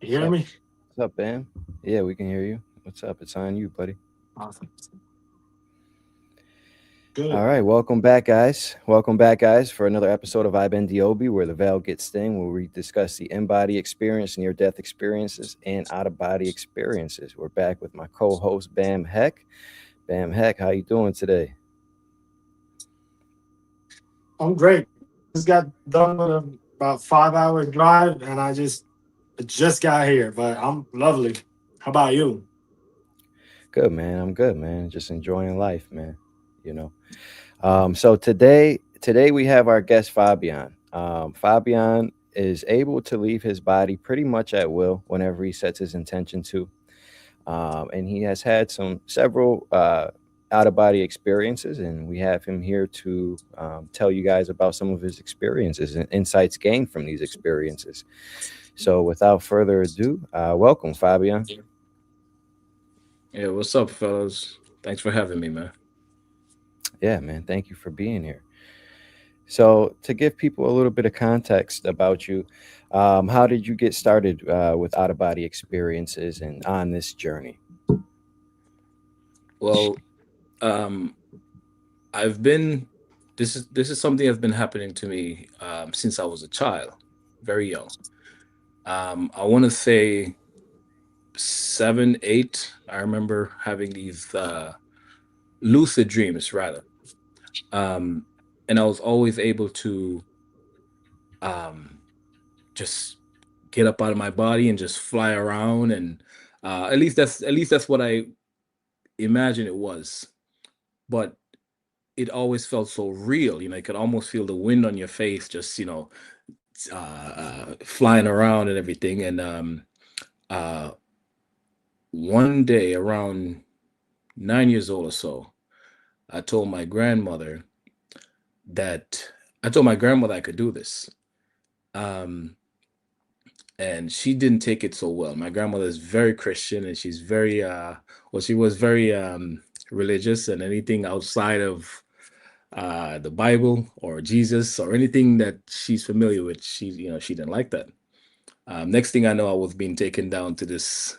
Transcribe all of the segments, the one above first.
You What's hear up? me? What's up, Bam? Yeah, we can hear you. What's up? It's on you, buddy. Awesome. All Good. right, welcome back, guys. Welcome back, guys, for another episode of IBENDEOBE, where the veil gets thin, where we discuss the in-body experience, near-death experiences, and out-of-body experiences. We're back with my co-host, BamHek. BamHek, how you doing today? I'm great. Just got done with a about 5 hour drive and I just got here, but I'm lovely. How about you? Good, man. I'm good, man. Just enjoying life, man. You know. So today we have our guest Fabian. Fabian is able to leave his body pretty much at will whenever he sets his intention to, and he has had several out of body experiences, and we have him here to tell you guys about some of his experiences and insights gained from these experiences. So, without further ado, welcome, Fabian. Yeah, what's up, fellas? Thanks for having me, man. Yeah, man. Thank you for being here. So, to give people a little bit of context about you, how did you get started with out of body experiences and on this journey? Well, um, I've been this is something that's been happening to me since I was a child, very young. I want to say 7, 8. I remember having these lucid dreams, rather, um, and I was always able to um, just get up out of my body and just fly around, and at least that's what I imagine it was. But it always felt so real. You could almost feel the wind on your face, just flying around and everything. And uh, one day, around 9 years old or so, I told my grandmother that I told my grandmother I could do this. Um, and she didn't take it so well. My grandmother is very Christian, and she's very she was very religious, and anything outside of the Bible or Jesus or anything that she's familiar with, she didn't like that. Next thing I know, I was being taken down to this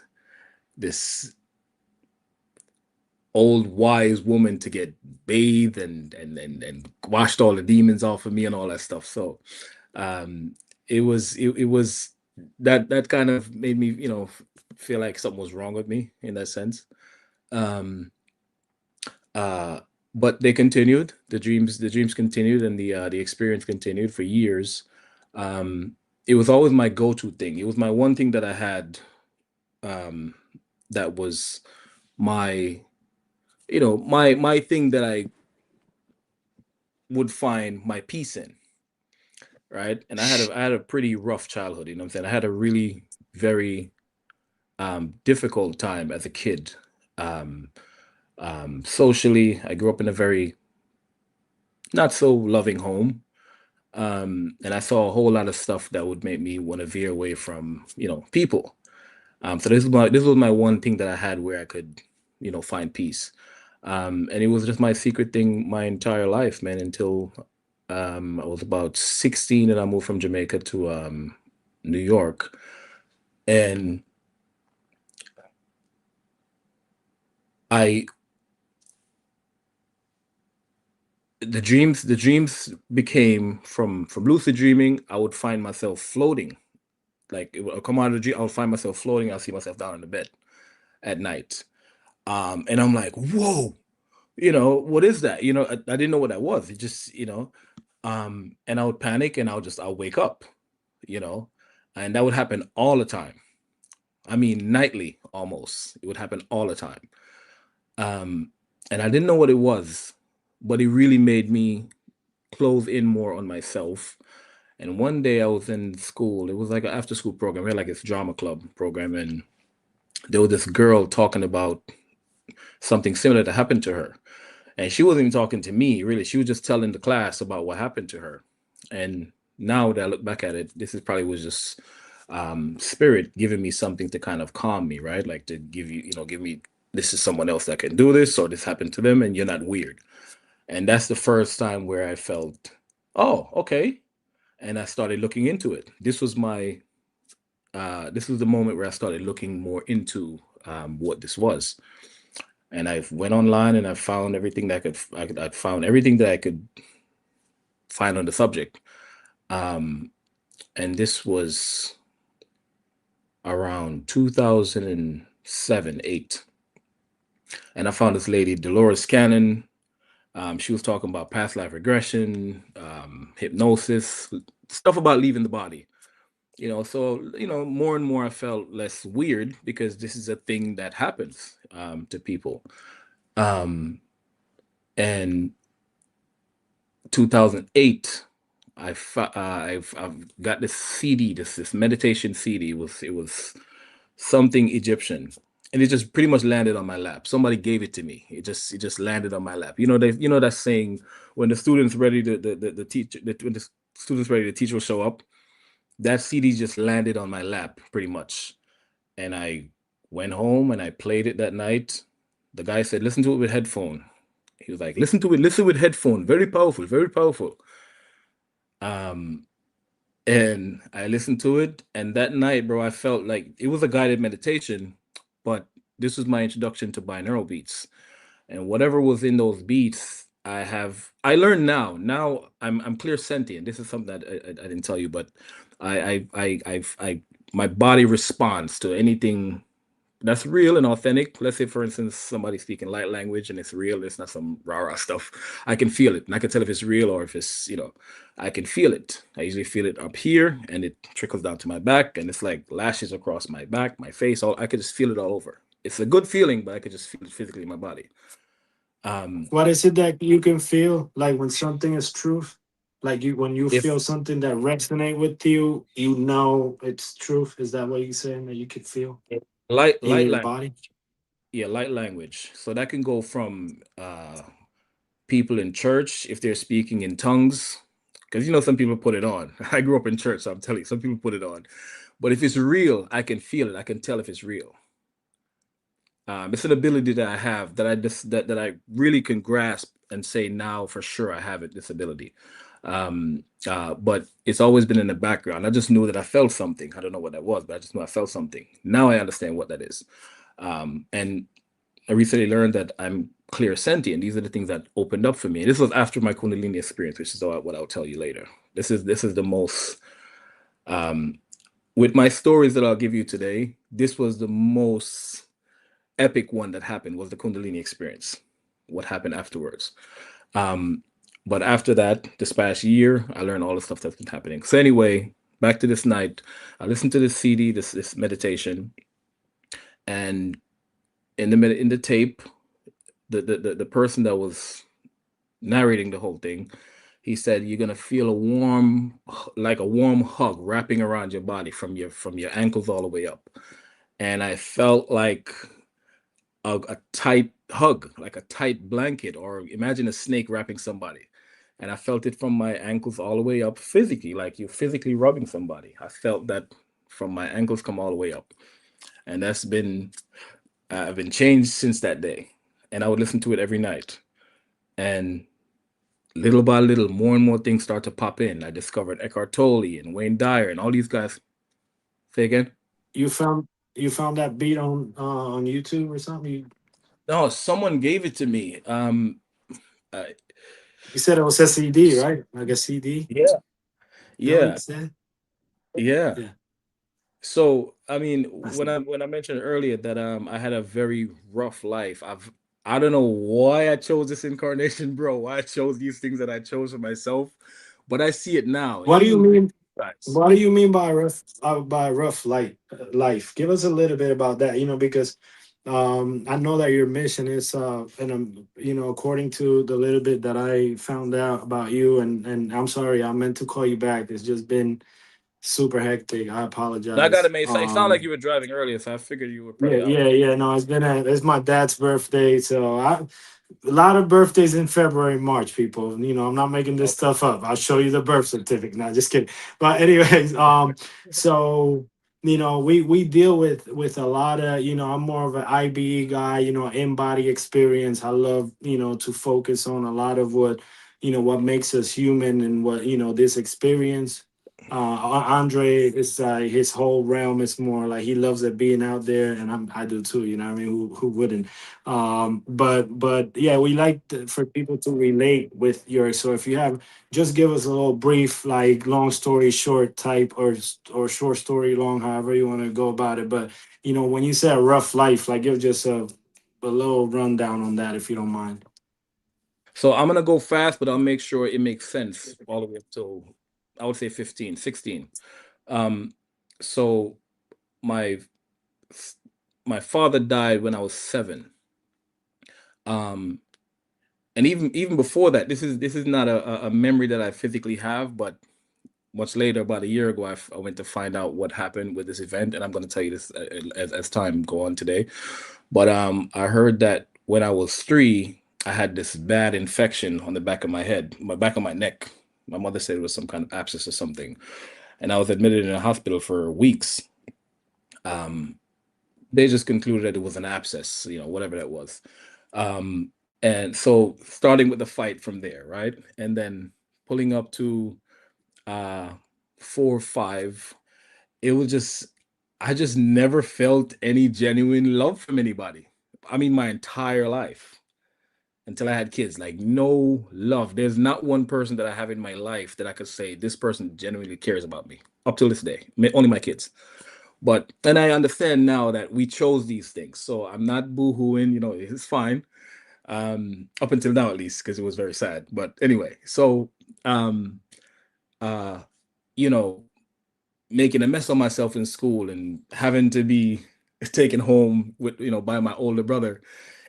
old wise woman to get bathed and washed all the demons off of me and all that stuff. So um, it was that kind of made me feel like something was wrong with me in that sense. Um, uh, but they continued. The dreams continued, and the experience continued for years. Um, it was always my go-to thing. It was my one thing that I had, um, that was my my thing that I would find my peace in, right? And I had a pretty rough childhood. You know what I'm saying? I had a really very difficult time as a kid. Um, Socially, I grew up in a very not so loving home. And I saw a whole lot of stuff that would make me want to veer away from people. So this was my one thing that I had where I could find peace. And it was just my secret thing my entire life, man, until I was about 16 and I moved from Jamaica to New York. And I the dreams became from lucid dreaming. I would find myself floating. Like it would come out of the dream, I would find myself floating. I'll see myself down in the bed at night. And I'm like, whoa, what is that? I didn't know what that was. It just, and I would panic and I'll wake up, you know, and that would happen all the time. I mean, nightly almost. It would happen all the time. Um, and I didn't know what it was, but it really made me close in more on myself. And one day I was in school. It was like an after school program. We had like this drama club program, and there was this girl talking about something similar that happened to her. And she wasn't even talking to me, really. She was just telling the class about what happened to her. And now that I look back at it, this is probably was just spirit giving me something to kind of calm me, right? Like to give me, this is someone else that can do this, or this happened to them, and you're not weird. And that's the first time where I felt, oh, okay. And I started looking into it. This was my this was the moment where I started looking more into what this was. And I went online and I found everything that I found everything that I could find on the subject. And this was around 2007, 8. And I found this lady, Dolores Cannon. She was talking about past life regression, hypnosis, stuff about leaving the body. So more and more I felt less weird because this is a thing that happens to people. Um, and 2008, I've got this CD, this meditation CD. It was something Egyptian, and it just pretty much landed on my lap. Somebody gave it to me. It just landed on my lap. That saying, when the students ready to the teacher when the students ready, the teacher will show up. That CD just landed on my lap pretty much, and I went home and I played it that night. The guy said, "Listen to it with headphone." He was like, listen with headphone. Very powerful, very powerful. Um, and I listened to it, and that night, bro, I felt like it was a guided meditation, but this was my introduction to binaural beats. And whatever was in those beats, I learned now. Now I'm clear sentient. This is something that I didn't tell you, but I my body responds to anything that's real and authentic. Let's say, for instance, somebody speaking light language and it's real. It's not some rah-rah stuff. I can feel it, and I can tell if it's real or if it's, I can feel it. I usually feel it up here, and it trickles down to my back, and it's like lashes across my back, my face. I could just feel it all over. It's a good feeling, but I could just feel it physically in my body. What is it that you can feel like when something is truth? Like when you If feel something that resonate with you, you know it's truth. Is that what you're saying that you can feel in light your language, body? yeah, light language. So that can go from people in church if they're speaking in tongues, because some people put it on. I grew up in church, so I'm telling you, some people put it on. But if it's real, I can feel it. I can tell if it's real. It's an ability that I have that I really can grasp and say now for sure I have it. This ability, but it's always been in the background. I just knew that I felt something. I don't know what that was, but I just knew I felt something. Now I understand what that is, and I recently learned that I'm clear sentient. These are the things that opened up for me. And this was after my Kundalini experience, which is what I'll tell you later. This is the most with my stories that I'll give you today. This was the most epic one that happened, was the Kundalini experience. What happened afterwards? Um, but after that, this past year, I learned all the stuff that's been happening. So anyway, back to this night, I listened to this CD, this meditation, and in the tape, the person that was narrating the whole thing, he said you're gonna feel like a warm hug wrapping around your body from your ankles all the way up. And I felt like a tight hug, like a tight blanket, or imagine a snake wrapping somebody. And I felt it from my ankles all the way up physically, like you're physically rubbing somebody. I felt that from my ankles come all the way up. And that's been, I've been changed since that day. And I would listen to it every night. And little by little, more and more things start to pop in. I discovered Eckhart Tolle and Wayne Dyer and all these guys. Say again? You found you found that beat on YouTube or something? No, someone gave it to me. Uh, You said it was a CD, right? Like a CD. yeah, Is that what you yeah, said? yeah. Yeah. So, I mean, That's when I mentioned earlier that I had a very rough life, I don't know why I chose this incarnation, bro. Why I chose these things that I chose for myself, but I see it now, and What do you even mean? guys. What do you mean by rough life? Give us a little bit about that. Because I know that your mission is and according to the little bit that I found out about you, and I'm sorry, I meant to call you back. It's just been super hectic. I I got apologize. it, mate. It sounded like you were driving earlier, so I figured you were Yeah, probably out. yeah, yeah. No, it's my dad's birthday, so a lot of birthdays in February, March, people. I'm not making this Okay. stuff up. I'll show you the birth certificate. No, just kidding. But anyways, so we deal with a lot of, I'm more of an IBE guy, in body experience. I love, to focus on a lot of what makes us human and what, this experience. Andre is his whole realm is more like he loves it being out there, and I do too. You know, what I mean, who wouldn't? But yeah, we like for people to relate with yours. So if you have, just give us a little brief, like long story short type, or short story long, however you want to go about it. But you know, when you say a rough life, like give just a little rundown on that, if you don't mind. So I'm gonna go fast, but I'll make sure it makes sense all the way up to, I would say 15, 16. Um, so my my father died when I was 7. Um, and even before that, this is not a memory that I physically have, but much later, about a year ago, I went to find out what happened with this event, and I'm going to tell you this as time go on today. But I heard that when I was 3, I had this bad infection on the back of my head, my back of my neck. My mother said it was some kind of abscess or something, and I was admitted in a hospital for weeks. Um, they just concluded that it was an abscess, whatever that was. Um, and so starting with the fight from there, right, and then pulling up to uh 4 or 5, it was just, I just never felt any genuine love from anybody. I mean, my entire life until I had kids, like no love. There's not one person that I have in my life that I could say this person genuinely cares about me up till this day. Only my kids. But and I understand now that we chose these things, so I'm not boo-hooing. It's fine. Up until now, at least, because it was very sad. But anyway, so um, uh, you know, making a mess of myself in school and having to be taken home with by my older brother,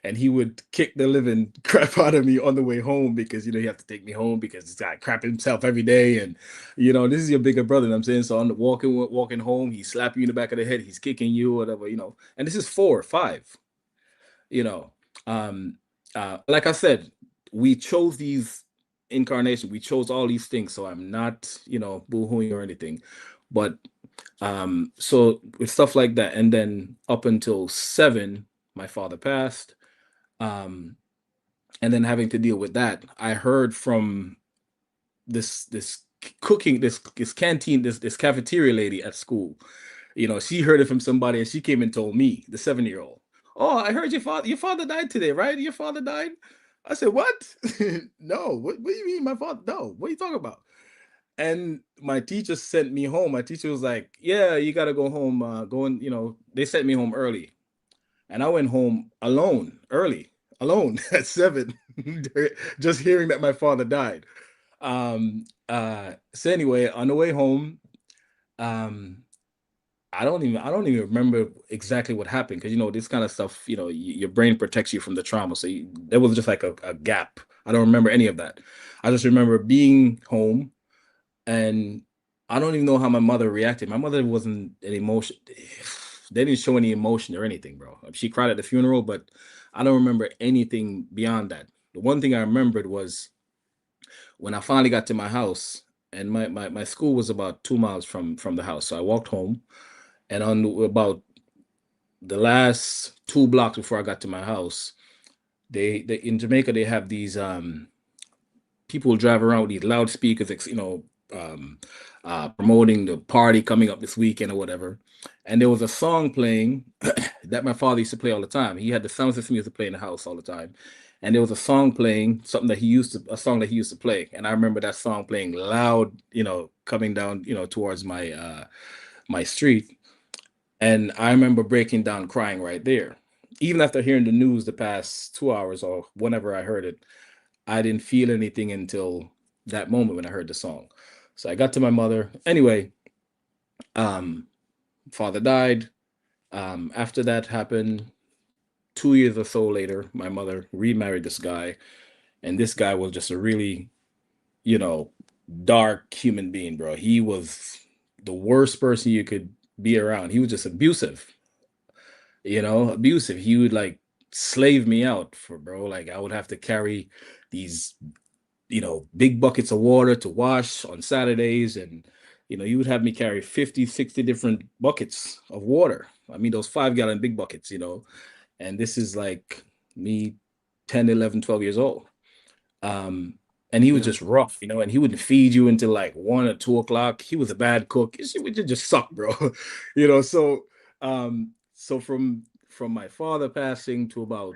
and he would kick the living crap out of me on the way home because he have to take me home because he's got crap himself every day. And this is your bigger brother, you know what I'm saying? So on the walking home, he's slapping you in the back of the head, he's kicking you, whatever, and this is 4 or 5. you know um like I said, we chose these incarnation, we chose all these things, so I'm not boo-hooing or anything. But so with stuff like that, and then up until 7, my father passed. um and then having to deal with that, I heard from this cooking, this canteen, this cafeteria lady at school. She heard it from somebody, and she came and told me, the 7-year-old, "Oh, I heard your father died today, right? Your father died." I said, "What?" No, what do you mean my father? No, what are you talking about? And my teacher sent me home. My teacher was like, "Yeah, you got to go home, they sent me home early." And I went home alone, early, alone at 7, just hearing that my father died. So anyway, on the way home, um, I don't even remember exactly what happened, because this kind of stuff, your brain protects you from the trauma. So there was just like a gap. I don't remember any of that. I just remember being home, and I don't even know how my mother reacted. My mother wasn't an emotion. They didn't show any emotion or anything, bro. She cried at the funeral, but I don't remember anything beyond that. The one thing I remembered was when I finally got to my house, and my school was about 2 miles from the house. So I walked home, and on about the last 2 blocks before I got to my house, they in Jamaica, they have these people drive around with these loudspeakers, promoting the party coming up this weekend or whatever. And there was a song playing that my father used to play all the time. He had the sound system he used to play in the house all the time. And there was a song playing, a song that he used to play. And I remember that song playing loud, coming down, towards my street. And I remember breaking down crying right there. Even after hearing the news the past 2 hours or whenever I heard it, I didn't feel anything until that moment when I heard the song. So I got to my mother. Anyway, um, father died. After that happened, 2 years or so later, my mother remarried this guy, and this guy was just a really, you know, dark human being, bro. He was the worst person you could be around. He was just abusive, abusive. He would like slave me out for, bro. Like I would have to carry these big buckets of water to wash on Saturdays. And, you would have me carry 50, 60 different buckets of water. I mean, those 5-gallon big buckets. And this is like me 10, 11, 12 years old. Um, and he was Yeah. just rough, and he wouldn't feed you until like 1 or 2 o'clock. He was a bad cook. It would just suck, bro. So from my father passing to about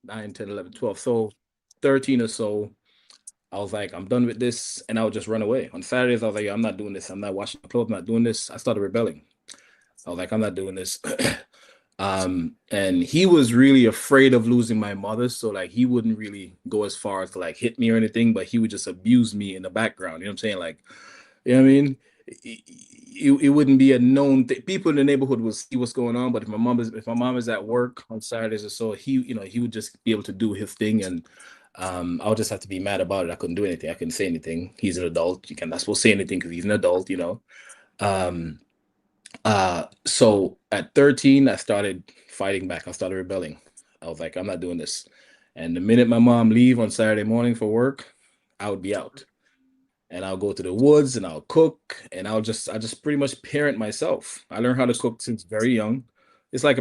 9, 10, 11, 12, so 13 or so, I was like, I'm done with this, and I would just run away. On Saturdays, I was like, I'm not doing this. I'm not washing my clothes. I'm not doing this. I started rebelling. I was like, I'm not doing this. And he was really afraid of losing my mother, so like he wouldn't really go as far as to like hit me or anything, but he would just abuse me in the background. You know what I'm saying? Like, you know what I mean? It wouldn't be a known thing. People in the neighborhood will see what's going on, but if my mom is at work on Saturdays or so, he would just be able to do his thing, and I would just have to be mad about it. I couldn't do anything. I couldn't say anything. He's an adult. You can not supposed to say anything because he's an adult. Um, so at 13, I started fighting back. I started rebelling. I was like, I'm not doing this. And the minute my mom leave on Saturday morning for work, I would be out. And I'll go to the woods and I'll cook and I just pretty much parent myself. I learned how to cook since very young. It's like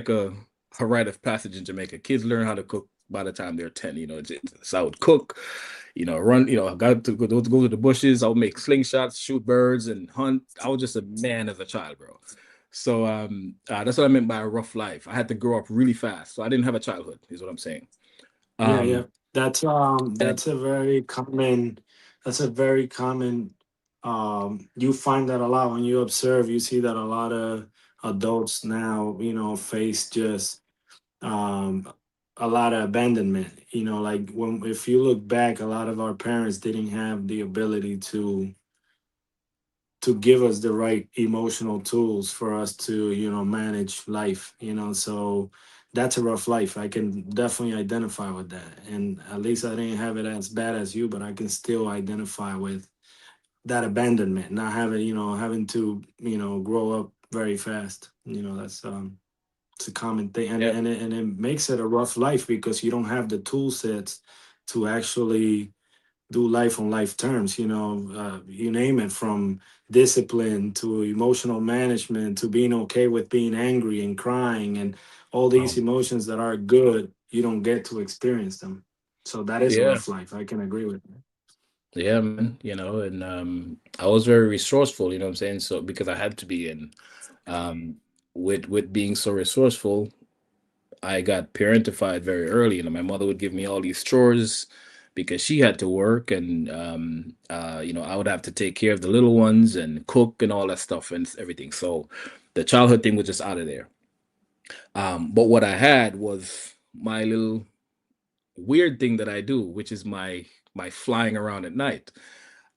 a rite of passage in Jamaica. Kids learn how to cook by the time they're 10. So I would cook, run, I got to go to the bushes. I would make slingshots, shoot birds, and hunt. I was just a man as a child, bro. So that's what I meant by a rough life. I had to grow up really fast, so I didn't have a childhood, is what I'm saying. Yeah, yeah. Um, That's a very common, you find that a lot when you observe. You see that a lot of adults now, face just um a lot of abandonment. Like, when if you look back, a lot of our parents didn't have the ability to give us the right emotional tools for us to manage life. So that's a rough life. I can definitely identify with that, and at least I didn't have it as bad as you, but I can still identify with that abandonment, not having having to grow up very fast. That's it's a common thing, and yeah, it makes it a rough life because you don't have the tool sets to actually do life on life terms. You name it, from discipline to emotional management to being okay with being angry and crying, and all these um, emotions that are good, you don't get to experience them. So that is a yeah, rough life. I can agree with that. yeah, man. And I was very resourceful. You know what I'm saying? So because I had to be, and um, with being so resourceful, I got parentified very early. My mother would give me all these chores because she had to work, and I would have to take care of the little ones and cook and all that stuff and everything. So the childhood thing was just out of there. But what I had was my little weird thing that I do, which is my flying around at night.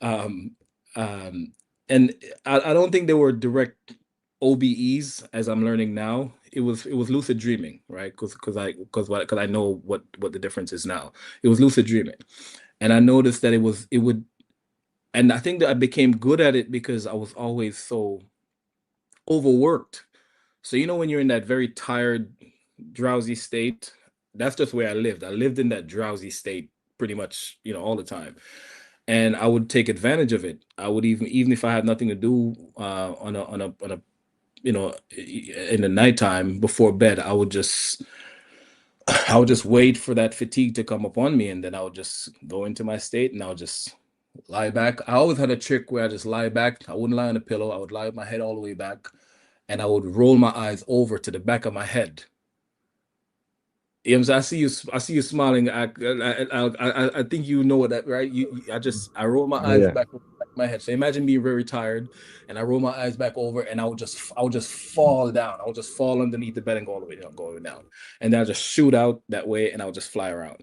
Um, um, and I don't think they were direct OBEs as I'm learning now. It was lucid dreaming, right? Because I know what the difference is now. It was lucid dreaming, and I noticed that it would, and I think that I became good at it because I was always so overworked. So when you're in that very tired, drowsy state, that's just where I lived. I lived in that drowsy state pretty much, all the time. And I would take advantage of it. I would even if I had nothing to do on a in the nighttime before bed, I would just wait for that fatigue to come upon me, and then I would just go into my state, and I would just lie back. I always had a trick where I just lie back. I wouldn't lie on a pillow. I would lie with my head all the way back, and I would roll my eyes over to the back of my head. I see you. I see you smiling. I think you know what that, right? I roll my eyes Yeah. back over my head. So imagine being very tired, and I roll my eyes back over, and I would just fall down. I would just fall underneath the bed and go all the way down, and then I just shoot out that way, and I would just fly around.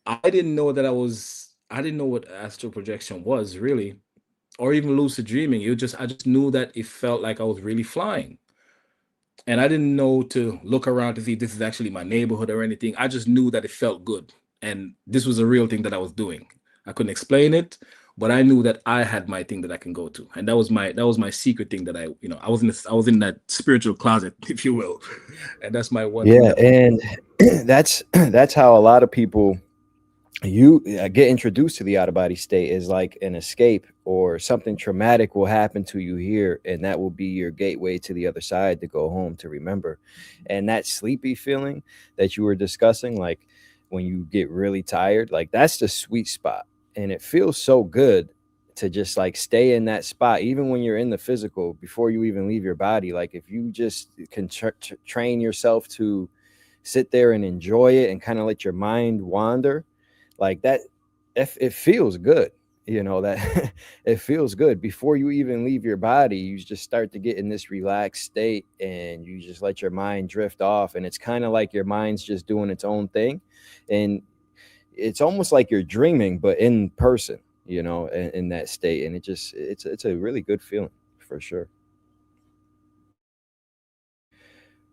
I didn't know that I didn't know what astral projection was really, or even lucid dreaming. I just knew that it felt like I was really flying. And I didn't know to look around to see if this is actually my neighborhood or anything. I just knew that it felt good. And this was a real thing that I was doing. I couldn't explain it, but I knew that I had my thing that I can go to. And that was my secret thing that I was in that spiritual closet, if you will. And that's my one thing Yeah, that and that's how a lot of people you get introduced to the out of body state is like an escape, or something traumatic will happen to you here, and that will be your gateway to the other side to go home to remember. And that sleepy feeling that you were discussing, like when you get really tired, like that's the sweet spot. and it feels so good to just like stay in that spot even when you're in the physical before you even leave your body. Like if you just can train yourself to sit there and enjoy it and kind of let your mind wander like that, it feels good, you know, that it feels good before you even leave your body. You just start to get in this relaxed state and you just let your mind drift off, and it's kind of like your mind's just doing its own thing, and it's almost like you're dreaming but in person, you know, in that state. And it's a really good feeling for sure.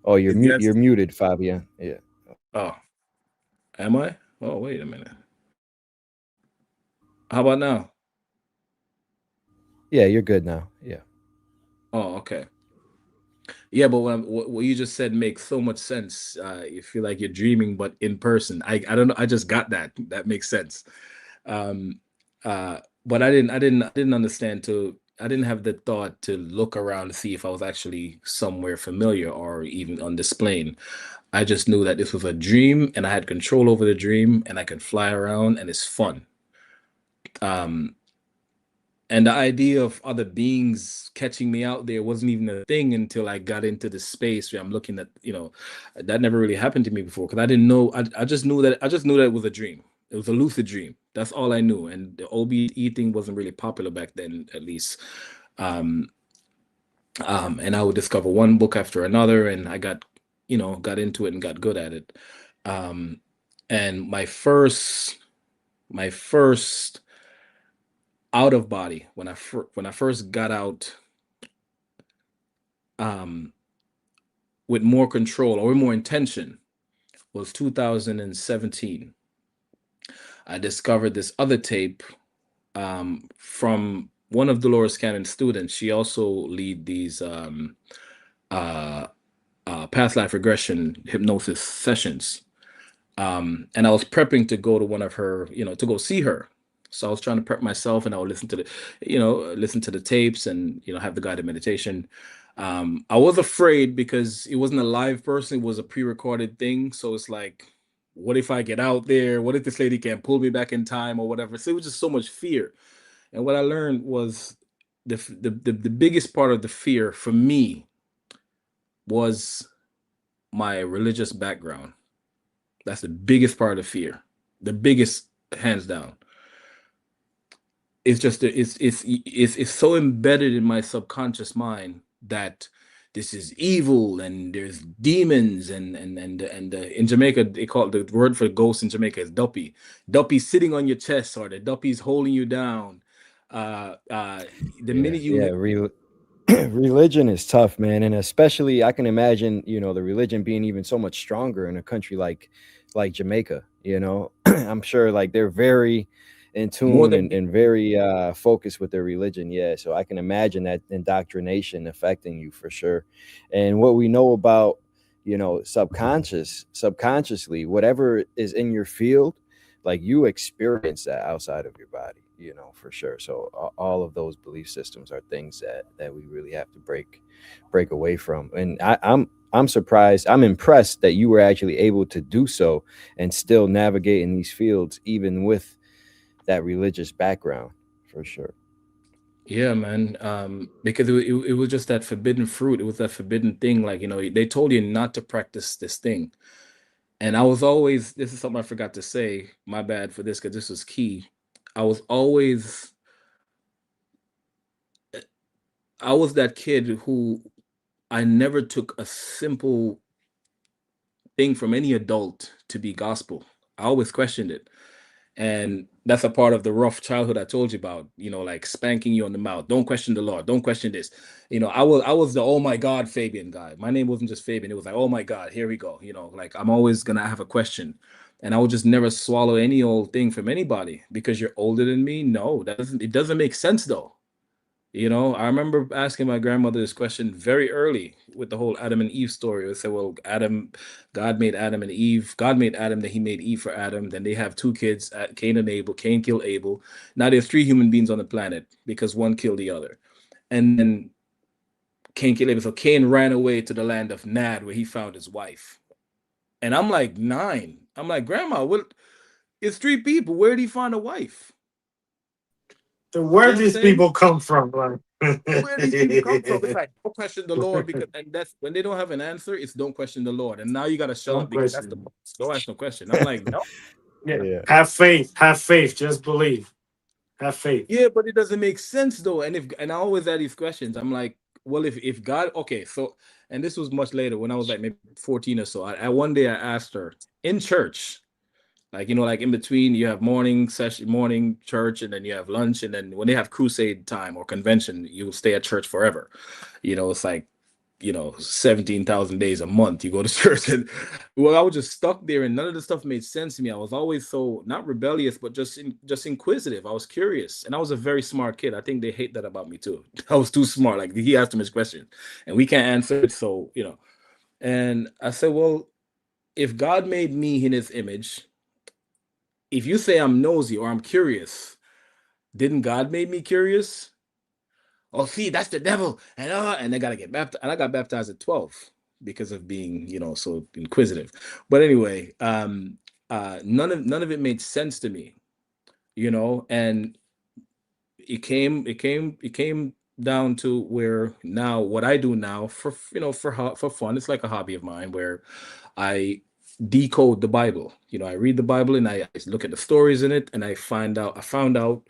Oh, Yes. you're muted, Fabian. Yeah. Oh, am I? Oh, wait a minute. How about now? Yeah, you're good now. Yeah. Oh, okay. Yeah, but what you just said makes so much sense. You feel like you're dreaming, but in person. I don't know. I just got that. That makes sense. Um, but I didn't understand to. I didn't have the thought to look around to see if I was actually somewhere familiar or even on this plane. I just knew that this was a dream, and I had control over the dream, and I could fly around, and it's fun. Um, and the idea of other beings catching me out there wasn't even a thing until I got into the space where I'm looking at, that never really happened to me before because I didn't know. I just knew that it was a dream. It was a lucid dream. That's all I knew. And the OBE thing wasn't really popular back then, at least. Um, and I would discover one book after another, and I got into it and got good at it. Um, and my first out of body when I first got out, um, with more control or more intention, was 2017. I discovered this other tape, from one of Dolores Cannon's students. She also lead these uh, past life regression hypnosis sessions. And I was prepping to go to one of her, to go see her. So I was trying to prep myself, and I would listen to the tapes, and have the guided meditation. I was afraid because it wasn't a live person; it was a pre-recorded thing. So it's like, what if I get out there? What if this lady can't pull me back in time or whatever? So it was just so much fear. And what I learned was the biggest part of the fear for me was my religious background. That's the biggest part of fear. The biggest, hands down. It's just it's so embedded in my subconscious mind that this is evil and there's demons and in Jamaica they call it, the word for ghost in Jamaica is duppy. Duppy's sitting on your chest, or the duppy's holding you down. Uh, uh, the Yeah. minute Yeah. you Religion is tough, man, and especially I can imagine, you know, the religion being even so much stronger in a country like Jamaica. You know, I'm sure like they're very in more tune than and very focused with their religion. Yeah, so I can imagine that indoctrination affecting you for sure. And what we know about, you know, subconsciously, whatever is in your field, like you experience that outside of your body, you know, for sure. So all of those belief systems are things that we really have to break away from. And I'm surprised, I'm impressed that you were actually able to do so and still navigate in these fields even with that religious background, for sure. Yeah, man. Because it was just that forbidden fruit. It was that forbidden thing. Like, they told you not to practice this thing. And I was always, this is something I forgot to say. My bad for this, because this was key. I was always, I was that kid who I never took a simple thing from any adult to be gospel. I always questioned it. And that's a part of the rough childhood I told you about, like spanking you on the mouth. Don't question the Lord. Don't question this. I was the oh my God Fabian guy. My name wasn't just Fabian. It was like, oh my God, here we go. Like I'm always gonna have a question. And I would just never swallow any old thing from anybody because you're older than me. No, it doesn't make sense though. I remember asking my grandmother this question very early with the whole Adam and Eve story. I said, well, God made Adam and Eve. God made Adam, that he made Eve for Adam. Then they have two kids, Cain and Abel. Cain killed Abel. Now there's three human beings on the planet because one killed the other. And then Cain killed Abel. So Cain ran away to the land of Nod where he found his wife. And I'm like 9. I'm like, Grandma, what? It's three people. Where did he find a wife? Where You know what I'm these saying? people come from? Like, Where these people come from? It's like don't question the Lord because and that's when they don't have an answer, it's don't question the Lord. And now you gotta shut don't up because that's the question. don't ask no question. I'm like, no. Yeah, Yeah. have faith. Have faith. Just believe. Have faith. Yeah, but it doesn't make sense though. And I always had these questions. I'm like, well, if God, okay, so and this was much later when I was like maybe 14 or so. I one day I asked her in church, like like in between you have morning session, morning church, and then you have lunch, and then when they have crusade time or convention, you'll stay at church forever. It's like 17,000 days a month you go to church. And well, I was just stuck there and none of the stuff made sense to me. I was always so not rebellious but just inquisitive. I was curious and I was a very smart kid. I think they hate that about me too. I was too smart. Like he asked him his question and we can't answer it, so and I said, well, if God made me in his image, if you say I'm nosy or I'm curious, didn't God made me curious? Oh, see, that's the devil, and I gotta get baptized. And I got baptized at 12 because of being, so inquisitive. But anyway, none of it made sense to me, and it came down to where now what I do now for for fun, it's like a hobby of mine where I decode the Bible. I read the Bible and I look at the stories in it, and I found out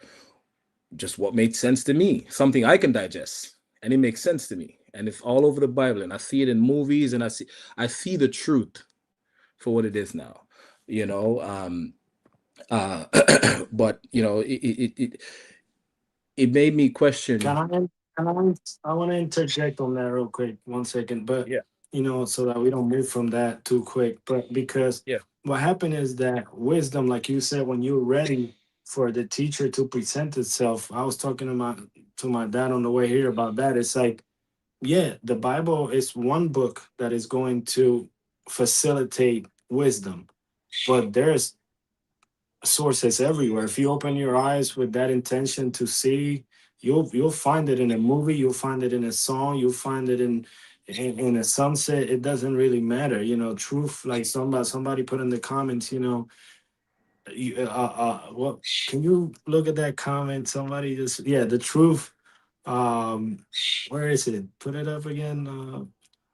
just what made sense to me, something I can digest, and it makes sense to me. And it's all over the Bible, and I see it in movies, and I see the truth for what it is now. You know, uh, but it made me Can question. I? Can I want to interject on that real quick, 1 second. But Yeah, so that we don't move from that too quick. But because yeah, what happened is that wisdom, like you said, when you're ready for the teacher to present itself, I was talking to my dad on the way here about that. It's like, yeah, the Bible is one book that is going to facilitate wisdom, but there's sources everywhere. If you open your eyes with that intention to see, you'll find it in a movie, you'll find it in a song, you'll find it in a sunset. It doesn't really matter, truth. Like somebody put in the comments, what can you look at that comment? Somebody just, yeah, the truth. Um, where is it? Put it up again.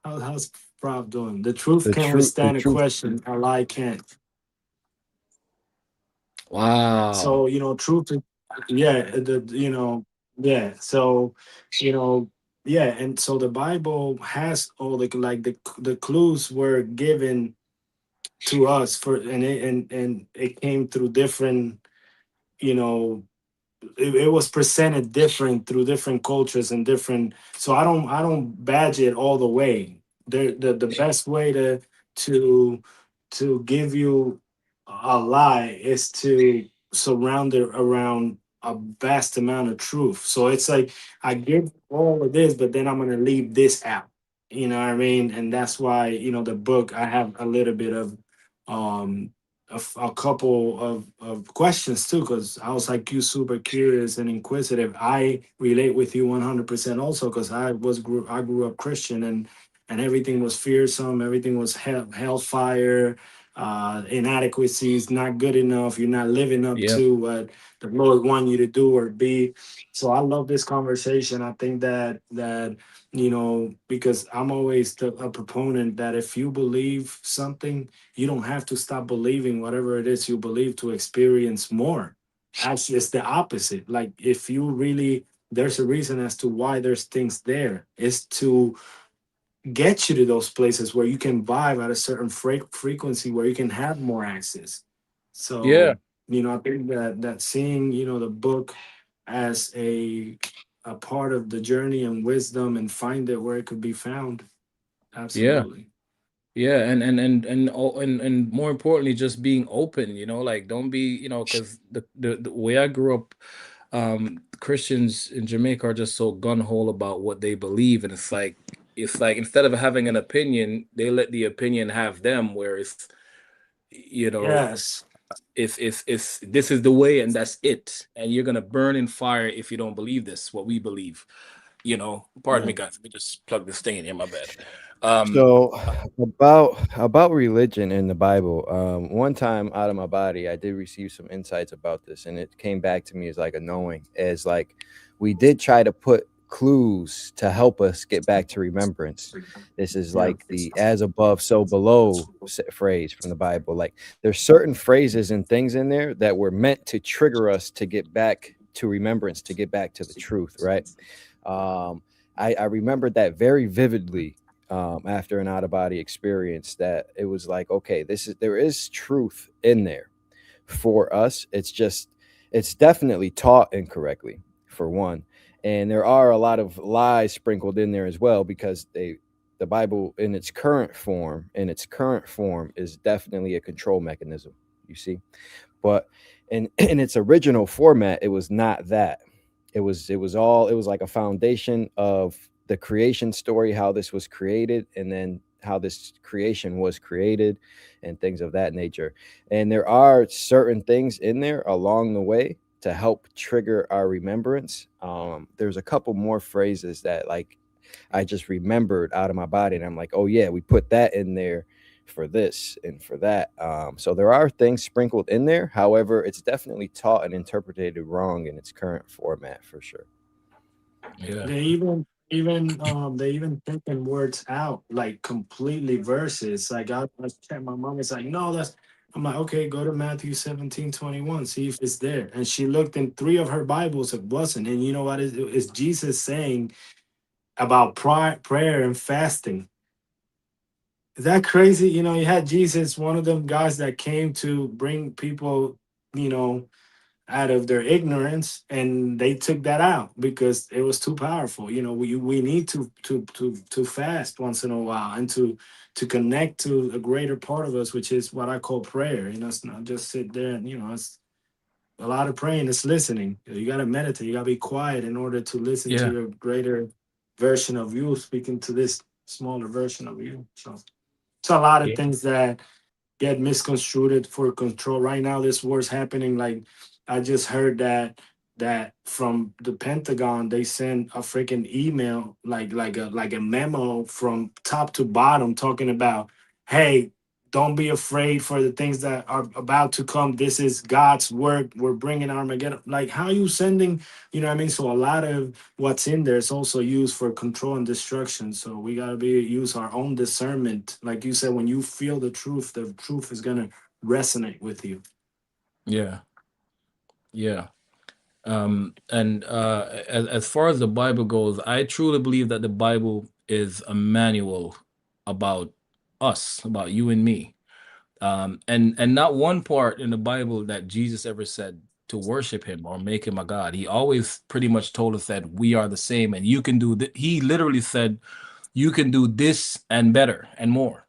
How's Prof doing? The truth The can truth, the withstand a truth, question, a lie can't. wow, So truth is, yeah, yeah. So you know, yeah, and so the Bible has all the clues were given to us for, and it came through different, you know it was presented different through different cultures and different. So I don't badge it all the way. The best way to to give you a lie is to surround it around a vast amount of truth. So it's like I give all of this, but then I'm gonna leave this out. You know what I mean? And that's why the book, I have a little bit of um a couple of questions too, because I was like you, super curious and inquisitive. I relate with you 100% also, because I grew up Christian, and everything was fearsome, everything was hellfire, inadequacies, not good enough, you're not living up yeah, to what the Lord want you to do or be. So I love this conversation. I think that because I'm always a proponent that if you believe something, you don't have to stop believing whatever it is you believe to experience more. Actually, it's the opposite. Like, if you really, there's a reason as to why there's things there. It's to get you to those places where you can vibe at a certain frequency where you can have more access. yeah, So, I think that seeing, the book as a part of the journey and wisdom, and find it where it could be found. yeah. Absolutely. Yeah, and more importantly, just being open. Like don't be, because the way I grew up, Christians in Jamaica are just so gun hole about what they believe, and it's like instead of having an opinion, they let the opinion have them. Where you know, Yes. it's this is the way, and that's it, and you're gonna burn in fire if you don't believe this. What we believe. Pardon Yeah. me, guys. Let me just plug this thing in here. My bad. Um, So about religion in the Bible, one time out of my body, I did receive some insights about this, and it came back to me as like a knowing, as like we did try to put clues to help us get back to remembrance. This is Yeah. like the "as above, so below" phrase from the Bible. Like there's certain phrases and things in there that were meant to trigger us to get back to remembrance, to get back to the truth, right? Um, I remembered that very vividly after an out of body experience. That it was like, okay, there is truth in there for us. It's just it's definitely taught incorrectly for one, and there are a lot of lies sprinkled in there as well because the Bible in its current form is definitely a control mechanism. You see, but in its original format, it was not that. It was like a foundation of the creation story, how this was created, and then how this creation was created, and things of that nature. And there are certain things in there along the way to help trigger our remembrance. There's a couple more phrases that like I just remembered out of my body, and I'm like, oh yeah, we put that in there for this and for that. So there are things sprinkled in there. However, it's definitely taught and interpreted wrong in its current format for sure. yeah, They even taking words out like completely verses. Like I checked my mom is like, no, that's I'm like, okay, go to Matthew 17:21, see if it's there. And she looked in three of her Bibles, it wasn't. And you know what? It's Jesus saying about prayer and fasting. Is that crazy? You know, you had Jesus, one of them guys that came to bring people, you know, out of their ignorance, and they took that out because it was too powerful. You know, we need to fast once in a while and to connect to a greater part of us, which is what I call prayer. You know, it's not just sit there and it's a lot of praying. It's listening. You got to meditate. You got to be quiet in order to listen to yeah, your greater version of you speaking to this smaller version of you. So it's a lot of yeah, things that get misconstrued for control. Right now, this war's happening. Like I just heard that from the Pentagon, they sent a freaking email, like a memo from top to bottom, talking about, hey, don't be afraid for the things that are about to come. This is God's work. We're bringing Armageddon. Like, how you sending? You know what I mean? So a lot of what's in there is also used for control and destruction. So we gotta be use our own discernment. Like you said, when you feel the truth is gonna resonate with you. yeah, yeah. And as far as the Bible goes, I truly believe that the Bible is a manual about us, about you and me. And not one part in the Bible that Jesus ever said to worship him or make him a god. He always pretty much told us that we are the same, and you can do he literally said you can do this and better and more.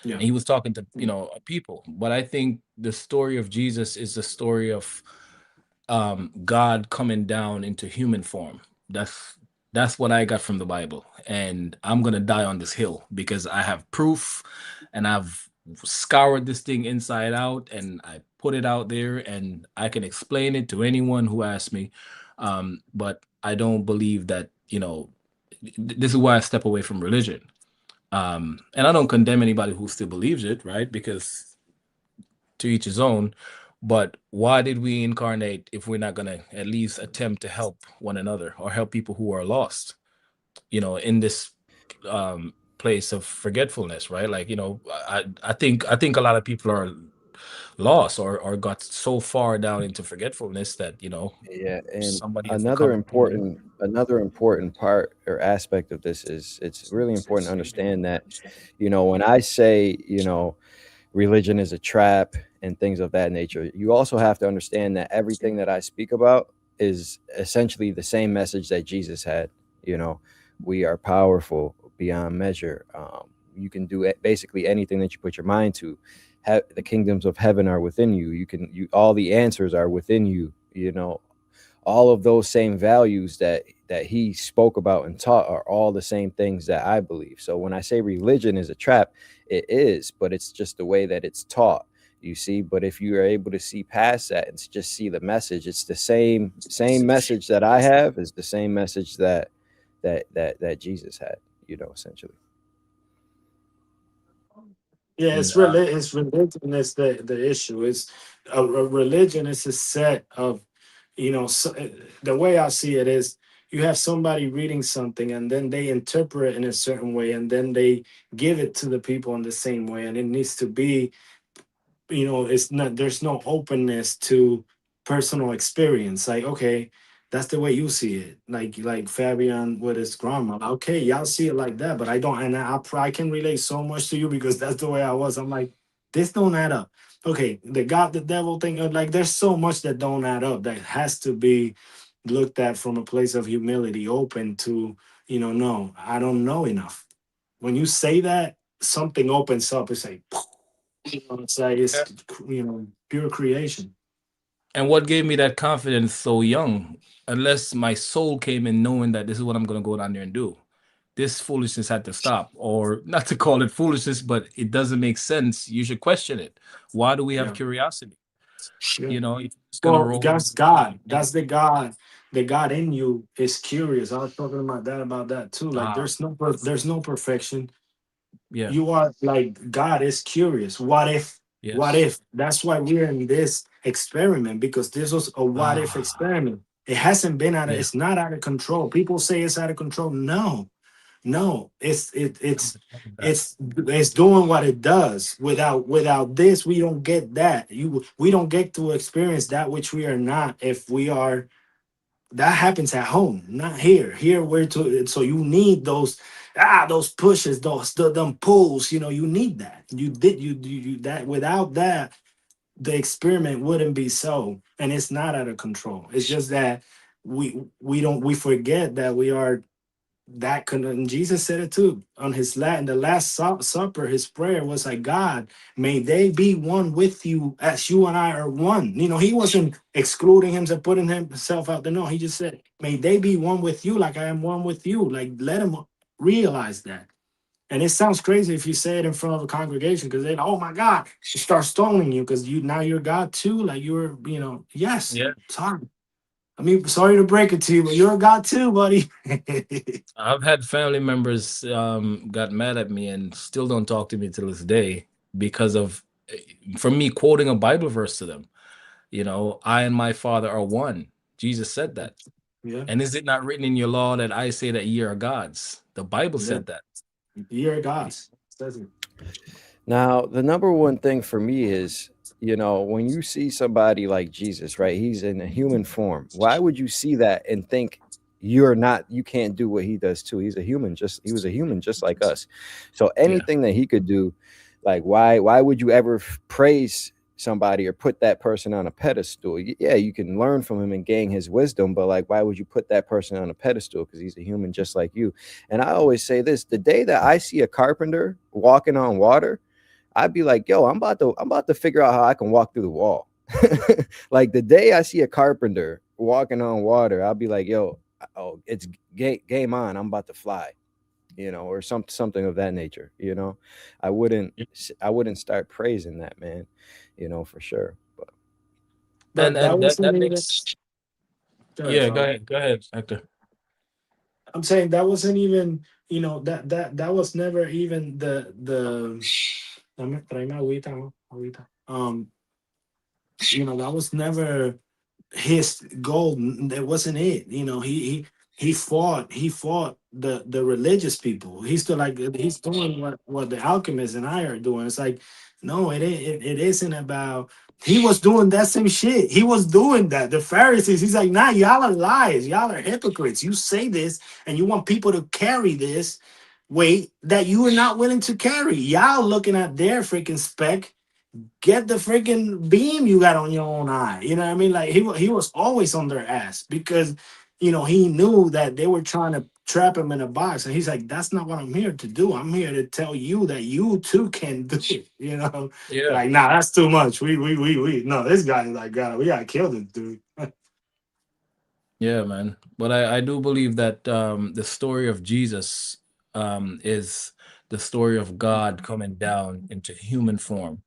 Yeah. And he was talking to people. But I think the story of Jesus is the story of God coming down into human form. That's what I got from the Bible, and I'm gonna die on this hill because I have proof, and I've scoured this thing inside out, and I put it out there, and I can explain it to anyone who asks me. But I don't believe that this is why I step away from religion. And I don't condemn anybody who still believes it, right? Because to each his own. But why did we incarnate if we're not going to at least attempt to help one another or help people who are lost, in this place of forgetfulness, right? Like, I think a lot of people are lost or got so far down into forgetfulness that, Yeah, and somebody has to come and pull them. another important part or aspect of this is it's really important to understand that, when I say, religion is a trap and things of that nature, you also have to understand that everything that I speak about is essentially the same message that Jesus had. You know, we are powerful beyond measure. You can do basically anything that you put your mind to. The kingdoms of heaven are within you. All the answers are within you. All of those same values that he spoke about and taught are all the same things that I believe. So when I say religion is a trap, it is, but it's just the way that it's taught, you see. But if you are able to see past that and just see the message, it's the same message that I have is the same message that Jesus had, essentially. Yeah, And it's religion is the issue. It's a religion is a set of, so, the way I see it is you have somebody reading something and then they interpret it in a certain way and then they give it to the people in the same way, and it needs to be, it's not, there's no openness to personal experience. Like, okay, that's the way you see it, like Fabian with his grandma. Okay, y'all see it like that, but I don't, and I can relate so much to you because that's the way I was. I'm like, this don't add up. Okay, the God the devil thing, like there's so much that don't add up that has to be looked at from a place of humility, open to, no, I don't know enough. When you say that, something opens up. It's like, it's like it's, pure creation. and what gave me that confidence so young, unless my soul came in knowing that this is what I'm going to go down there and do. This foolishness had to stop, or not to call it foolishness, but it doesn't make sense. You should question it. Why do we have Yeah, curiosity? yeah. You know, it's going to Well, roll. that's God. That's the God. The God in you is curious. I was talking about that too. Like Ah, there's no perfection. yeah, You are like, God is curious. What if? What yes. if? That's why we're in this experiment, because this was a what if Ah, experiment. It hasn't been out of. yeah. It's not out of control. People say it's out of control. No, no. It's doing what it does. Without this, we don't get that. We don't get to experience that which we are not. If we are, that happens at home, not here. Here we're to, so you need those pushes, them pulls. You need that. You that without that, the experiment wouldn't be so, and it's not out of control. It's just that we forget that we are that and Jesus said it too on his in the last supper. His prayer was like, God, may they be one with you as you and I are one. He wasn't excluding himself, putting himself out there. No, he just said, may they be one with you like I am one with you. Like, let him realize that. And it sounds crazy if you say it in front of a congregation, because then, oh my God, you start stoning you because you're God too. Like, yes, Yeah. sorry. I mean, sorry to break it to you, but you're a God too, buddy. I've had family members got mad at me and still don't talk to me till this day because of from me quoting a Bible verse to them. You know, I and my Father are one. Jesus said that. Yeah, And is it not written in your law that I say that ye are gods? The Bible yeah. said that. You're God's. Says it. Now, the number one thing for me is, when you see somebody like Jesus, right? He's in a human form. Why would you see that and think you can't do what he does too? He was a human just like us. So Yeah. anything that he could do, like why would you ever praise somebody or put that person on a pedestal? Yeah, you can learn from him and gain his wisdom, but like, why would you put that person on a pedestal? Because he's a human just like you. And I always say this: the day that I see a carpenter walking on water, I'd be like, yo, I'm about to figure out how I can walk through the wall. Like the day I see a carpenter walking on water, I'll be like, yo, oh, it's game on. I'm about to fly, or something of that nature. I wouldn't I wouldn't start praising that man, for sure. But But that And wasn't that even. makes Go ahead, yeah, Fabi. go ahead, Hector. I'm saying that wasn't even. That was never even the. Dame, tráeme agüita, ¿no? Agüita. That was never his goal. That wasn't it. He fought the religious people. He's still like he's doing what the alchemists and I are doing. It's like, no, it isn't about. He was doing that same shit. He was doing that. The Pharisees, he's like, nah, y'all are lies. Y'all are hypocrites. You say this and you want people to carry this weight that you are not willing to carry. Y'all looking at their freaking speck, get the freaking beam you got on your own eye. You know what I mean? Like he was always on their ass because he knew that they were trying to trap him in a box, and he's like, "That's not what I'm here to do. I'm here to tell you that you too can do it." They're Yeah. like, "Nah, that's too much. We no, this guy is like, God, we gotta kill this dude." Yeah, man. But I do believe that the story of Jesus is the story of God coming down into human form.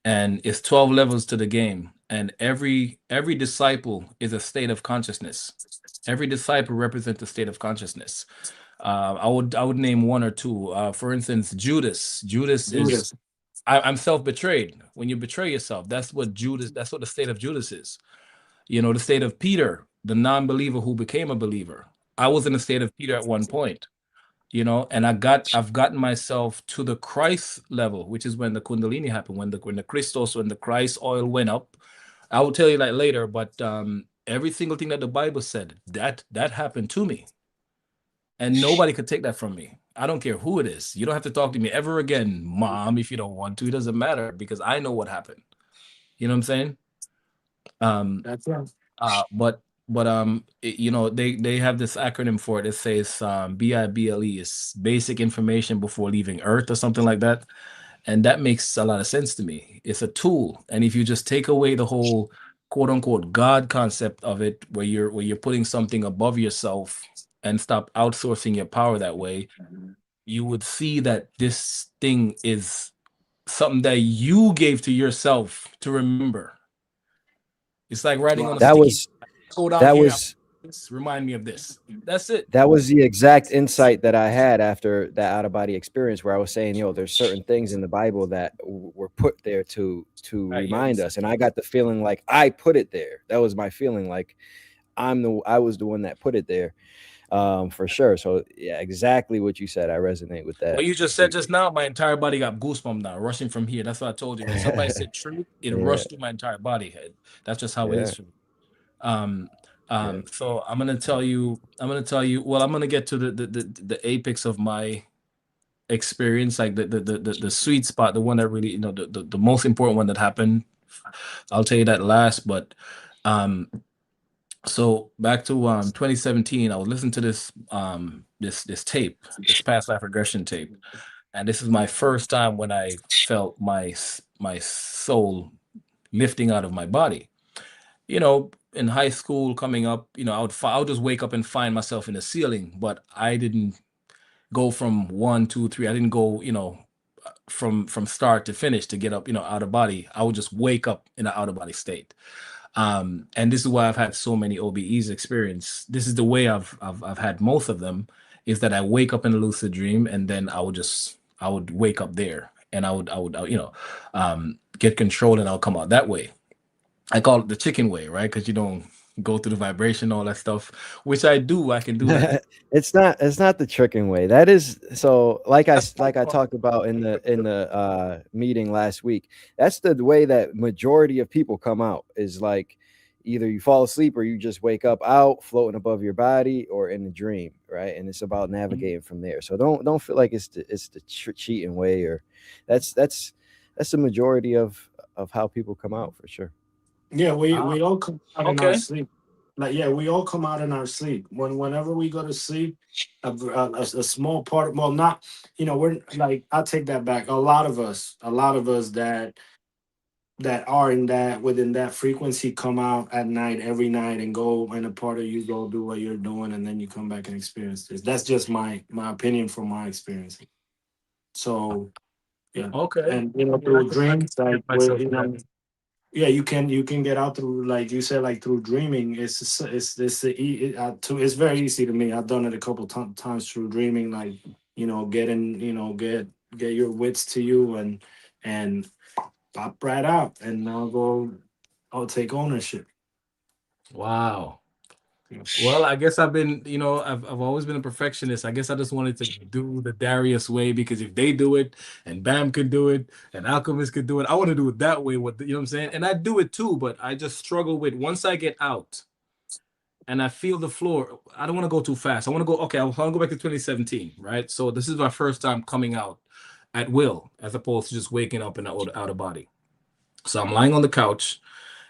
And it's 12 levels to the game. And every disciple is a state of consciousness. Every disciple represents a state of consciousness. I would name one or two. For instance, Judas. Judas is Judas. I'm self-betrayed. When you betray yourself, that's what the state of Judas is. You know, the state of Peter, the non-believer who became a believer. I was in the state of Peter at one point, you know, and I've gotten myself to the Christ level, which is when the Kundalini happened, when the Christ oil went up. I will tell you that later, but every single thing that the Bible said, that happened to me. And nobody could take that from me. I don't care who it is. You don't have to talk to me ever again, mom, if you don't want to. It doesn't matter because I know what happened. You know what I'm saying? Um, That's right. you know, they have this acronym for it. It says BIBLE is basic information before leaving Earth or something like that. And that makes a lot of sense to me. It's a tool. And if you just take away the whole quote unquote God concept of it, where you're putting something above yourself and stop outsourcing your power that way, you would see that this thing is something that you gave to yourself to remember. It's like writing on a Wow. That sticky. was Go down that here. was Remind me of this. That's it. that was the exact insight that I had after that out of body experience, where I was saying, yo, there's certain things in the Bible that were put there to Right. remind Yes. us, and I got the feeling like I put it there. That was my feeling, like I was the one that put it there, for sure. So yeah, exactly what you said. I resonate with that What you just said just completely. now, my entire body got goosebumps now, rushing from here. That's what I told you. When somebody said truth, it Yeah, rushed through my entire body. That's just how it yeah, is for me. Um, yeah. so I'm gonna tell you. Well, I'm gonna get to the apex of my experience, like the sweet spot, the one that really, you know, the most important one that happened. I'll tell you that last, but um, so back to 2017, I was listening to this tape, this past life regression tape, and this is my first time when I felt my soul lifting out of my body. You know, in high school coming up, you know, I would just wake up and find myself in the ceiling, but I didn't go from one, two, three. I didn't go, you know, from start to finish to get up, you know, out of body. I would just wake up in an out of body state. And this is why I've had so many OBEs experience. This is the way I've had most of them, is that I wake up in a lucid dream and then I would wake up there and you know, get control and I'll come out that way. I call it the chicken way, right? Because you don't go through the vibration, all that stuff, which I do. I can do that. It's not the tricking way. That is so That's my like I part. talked about in the meeting last week. That's the way that majority of people come out, is like either you fall asleep or you just wake up out floating above your body or in a dream, right? And it's about navigating from there. So don't feel like it's the cheating way, or that's that's that's the majority of how people come out for sure. Yeah, Ah, we all come out in our okay. sleep. Like, yeah, we all come out in our sleep. Whenever we go to sleep, a small part. Well, not, you know, we're like, I take that back. A lot of us that are in that within that frequency come out at night every night and go, and a part of you go do what you're doing, and then you come back and experience this. That's just my opinion from my experience. So yeah, Okay. and you know, Yeah, through I can dreams, get like where myself you to that. know, yeah, you can get out through, like you said, like through dreaming. It's very easy to me. I've done it a couple times through dreaming, like, you know, getting, you know, get your wits to you and pop right out, and I'll take ownership. Wow. Yeah. Well, I guess I've been, you know, I've always been a perfectionist. I guess I just wanted to do the Darius way because if they do it and Bam could do it and Alchemist could do it, I want to do it that way. You know what I'm saying? And I do it too, but I just struggle with once I get out and I feel the floor. I don't want to go too fast. I want to go, okay, I want to go back to 2017, right? So this is my first time coming out at will as opposed to just waking up in out of body. So I'm lying on the couch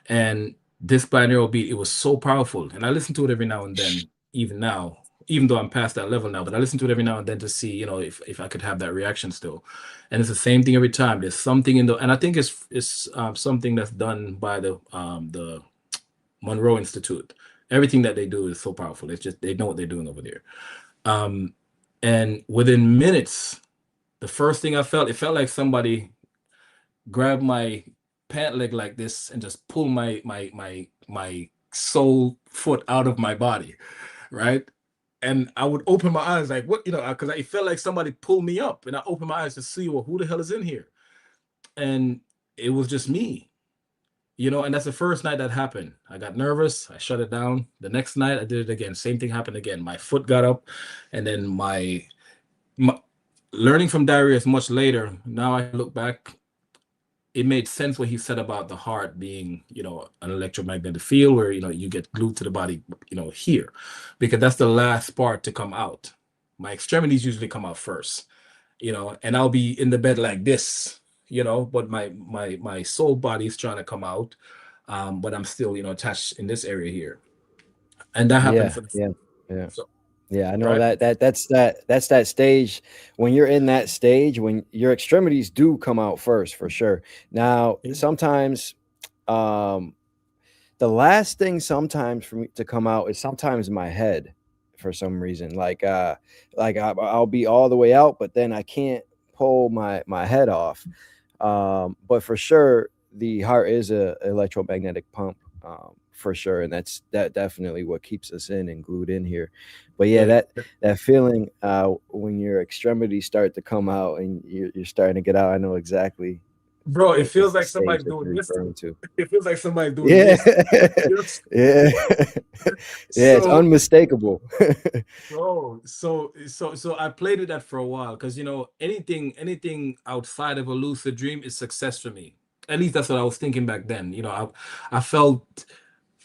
and this binaural beat, it was so powerful. And I listen to it every now and then, even now, even though I'm past that level now, but I listen to it every now and then to see, you know, if I could have that reaction still. And it's the same thing every time. There's something in the, and I think it's something that's done by the Monroe Institute. Everything that they do is so powerful. It's just they know what they're doing over there. Um, and within minutes, the first thing I felt, it felt like somebody grab my pant leg like this and just pull my sole foot out of my body, right? And I would open my eyes like, what, you know, because it felt like somebody pulled me up, and I opened my eyes to see, well, who the hell is in here? and it was just me, and that's the first night that happened. I got nervous. I shut it down. The next night I did it again. Same thing happened again. My foot got up, and then my learning from Darius much later. Now I look back, it made sense what he said about the heart being, an electromagnetic field where, you get glued to the body, here, because that's the last part to come out. My extremities usually come out first, and I'll be in the bed like this, but my soul body is trying to come out, but I'm still, attached in this area here, and that happened Yeah, for the yeah, yeah. so Yeah, I know right. that's that stage when you're in that stage when your extremities do come out first for sure. Now, Yeah. sometimes um the last thing sometimes for me to come out is sometimes my head for some reason. I'll be all the way out, but then I can't pull my head off. But for sure, the heart is a electromagnetic pump, for sure, and that definitely what keeps us in and glued in here. But yeah, Yeah, that feeling when your extremities start to come out and you're starting to get out, I know exactly bro, it the feels like stage somebody's that doing you're this to me. referring to. It feels like somebody's doing Yeah. this. Yes. Yeah. Yeah, it's So, unmistakable. bro, so I played with that for a while because anything outside of a lucid dream is success for me. At least that's what I was thinking back then.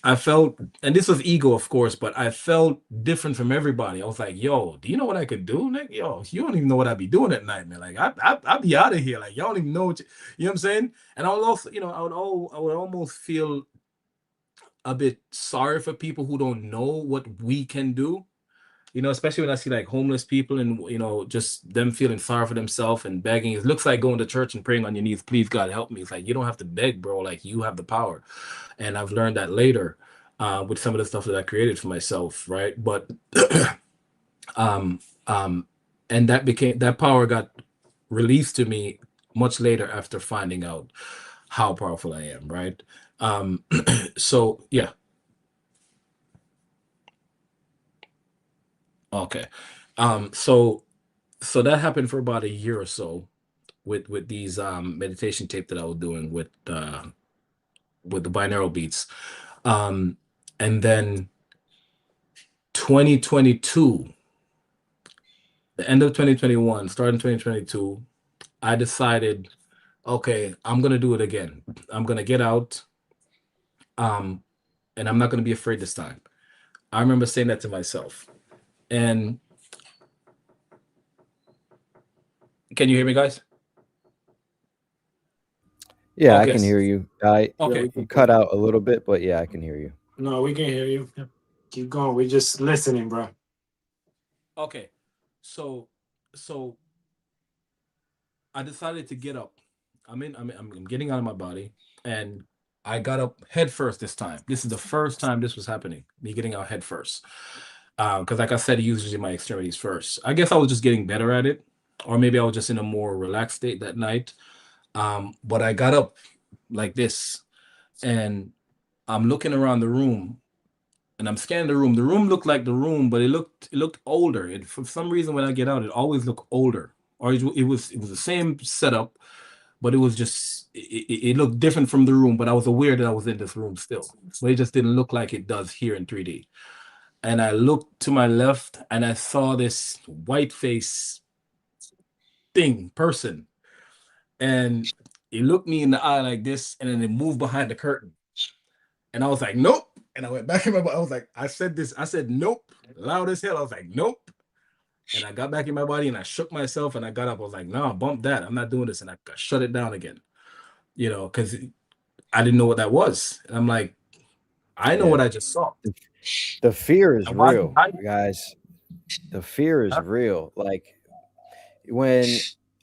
I felt, and this was ego, of course, but I felt different from everybody. I was like, yo, do you know what I could do, Nick? Yo, you don't even know what I'd be doing at night, man. Like, I'd be out of here. Like, y'all don't even know you know what I'm saying? And I would also, I would almost feel a bit sorry for people who don't know what we can do. Especially when I see like homeless people and just them feeling sorry for themselves and begging. It looks like going to church and praying on your knees, please God help me. It's like you don't have to beg, bro. Like you have the power. And I've learned that later with some of the stuff that I created for myself, right? But um um and that power got released to me much later after finding out how powerful I am, right? Um so yeah, okay. So that happened for about a year or so with these meditation tape that I was doing with the binaural beats. Um and then 2022, the end of 2021, starting 2022, I decided, okay, I'm gonna do it again. I'm gonna get out, um, and I'm not gonna be afraid this time. I remember saying that to myself. And can you hear me, guys? Yeah, I Okay. can hear you. I Yeah, Okay. we You can hear cut you. out a little bit, but yeah, I can hear you. No, we can hear you. Yeah. Keep going. We just listening, bro. Okay. So, so I decided to get up. I'm getting out of my body, and I got up head first this time. This is the first time this was happening. Me getting out head first. Because, like I said, usually my extremities first. I guess I was just getting better at it, or maybe I was just in a more relaxed state that night. But I got up like this, and I'm looking around the room, and I'm scanning the room. The room looked like the room, but it looked older. For some reason, when I get out, it always looked older, or it was the same setup, but it was just it looked different from the room. But I was aware that I was in this room still, but it just didn't look like it does here in 3D. And I looked to my left, and I saw this white face person, and it looked me in the eye like this, and then it moved behind the curtain. And I was like, nope. And I went back in my body. I was like, I said nope, loud as hell. I was like, nope. And I got back in my body and I shook myself and I got up. I was like, no, bump that. I'm not doing this. And I shut it down again, because I didn't know what that was. And I'm like, I know what Yeah. I just saw. The, the fear is And why are you real, hiding? guys. The fear is Huh? real. Like when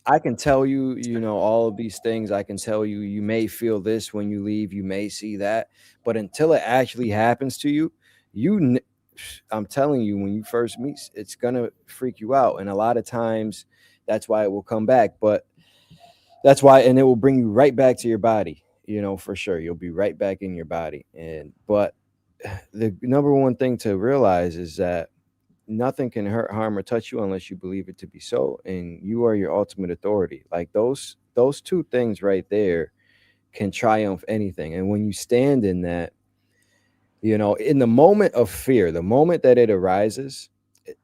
I can tell you, all of these things, I can tell you, you may feel this when you leave, you may see that, but until it actually happens to you, you, n- I'm telling you, when you first meet, it's gonna freak you out, and a lot of times, that's why it will come back. But that's why, and it will bring you right back to your body. For sure, you'll be right back in your body. But the number one thing to realize is that nothing can hurt, harm, or touch you unless you believe it to be so, and you are your ultimate authority. Like those those two things right there can triumph anything. And when you stand in that, you know, in the moment of fear, the moment that it arises,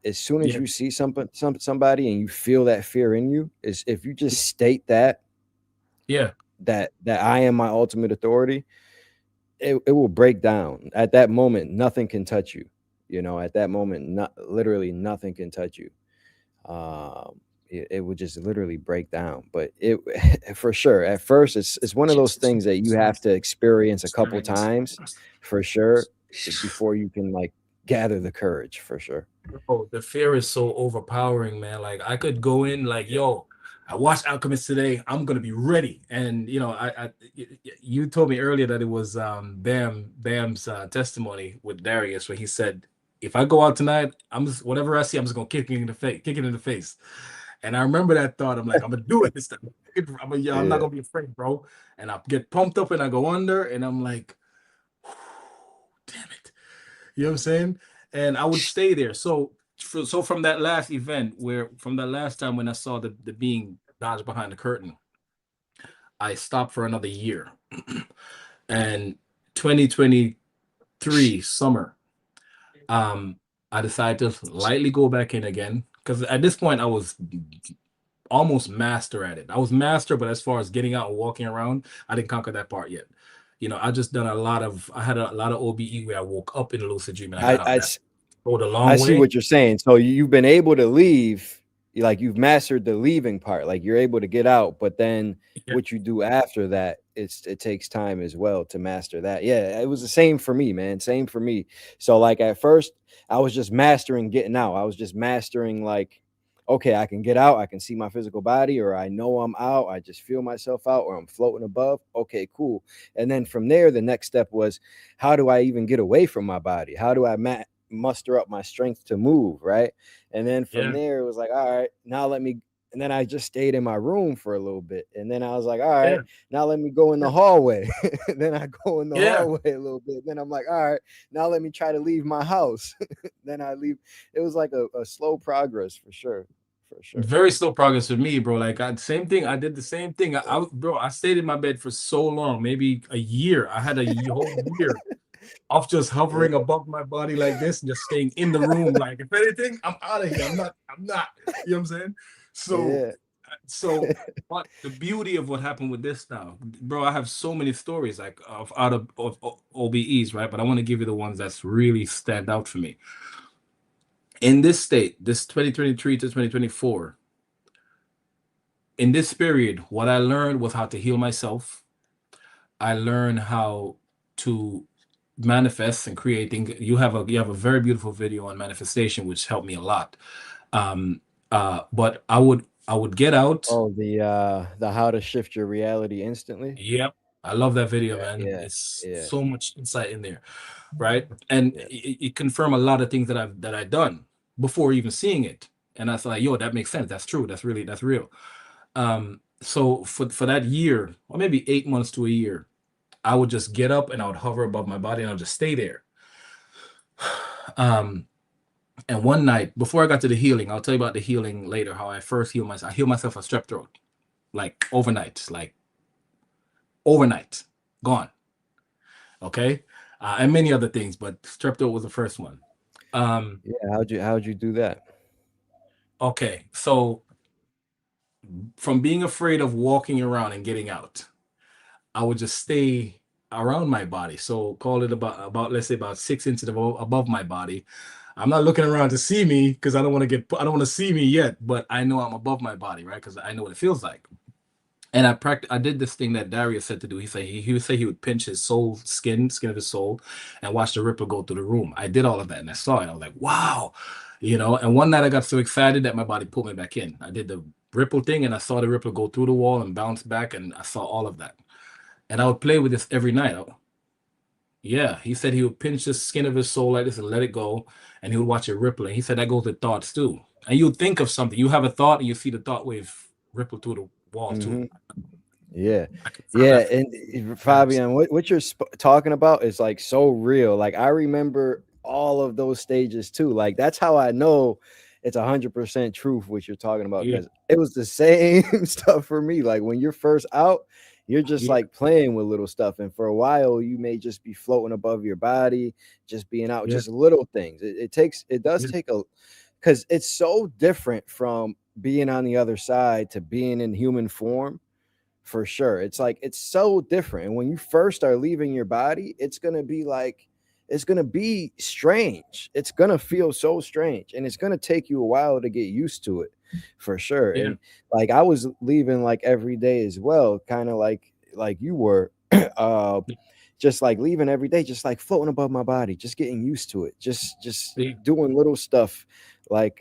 as soon as Yeah. you see somebody and you feel that fear in you, is if you just state that Yeah. that I am my ultimate authority, it will break down. At that moment, nothing can touch you. You know, at that moment, literally nothing can touch you. It would just literally break down. But it for sure, at first, it's one of those things that you have to experience a couple times for sure before you can like gather the courage for sure. Oh, the fear is so overpowering, man. Like I could go in like, yo, I watched Alchemist today. I'm gonna be ready. And you know, you told me earlier that it was Bam's testimony with Darius where he said, if I go out tonight, I'm just whatever I see, I'm just gonna kick it in the face, kick it in the face. And I remember that thought. I'm like, I'm gonna do it this time. Yeah, I'm not Yeah. gonna be afraid, bro. And I get pumped up and I go under, and I'm like, damn it. You know what I'm saying? And I would stay there. So from that last event, where from that last time when I saw the being dodge behind the curtain, I stopped for another year. And 2023 summer, I decided to lightly go back in again because at this point I was almost master at it. I was master, but as far as getting out and walking around, I didn't conquer that part yet. You know, I just done a lot of I had a lot of OBE where I woke up in a lucid dream and I I, got out. I That rode a I long see way. what you're saying. So you've been able to leave, like you've mastered the leaving part. Like you're able to get out, but then Yeah, what you do after that, it takes time as well to master that. Yeah, it was the same for me, man. Same for me. So like at first, I was just mastering getting out. I was just mastering like, okay, I can get out. I can see my physical body, or I know I'm out. I just feel myself out, or I'm floating above. Okay, cool. And then from there, the next step was, how do I even get away from my body? How do I muster up my strength to move, right? And then from yeah, there, it was like, all right, now let me. And then I just stayed in my room for a little bit. And then I was like, all yeah, right, now let me go in the hallway. Then I go in the yeah. hallway a little bit. Then I'm like, all right, now let me try to leave my house. Then I leave. It was like a slow progress for sure. For sure. Very slow progress for me, bro. Like same thing. I did the same thing. Bro, I stayed in my bed for so long, maybe a year. I had a whole year of just hovering Yeah. above my body like this and just staying in the room. Like, if anything, I'm out of here. I'm not. You know what I'm saying? So, Yeah. so what the beauty of what happened with this now, bro, I have so many stories like of out of OBEs, right? But I want to give you the ones that's really stand out for me. In this state, this 2023 to 2024, in this period, what I learned was how to heal myself. I learned how to manifest and create things. You have a very beautiful video on manifestation, which helped me a lot. Um, but I would get out. Oh, the how to shift your reality instantly. Yep, I love that video, Yeah. man. Yeah. It's Yeah. so much insight in there, right? And Yeah. it confirmed a lot of things that I've done before even seeing it. And I thought, like, yo, that makes sense. That's true. That's real. So for that year, or maybe 8 months to a year, I would just get up and I would hover above my body and I'll just stay there. Um, and one night before I got to the healing, I'll tell you about the healing later. How I first healed myself. I healed myself of strep throat, like overnight, gone. Okay, and many other things, but strep throat was the first one. Um, Yeah. How'd you do that? okay, so from being afraid of walking around and getting out, I would just stay around my body. So call it about let's say about 6 inches above my body. I'm not looking around to see me because I don't want to see me yet, but I know I'm above my body, right? Because I know what it feels like. And I did this thing that Darius said to do. He would say he would pinch his skin of his soul, and watch the ripple go through the room. I did all of that and I saw it. I was like, wow, And one night I got so excited that my body pulled me back in. I did the ripple thing and I saw the ripple go through the wall and bounce back, and I saw all of that. And I would play with this every night. Yeah, he said he would pinch the skin of his soul like this and let it go, and he would watch it ripple. And he said that goes with thoughts too. And you think of something, you have a thought, and you see the thought wave ripple through the wall too. Hmm. Yeah. I confirm Yeah. that from And Darius. Fabian, what you're talking about is like so real. Like I remember all of those stages too. Like that's how I know it's 100% truth what you're talking about, Yeah, because it was the same stuff for me. Like when you're first out, you're just yeah, like playing with little stuff, and for a while you may just be floating above your body, just being out, yeah, just little things. It does yeah, take a, because it's so different from being on the other side to being in human form. For sure, it's like it's so different, and when you first start leaving your body, it's gonna be like, it's gonna be strange, it's gonna feel so strange, and it's gonna take you a while to get used to it, for sure. yeah. And like I was leaving like every day as well, kind of like you were, uh just like leaving every day, just like floating above my body, just getting used to it, just Yeah. doing little stuff, like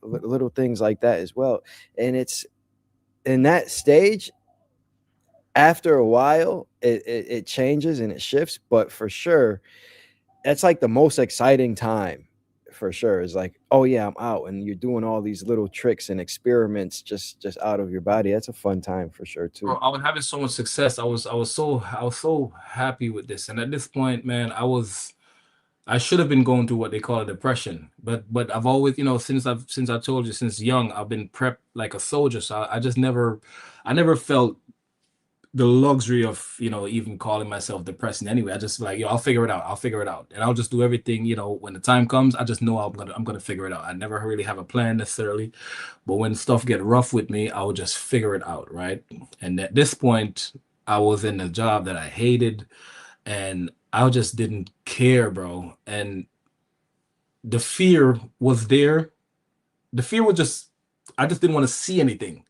little things like that as well. And it's in that stage, after a while it changes and it shifts, but for sure that's like the most exciting time, for sure. Is like, oh yeah, I'm out and you're doing all these little tricks and experiments just out of your body. That's a fun time for sure too. Bro, I was having so much success. I was so happy with this. And at this point, man, I should have been going through what they call a depression. But I've always, since I told you, since young, I've been prepped like a soldier. So I just never felt the luxury of, even calling myself depressed. Anyway, I just like, yo, I'll figure it out. I'll figure it out. And I'll just do everything, when the time comes. I just know I'm gonna figure it out. I never really have a plan necessarily. But when stuff get rough with me, I would just figure it out, right? And at this point, I was in a job that I hated, and I just didn't care, bro. And the fear was there. The fear was just, I just didn't want to see anything.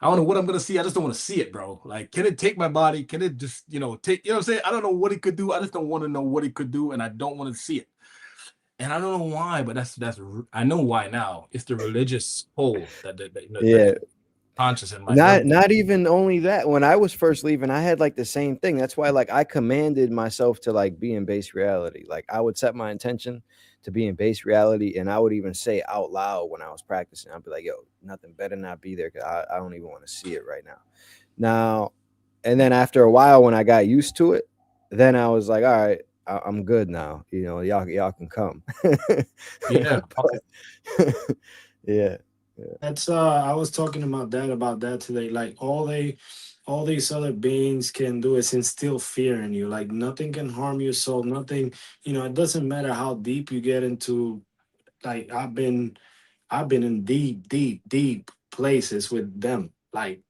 I don't know what I'm gonna see. I just don't want to see it, bro. Like, can it take my body? Can it just, take? You know what I'm saying? I don't know what it could do. I just don't want to know what it could do, and I don't want to see it. And I don't know why, but I know why now. It's the religious pull that Yeah, is conscious in my not blood. not even only that, when I was first leaving I had like the same thing. That's why like I commanded myself to like be in base reality. Like I would set my intention to be in base reality, and I would even say out loud when I was practicing, I'd be like, yo, nothing better not be there, because I don't even want to see it right now. And then after a while, when I got used to it, then I was like, all right, I'm good now. Y'all can come. Yeah. Okay. But yeah, yeah, That's I was talking about that today. Like all these other beings can do is instill fear in you. Like nothing can harm your soul. Nothing, it doesn't matter how deep you get into, like I've been in deep, deep, deep places with them. Like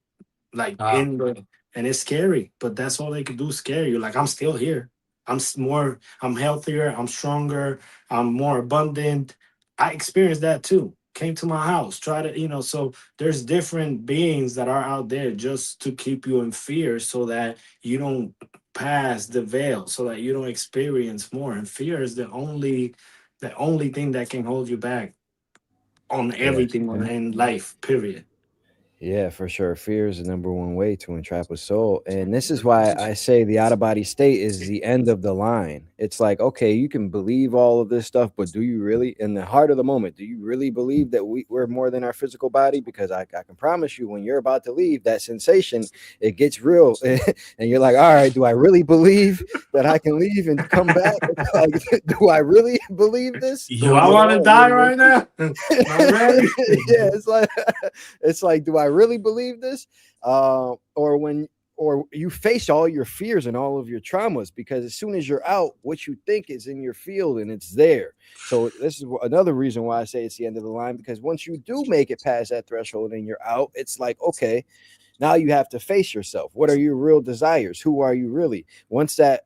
Ah, in the, and it's scary, but that's all they could do, scare you. Like I'm still here. I'm healthier, I'm stronger, I'm more abundant. I experienced that too. Came to my house, try to, so there's different beings that are out there just to keep you in fear so that you don't pass the veil, so that you don't experience more. And fear is the only thing that can hold you back on yeah. everything in life, period. Yeah, for sure. Fear is the number one way to entrap a soul. And this is why I say the out of body state is the end of the line. It's like, okay, you can believe all of this stuff, but do you really, in the heart of the moment, do you really believe that we're more than our physical body? Because I can promise you, when you're about to leave, that sensation, it gets real. And you're like, all right, do I really believe that I can leave and come back? Like, do I really believe this? Do yo, I You want to know, die right now? I'm ready. yeah, it's like, do I really believe this? Or when, or you face all your fears and all of your traumas, because as soon as you're out, what you think is in your field and it's there. So this is another reason why I say it's the end of the line, because once you do make it past that threshold and you're out, it's like, okay, now you have to face yourself. What are your real desires? Who are you really? Once that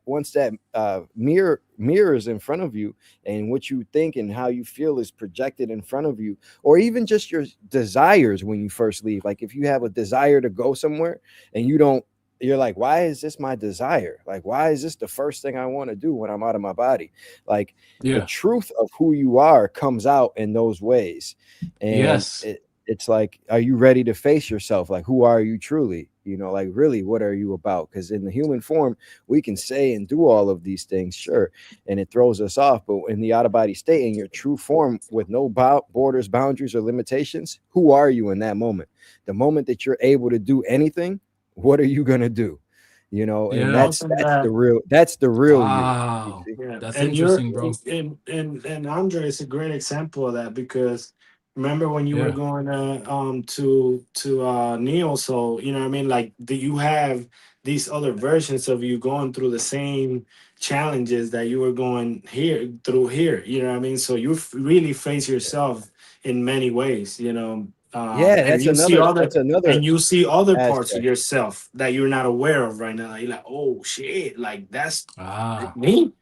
mirror is in front of you, and what you think and how you feel is projected in front of you, or even just your desires when you first leave. Like if you have a desire to go somewhere and you're like, why is this my desire? Like, why is this the first thing I want to do when I'm out of my body? Like the yeah, truth of who you are comes out in those ways. And yes, it's like, are you ready to face yourself? Like, who are you truly? Like, really, what are you about? Because in the human form, we can say and do all of these things, sure, and it throws us off. But in the out of body state, in your true form, with no borders, boundaries, or limitations, who are you in that moment? The moment that you're able to do anything, what are you gonna do? And yeah. that's Something that's the that, real that's the real you. You Wow, see? yeah, that's and you're interesting, bro. and Andre is a great example of that because Remember when you were Yeah. going to Neo? So you know what I mean. Like, do you have these other versions of you going through the same challenges that you were going here through here? You know what I mean. So you really face yourself in many ways. You know, Yeah, and you see that's other another and you see other parts of aspect. yourself that you're not aware of right now. You're like, oh shit, like that's Ah, me.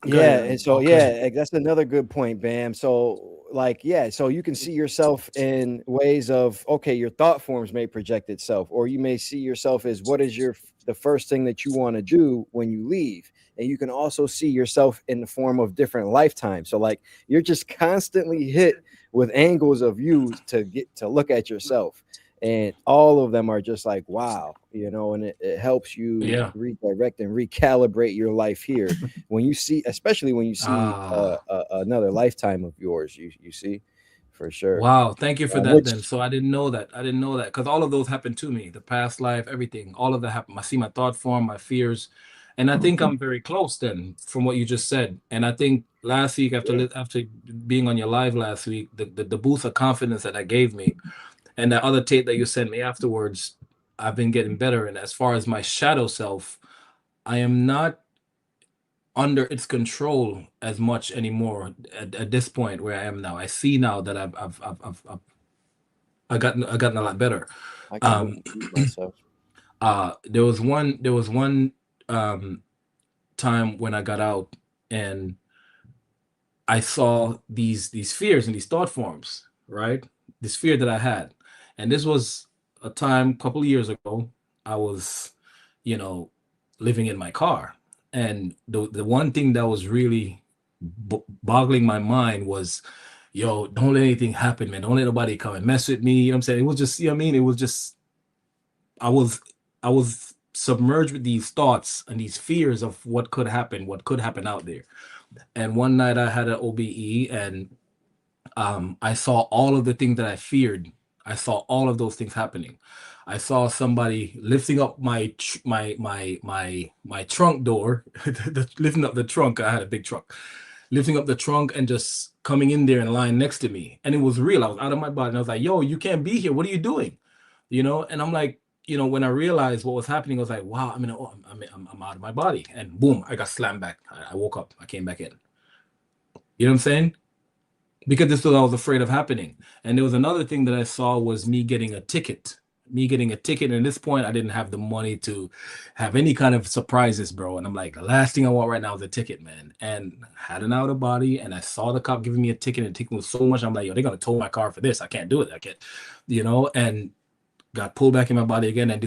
Go Yeah, ahead. and so okay. yeah, that's another good point, Bam. So like yeah, so you can see yourself in ways of okay, your thought forms may project itself, or you may see yourself as what is the first thing that you want to do when you leave. And you can also see yourself in the form of different lifetimes. So like you're just constantly hit with angles of you to get to look at yourself. And all of them are just like wow, and it helps you Yeah. redirect and recalibrate your life here when you see, especially when you see Ah, another lifetime of yours, you see, for sure. wow. Thank you for that then. Which So I didn't know that. I didn't know that because all of those happened to me, the past life, everything, all of that happened. I see my thought form, my fears, and I think I'm very close then from what you just said. And I think last week after being on your live last week, the boost of confidence that that gave me, and that other tape that you sent me afterwards, I've been getting better. And as far as my shadow self, I am not under its control as much anymore at this point where I am now. I see now that I've gotten a lot better. I can Um, believe myself. there was one um time when I got out and I saw these fears and these thought forms, right? This fear that I had. And this was a time a couple of years ago. I was, you know, living in my car. And the one thing that was really boggling my mind was, yo, don't let anything happen, man. Don't let nobody come and mess with me. You know what I'm saying? It was just, you know what I mean? It was just I was I was submerged with these thoughts and these fears of what could happen out there. And one night I had an OBE and I saw all of the things that I feared. I saw all of those things happening. I saw somebody lifting up my trunk door, lifting up the trunk. I had a big trunk, lifting up the trunk and just coming in there and lying next to me. And it was real. I was out of my body. And I was like, "Yo, you can't be here. What are you doing?" And I'm like, when I realized what was happening, I was like, "Wow, I'm out of my body." And boom, I got slammed back. I woke up. I came back in. You know what I'm saying? Because this was what I was afraid of happening. And there was another thing that I saw was me getting a ticket. Me getting a ticket. And at this point, I didn't have the money to have any kind of surprises, bro. And I'm like, the last thing I want right now is a ticket, man. And I had an out of body, and I saw the cop giving me a ticket, and the ticket was so much. I'm like, yo, they're gonna tow my car for this. I can't do it. I can't, and got pulled back in my body again. And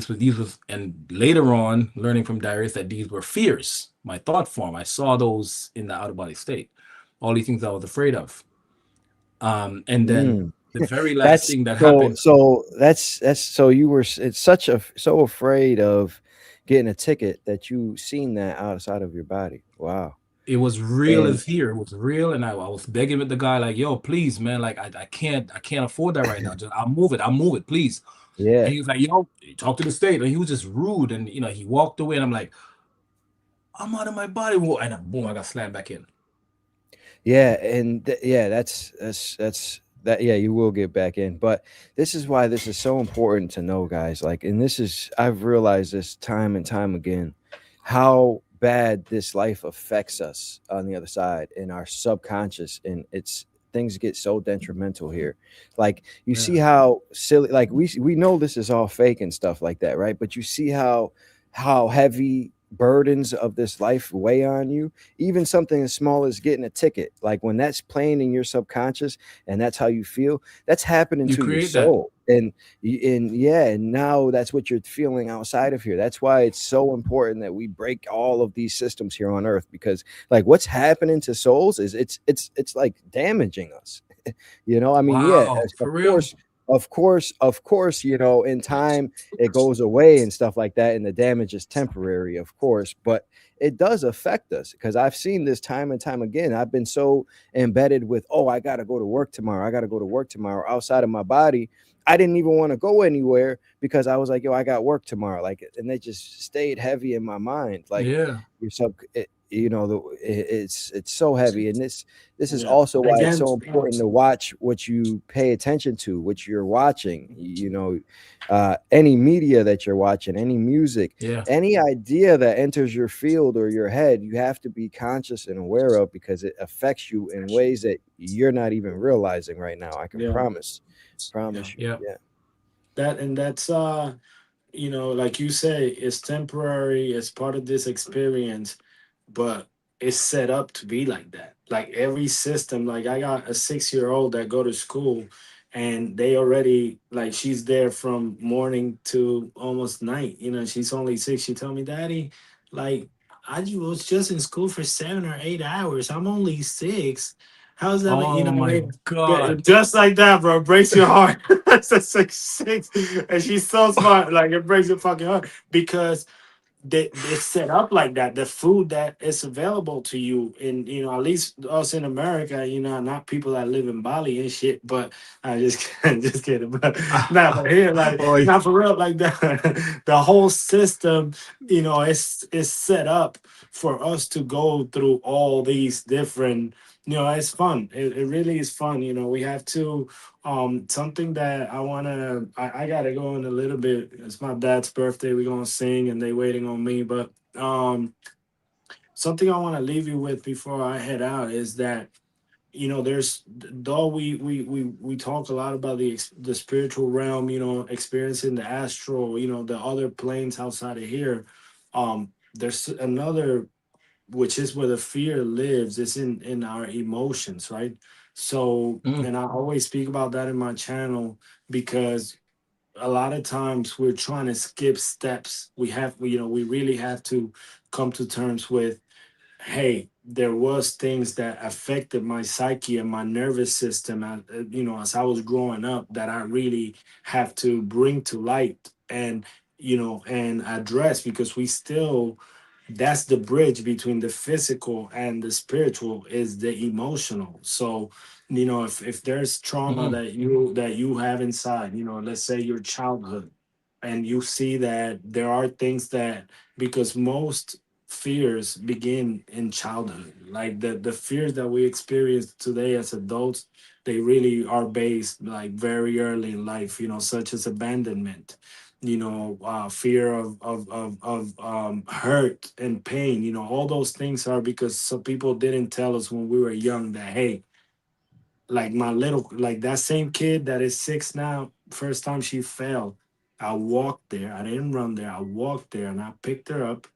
and later on, learning from diaries that these were fears, my thought form. I saw those in the out of body state. All these things I was afraid of. And then Mm. the very last That's thing that so happened, so that's so you were it's such a so afraid of getting a ticket that you seen that outside of your body. Wow. it was real And as here. It was real, and I was begging with the guy, like, "Yo, please, man, like, I can't afford that right now. Just I'll move it, please." And yeah. he was like, "Yo, talk to the state," and he was just rude, and he walked away, and I'm like, "I'm out of my body," and then, boom, I got slammed back in. Yeah, and yeah, that's that. Yeah, you will get back in, but this is why this is so important to know, guys. Like, and this is I've realized this time and time again, how bad this life affects us on the other side in our subconscious, and it's things get so detrimental here. Like, you see Yeah, how silly, like we know this is all fake and stuff like that, right? But you see how heavy burdens of this life weigh on you, even something as small as getting a ticket, like when that's playing in your subconscious and that's how you feel, that's happening you to your create that. soul. And yeah, and now that's what you're feeling outside of here. That's why it's so important that we break all of these systems here on earth, because like what's happening to souls is it's like damaging us. I mean, yeah, Wow, for of real. course, of course, in time it goes away and stuff like that, and the damage is temporary, of course, but it does affect us because I've seen this time and time again. I've been so embedded with, oh, I got to go to work tomorrow. I got to go to work tomorrow outside of my body. I didn't even want to go anywhere because I was like, yo, I got work tomorrow. Like, and they just stayed heavy in my mind. Like, Yeah, your sub, you know, it's so heavy, and this is Yeah. also why it's Again, so important to watch what you pay attention to, what you're watching. You know, any media that you're watching, any music, Yeah. any idea that enters your field or your head, you have to be conscious and aware of, because it affects you in ways that you're not even realizing right now. I can yeah, yeah. promise you. Yeah. Yeah. That's like you say, it's temporary, it's part of this experience, but it's set up to be like that. Like every system, like I got a 6 year old that go to school, and they already, like, she's there from morning to almost night. She's only 6. She told me, Daddy, like, was just in school for 7 or 8 hours. I'm only 6. How's that Oh what I my mean? Yeah, God. just like that, bro. It breaks your heart. That's a 6'6", and she's so smart. Like, it breaks your fucking heart because it's set up like that. The food that is available to you, in at least us in America, not people that live in Bali and shit. But I just just kidding. But not but here, like, Oh, not for real, like that. The whole system, is set up for us to go through all these different. It's fun. It really is fun. We have to. Something that I gotta go in a little bit. It's my dad's birthday. We're gonna sing and they waiting on me. But something I want to leave you with before I head out is that, there's, though we talk a lot about the spiritual realm, experiencing the astral, the other planes outside of here. There's another, which is where the fear lives. It's in our emotions, right? So, mm, and I always speak about that in my channel, because a lot of times we're trying to skip steps. We really have to come to terms with, hey, there was things that affected my psyche and my nervous system, as I was growing up, that I really have to bring to light, and address, because we still, that's the bridge between the physical and the spiritual, is the emotional. So, if there's trauma mm, that you have inside, let's say your childhood, and you see that there are things that, because most fears begin in childhood, like the fears that we experience today as adults, they really are based like very early in life, such as abandonment, fear of hurt and pain. All those things are because some people didn't tell us when we were young that, hey, like my little, like that same kid that is 6 now, first time she fell, I walked there. I didn't run there. I walked there and I picked her up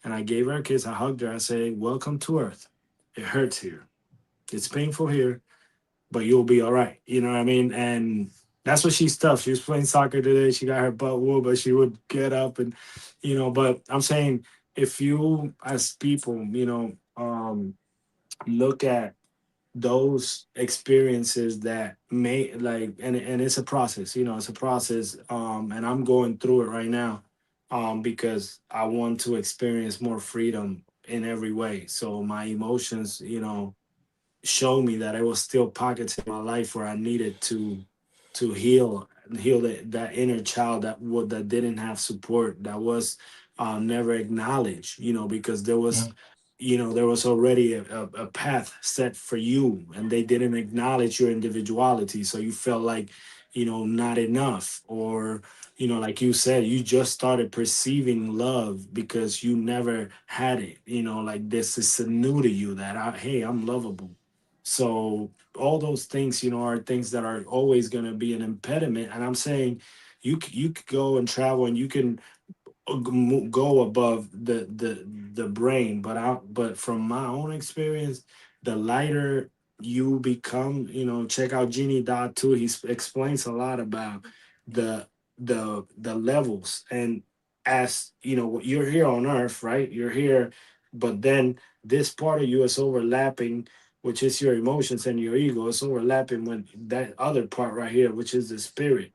and I gave her a kiss. I hugged her. I said, welcome to Earth. It hurts here. It's painful here, but you'll be all right. You know what I mean? And that's what she's tough. She was playing soccer today. She got her butt whooped, but she would get up and, but I'm saying, if you as people, look at those experiences that may, like, and it's a process, it's a process, and I'm going through it right now, because I want to experience more freedom in every way. So my emotions, show me that there was still pockets in my life where I needed to heal that inner child that didn't have support, that was never acknowledged, because mm, there was already a path set for you, and they didn't acknowledge your individuality, so you felt like, not enough, or, like you said, you just started perceiving love because you never had it, like this is new to you, that hey, I'm lovable. So all those things, are things that are always going to be an impediment. And I'm saying, you could go and travel, and you can go above the brain, but from my own experience, the lighter you become, check out Genie Dot too. Explains a lot about the the levels. And as you're here on Earth, right? You're here, but then this part of you is overlapping, which is your emotions and your ego. It's overlapping with that other part right here, which is the spirit.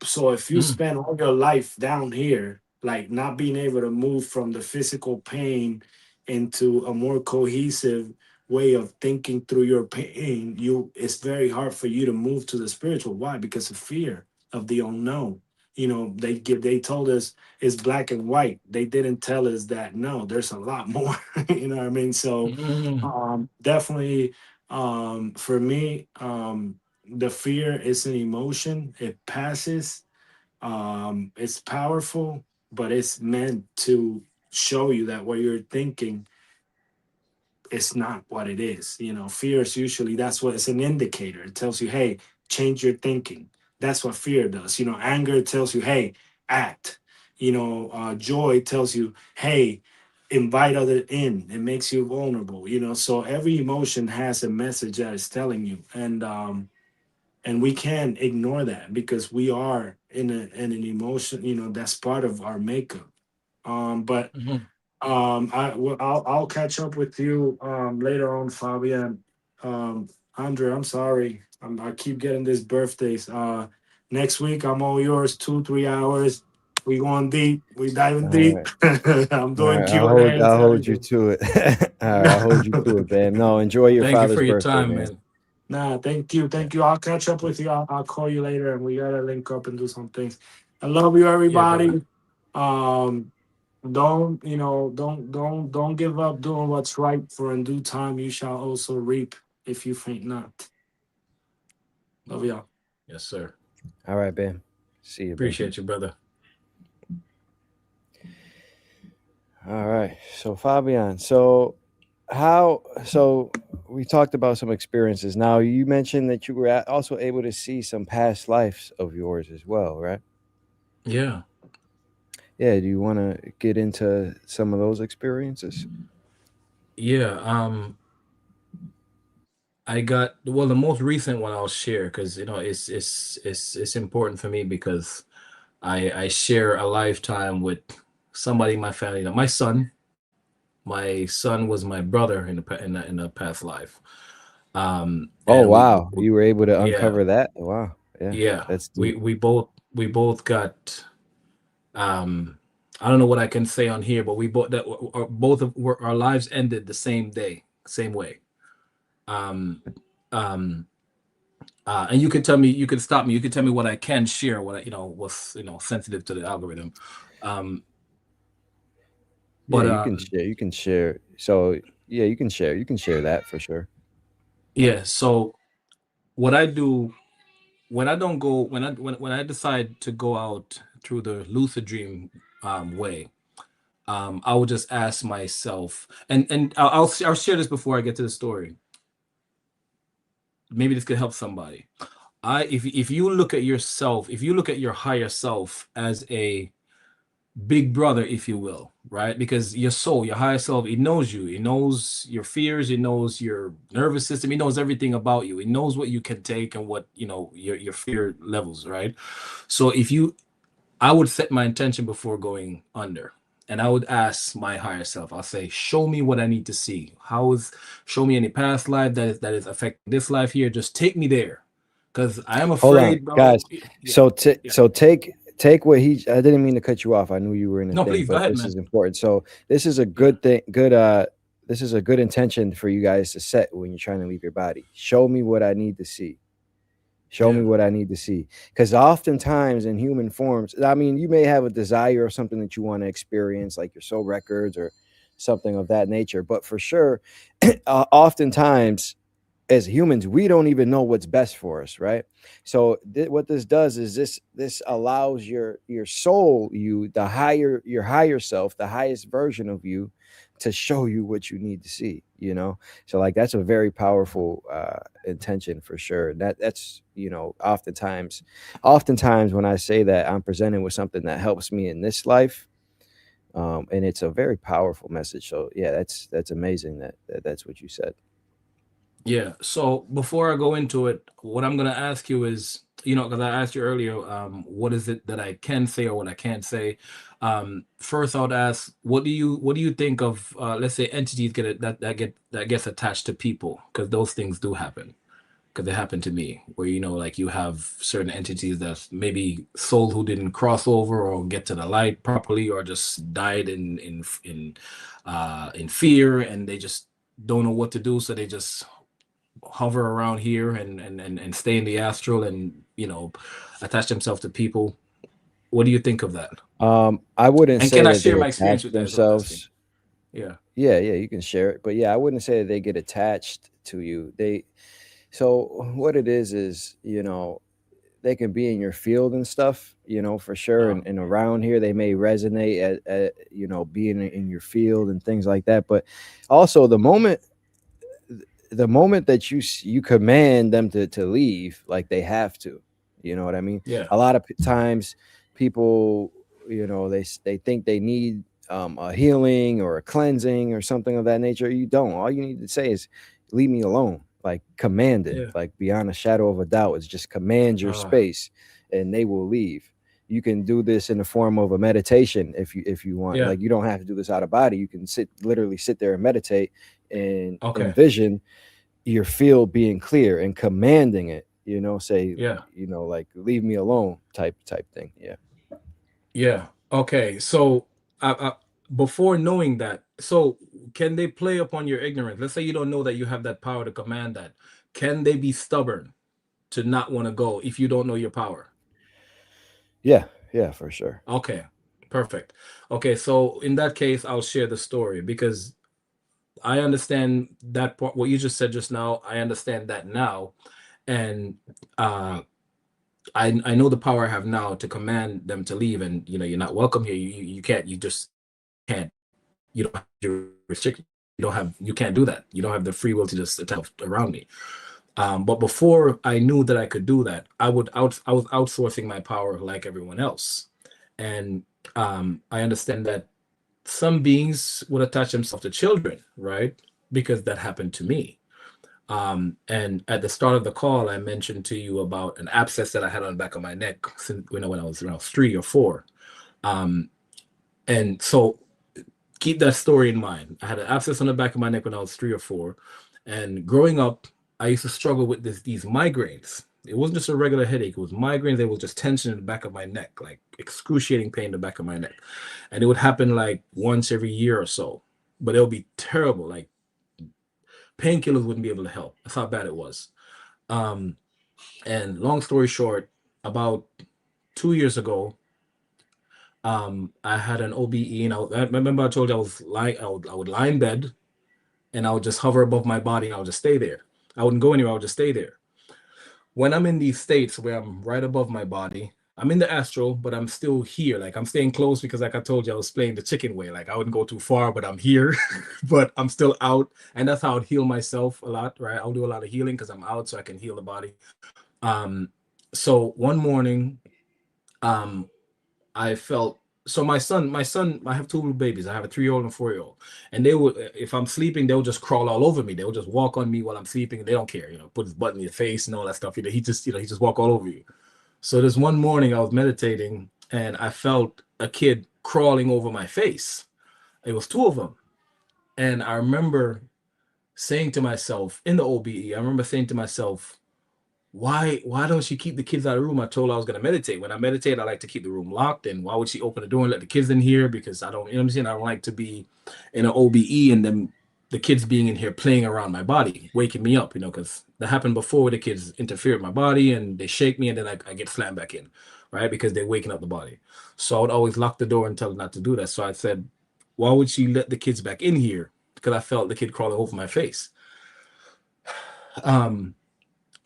So if you mm. spend all your life down here, like not being able to move from the physical pain into a more cohesive way of thinking through your pain, it's very hard for you to move to the spiritual. Why? Because of fear of the unknown. they told us it's black and white. They didn't tell us that no, there's a lot more. You know what I mean? So Mhm. definitely, for me, the fear is an emotion. It passes. It's powerful, but it's meant to show you that what you're thinking is not what it is. Fear is usually, that's what it's an indicator. It tells you, hey, change your thinking. That's what fear does. Anger tells you, hey, act. Joy tells you, hey, invite other in. It makes you vulnerable. So every emotion has a message that it's telling you, and we can't ignore that because we are in an emotion. That's part of our makeup. But Mhm. I'll catch up with you later on, Fabian. Andre, I'm sorry. I keep getting these birthdays. Next week I'm all yours. 2 3 hours. We going deep. We diving All deep. right. I'm All doing right. Q and A's, I'll hold you everything. to it. All right. I'll hold you to it, man. No, enjoy your Thank you father's for your birthday, time, man. man. Nah, thank you, Yeah, thank you. I'll catch up with you. I'll call you later, and we gotta link up and do some things. I love you, yeah, brother. everybody. Um, don't give up doing what's right, for in due time you shall also reap if you faint not. Love No, y'all. yes, sir. All right, Ben. See you, Ben. Appreciate you, brother. All right. So Fabian, so we talked about some experiences. Now you mentioned that you were also able to see some past lives of yours as well, right? Yeah, Yeah. Do you want to get into some of those experiences? yeah. I got, well, the most recent one I'll share because it's important for me because I share a lifetime with somebody in my family. My son. My son was my brother in a past life. Oh And wow, you were able to yeah, uncover that. Wow. Yeah, yeah. that's We deep. we both we both got, um I don't know what I can say on here, but we both that both of our lives ended the same day, same way. Um um and you could stop me, you could tell me what I can share, what what's sensitive to the algorithm. Um Yeah, but you can share. You can share. So yeah, you can share. You can share that for sure. yeah, so what I do when I don't go when I decide to go out through the lucid dream way, I will just ask myself, and I'll share this before I get to the story. Maybe this could help somebody. If you look at yourself, if you look at your higher self as a big brother, if you will, right? Because your soul, your higher self, it knows you. It knows your fears. It knows your nervous system. It knows everything about you. It knows what you can take and what your fear levels, right? So I would set my intention before going under. And I would ask my higher self, I'll say, show me what I need to see. Show me any past life that is affecting this life here. Just take me there. Because I am Hold on, afraid, bro. guys. Yeah. So Yeah. take what he. I didn't mean to cut you off. I knew you were in a No, thing, please go but ahead, this man. is important. So this is a Yeah. good thing. Good. This is a good intention for you guys to set when you're trying to leave your body. Show me what I need to see. Show me Yeah. what I need to see. Because oftentimes in human forms, I mean, you may have a desire of something that you want to experience, like your soul records or something of that nature. But for sure, oftentimes as humans, we don't even know what's best for us, right? So what this does is this allows your soul, your higher self, the highest version of you, to show you what you need to see. So like that's a very powerful intention for sure. That's oftentimes when I say that, I'm presented with something that helps me in this life. And it's a very powerful message. So yeah, that's amazing that's what you said. Yeah. So before I go into it, what I'm gonna ask you is, because I asked you earlier, what is it that I can say or what I can't say? First, I would ask, what do you think of, let's say, entities that gets attached to people? Because those things do happen. Because they happened to me, where like you have certain entities that maybe soul who didn't cross over or get to the light properly, or just died in fear, and they just don't know what to do, so they just hover around here and stay in the astral and attach themselves to people. What do you think of that? I wouldn't And say can I that share they my experience attach with that? Is what I'm asking. themselves. Yeah. Yeah, yeah, you can share it, but yeah, I wouldn't say that they get attached to you. So what it is, they can be in your field and stuff, for sure. Uh, And around here, they may resonate being in your field and things like that. But also the moment that you command them to leave, like they have to, you know what I mean? yeah. A lot of times people, they think they need a healing or a cleansing or something of that nature. You don't. All you need to say is leave me alone. Like command it, Yeah. like beyond a shadow of a doubt. Is just command your Uh, space and they will leave. You can do this in the form of a meditation if you want. yeah. Like you don't have to do this out of body. You can literally sit there and meditate and Okay. envision your field being clear and commanding it, say, Yeah. like leave me alone type thing. Yeah. Yeah. Okay. So, before knowing that, so can they play upon your ignorance? Let's say you don't know that you have that power to command that. Can they be stubborn to not want to go if you don't know your power? Yeah, yeah, for sure. Okay. Perfect. Okay. So in that case, I'll share the story because I understand that part. What you just said just now, I understand that now, and uh, I know the power I have now to command them to leave, and you're not welcome here. You can't. You just can't. You don't have your restriction. You can't do that. You don't have the free will to just attack around me. But before I knew that I could do that, I was outsourcing my power like everyone else, and I understand that some beings would attach themselves to children, right? Because that happened to me. And at the start of the call, I mentioned to you about an abscess that I had on the back of my neck since when I was around 3 or 4. Um, and so keep that story in mind. I had an abscess on the back of my neck when I was 3 or 4. And growing up, I used to struggle with these migraines. It wasn't just a regular headache, it was migraines. It was just tension in the back of my neck, like excruciating pain in the back of my neck. And it would happen like once every year or so. But it would be terrible. Like painkillers wouldn't be able to help. That's how bad it was. Um, and long story short, about 2 years ago, I had an OBE, and I remember I told you I would lie in bed, and I would just hover above my body, and I would just stay there. I wouldn't go anywhere. I would just stay there. When I'm in these states where I'm right above my body, I'm in the astral, but I'm still here. Like I'm staying close because, like I told you, I was playing the chicken way. Like I wouldn't go too far, but I'm here, but I'm still out, and that's how I'd heal myself a lot, right? I'll do a lot of healing because I'm out, so I can heal the body. Um, so one morning, um, I felt so my son, I have two little babies. I have a 3-year-old and a 4-year-old. And they would, if I'm sleeping, they'll just crawl all over me. They'll just walk on me while I'm sleeping. And they don't care, put his butt in your face and all that stuff. He just walk all over you. So this one morning I was meditating and I felt a kid crawling over my face. It was two of them. And I remember saying to myself in the OBE, I remember saying to myself, why don't she keep the kids out of the room? I told her I was gonna meditate. When I meditate, I like to keep the room locked. And why would she open the door and let the kids in here? Because I don't, you know what I'm saying? I don't like to be in an OBE and then the kids being in here playing around my body, waking me up, because that happened before the kids interfere with my body and they shake me and then I get slammed back in, right? Because they're waking up the body. So I would always lock the door and tell her not to do that. So I said, why would she let the kids back in here? Because I felt the kid crawling over my face. Um,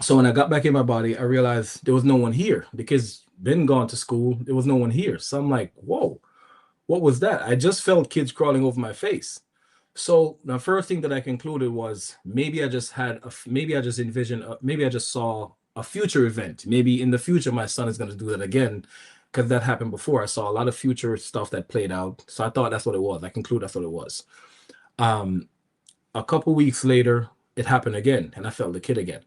so when I got back in my body, I realized there was no one here. The kids been gone to school. There was no one here. So I'm like, whoa, what was that? I just felt kids crawling over my face. So the first thing that I concluded was maybe I just envisioned, maybe I just saw a future event. Maybe in the future, my son is going to do that again because that happened before. I saw a lot of future stuff that played out. So I thought that's what it was. I conclude that's what it was. Um, a couple weeks later, it happened again and I felt the kid again.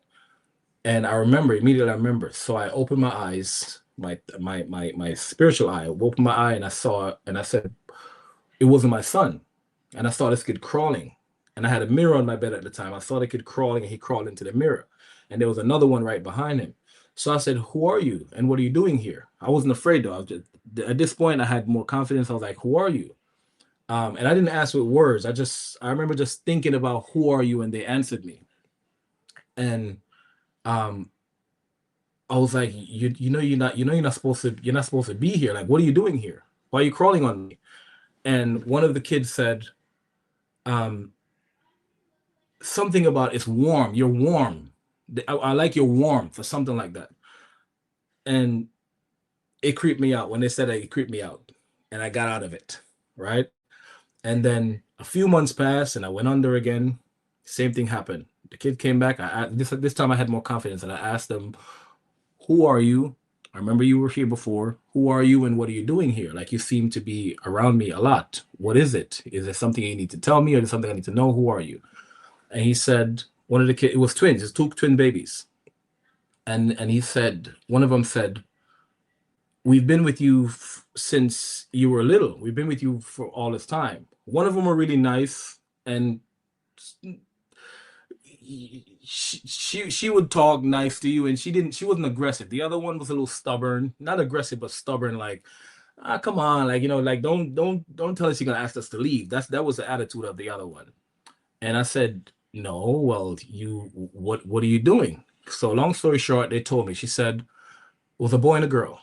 And I remember immediately. I remember. So I opened my eyes, my spiritual eye. I opened my eye and I saw, and I said, it wasn't my son. And I saw this kid crawling, and I had a mirror on my bed at the time. I saw the kid crawling, and he crawled into the mirror, and there was another one right behind him. So I said, "Who are you? And what are you doing here?" I wasn't afraid though. I was just, at this point, I had more confidence. I was like, "Who are you?" And I didn't ask with words. I remember just thinking about who are you, and they answered me. And um, I was like, you're not supposed to be here. Like, what are you doing here? Why are you crawling on me? And one of the kids said, um, something about it's warm. You're warm. I like your warmth or something like that. And it creeped me out when they said that. It creeped me out, and I got out of it. Right. And then a few months passed, and I went under again. Same thing happened. The kid came back. This time I had more confidence, and I asked them, "Who are you? I remember you were here before. Who are you, and what are you doing here? Like you seem to be around me a lot. What is it? Is there something you need to tell me, or is there something I need to know? Who are you?" And he said, one of the kids. It was twins. It's two twin babies, and he said, one of them said, "We've been with you since you were little. We've been with you for all this time." One of them were really nice, and she would talk nice to you, and she wasn't aggressive. The other one was a little stubborn, not aggressive but stubborn. Like, ah, come on, like like don't tell us you're gonna ask us to leave. That was the attitude of the other one. And I said, no, well, what are you doing? So long story short, they told me. She said it was a boy and a girl,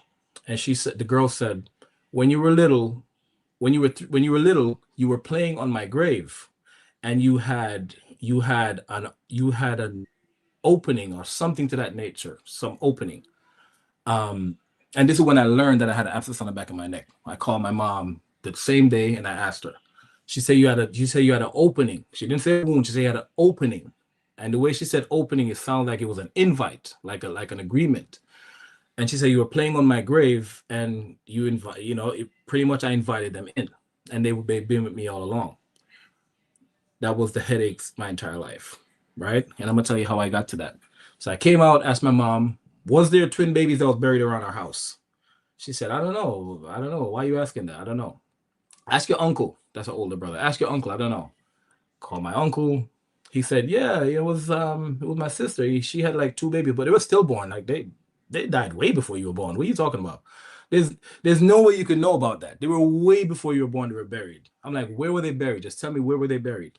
and she said the girl said, when you were little, when you were little, you were playing on my grave, and you had an opening or something to that nature, some opening. Um, and this is when I learned that I had an abscess on the back of my neck. I called my mom the same day and I asked her. She said you had an opening. She didn't say a wound. She said you had an opening. And the way she said opening, it sounded like it was an invite, like an agreement. And she said you were playing on my grave, and you invite, pretty much I invited them in, and they've been with me all along. That was the headaches my entire life, right? And I'm gonna tell you how I got to that. So I came out, asked my mom, was there twin babies that was buried around our house? She said, I don't know. I don't know. Why are you asking that? I don't know. Ask your uncle. That's an older brother. Ask your uncle. I don't know. Call my uncle. He said, yeah, it was my sister. She had like two babies, but they were stillborn. Like they died way before you were born. What are you talking about? There's there's no way you could know about that. They were way before you were born. They were buried. I'm like, where were they buried? Just tell me, where were they buried?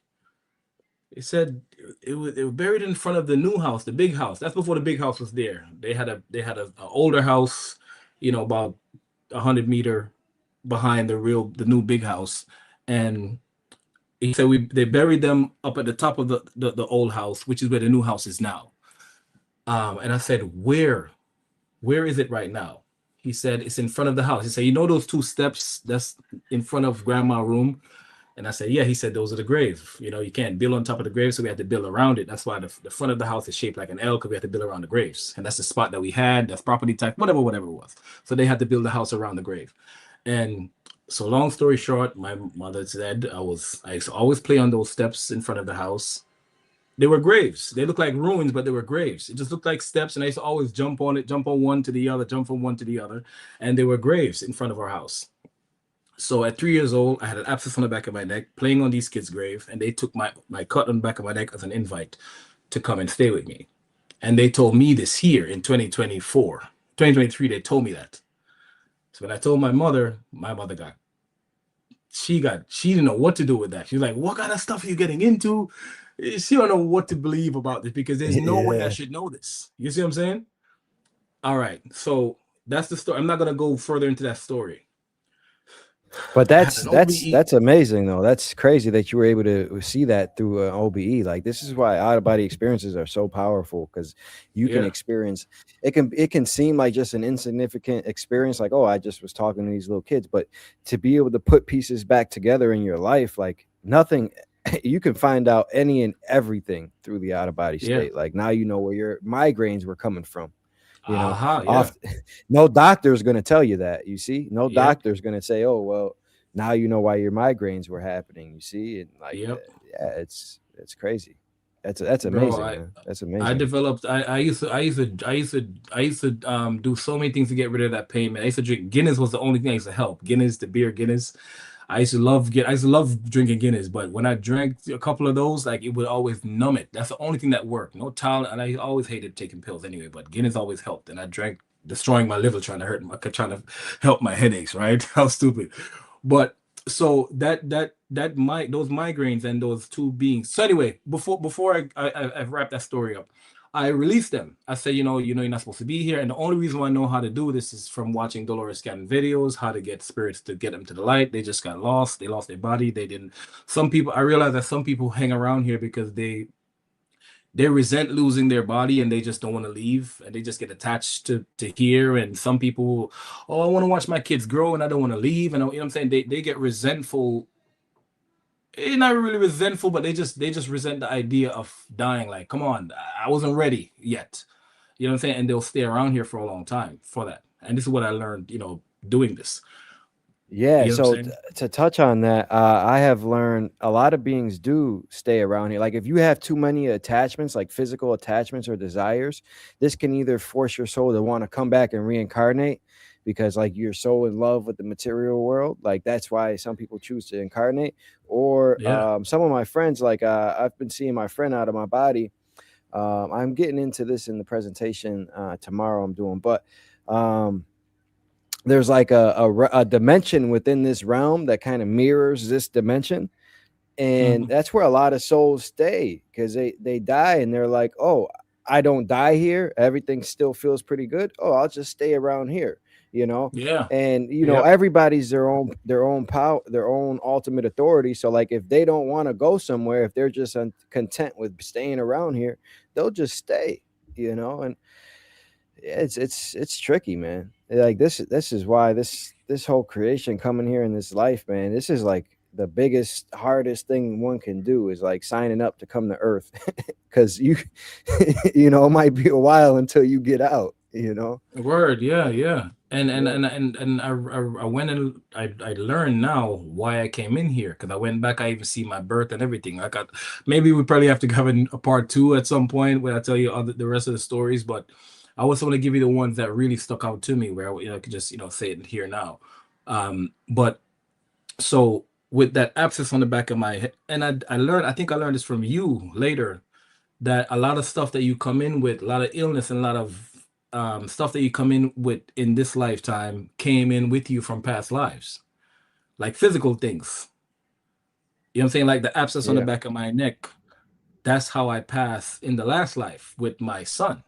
It said they were buried in front of the new house, the big house. That's before the big house was there. They had a older house, about 100 meter behind the new big house, and he said they buried them up at the top of the old house, which is where the new house is now. And I said, where is it right now? He said it's in front of the house. He said, those two steps that's in front of grandma's room. And I said, yeah. He said, those are the graves. You can't build on top of the grave, so we had to build around it. That's why the front of the house is shaped like an L, because we had to build around the graves. And that's the spot that we had. That's property type, whatever it was. So they had to build the house around the grave. And so long story short, my mother said I used to always play on those steps in front of the house. They were graves. They looked like ruins, but they were graves. It just looked like steps, and I used to always jump on it, jump on one to the other, jump from one to the other. And they were graves in front of our house. So at 3 years old, I had an abscess on the back of my neck, playing on these kids' grave, and they took my cut on the back of my neck as an invite to come and stay with me. And they told me this here in 2024. 2023, they told me that. So when I told my mother she didn't know what to do with that. She's like, what kind of stuff are you getting into? She don't know what to believe about this, because there's no way I should know this. You see what I'm saying? All right. So that's the story. I'm not going to go further into that story. But that's amazing though. That's crazy that you were able to see that through an OBE. Like, this is why out of body experiences are so powerful, because you can experience it. Can seem like just an insignificant experience, like, oh, I just was talking to these little kids, but to be able to put pieces back together in your life, like nothing, you can find out any and everything through the out of body state. Like, now you know where your migraines were coming from. No doctor is going to tell you that. You see, no doctor is going to say, oh, well, now you know why your migraines were happening. You see, and like, yeah, it's crazy. That's amazing. Man. That's amazing. I used to do so many things to get rid of that pain, man. I used to drink Guinness. Was the only thing I used to help. Guinness, the beer Guinness. I used to love drinking Guinness, but when I drank a couple of those, like, it would always numb it. That's the only thing that worked. No Tylenol, and I always hated taking pills anyway, but Guinness always helped. And I drank, destroying my liver, trying to help my headaches, right? How stupid. But so those migraines and those two beings. So anyway, before I wrap that story up, I released them. I said, you're not supposed to be here. And the only reason why I know how to do this is from watching Dolores Cannon videos, how to get spirits to get them to the light. They just got lost. They lost their body. They didn't. Some people, I realize that some people hang around here because they resent losing their body and they just don't want to leave and they just get attached to here. And some people, oh, I want to watch my kids grow and I don't want to leave. And you know what I'm saying? They get resentful. Not really resentful, but they just resent the idea of dying. Like, come on, I wasn't ready yet. You know what I'm saying? And they'll stay around here for a long time for that. And this is what I learned, doing this. Yeah, You know what I'm so saying? to touch on that, I have learned a lot of beings do stay around here. Like if you have too many attachments, like physical attachments or desires, this can either force your soul to want to come back and reincarnate because like you're so in love with the material world. Like that's why some people choose to incarnate. Or Yeah. some of my friends, like I've been seeing my friend out of my body. I'm getting into this in the presentation tomorrow I'm doing, but there's like a dimension within this realm that kind of mirrors this dimension, and Mhm. that's where a lot of souls stay because they die and they're like, oh, I don't die here, everything still feels pretty good, oh, I'll just stay around here, you know. Yeah. And Yep. everybody's their own power, their own ultimate authority. So like if they don't want to go somewhere, if they're just content with staying around here, they'll just stay, and yeah, it's tricky, man. Like this is why this whole creation coming here in this life, man. This is like the biggest, hardest thing one can do is like signing up to come to Earth, because it might be a while until you get out. Word, yeah, yeah. And and Yeah. and and and I went and I learned now why I came in here because I went back. I even see my birth and everything. I got maybe we probably have to have a part two at some point where I tell you the rest of the stories. But I also want to give you the ones that really stuck out to me, where I could just say it here now. But so with that abscess on the back of my head, and I learned. I think I learned this from you later that a lot of stuff that you come in with, a lot of illness and a lot of stuff that you come in with in this lifetime came in with you from past lives, like physical things. You know what I'm saying? Like the abscess on the Yeah. back of my neck. That's how I passed in the last life with my son.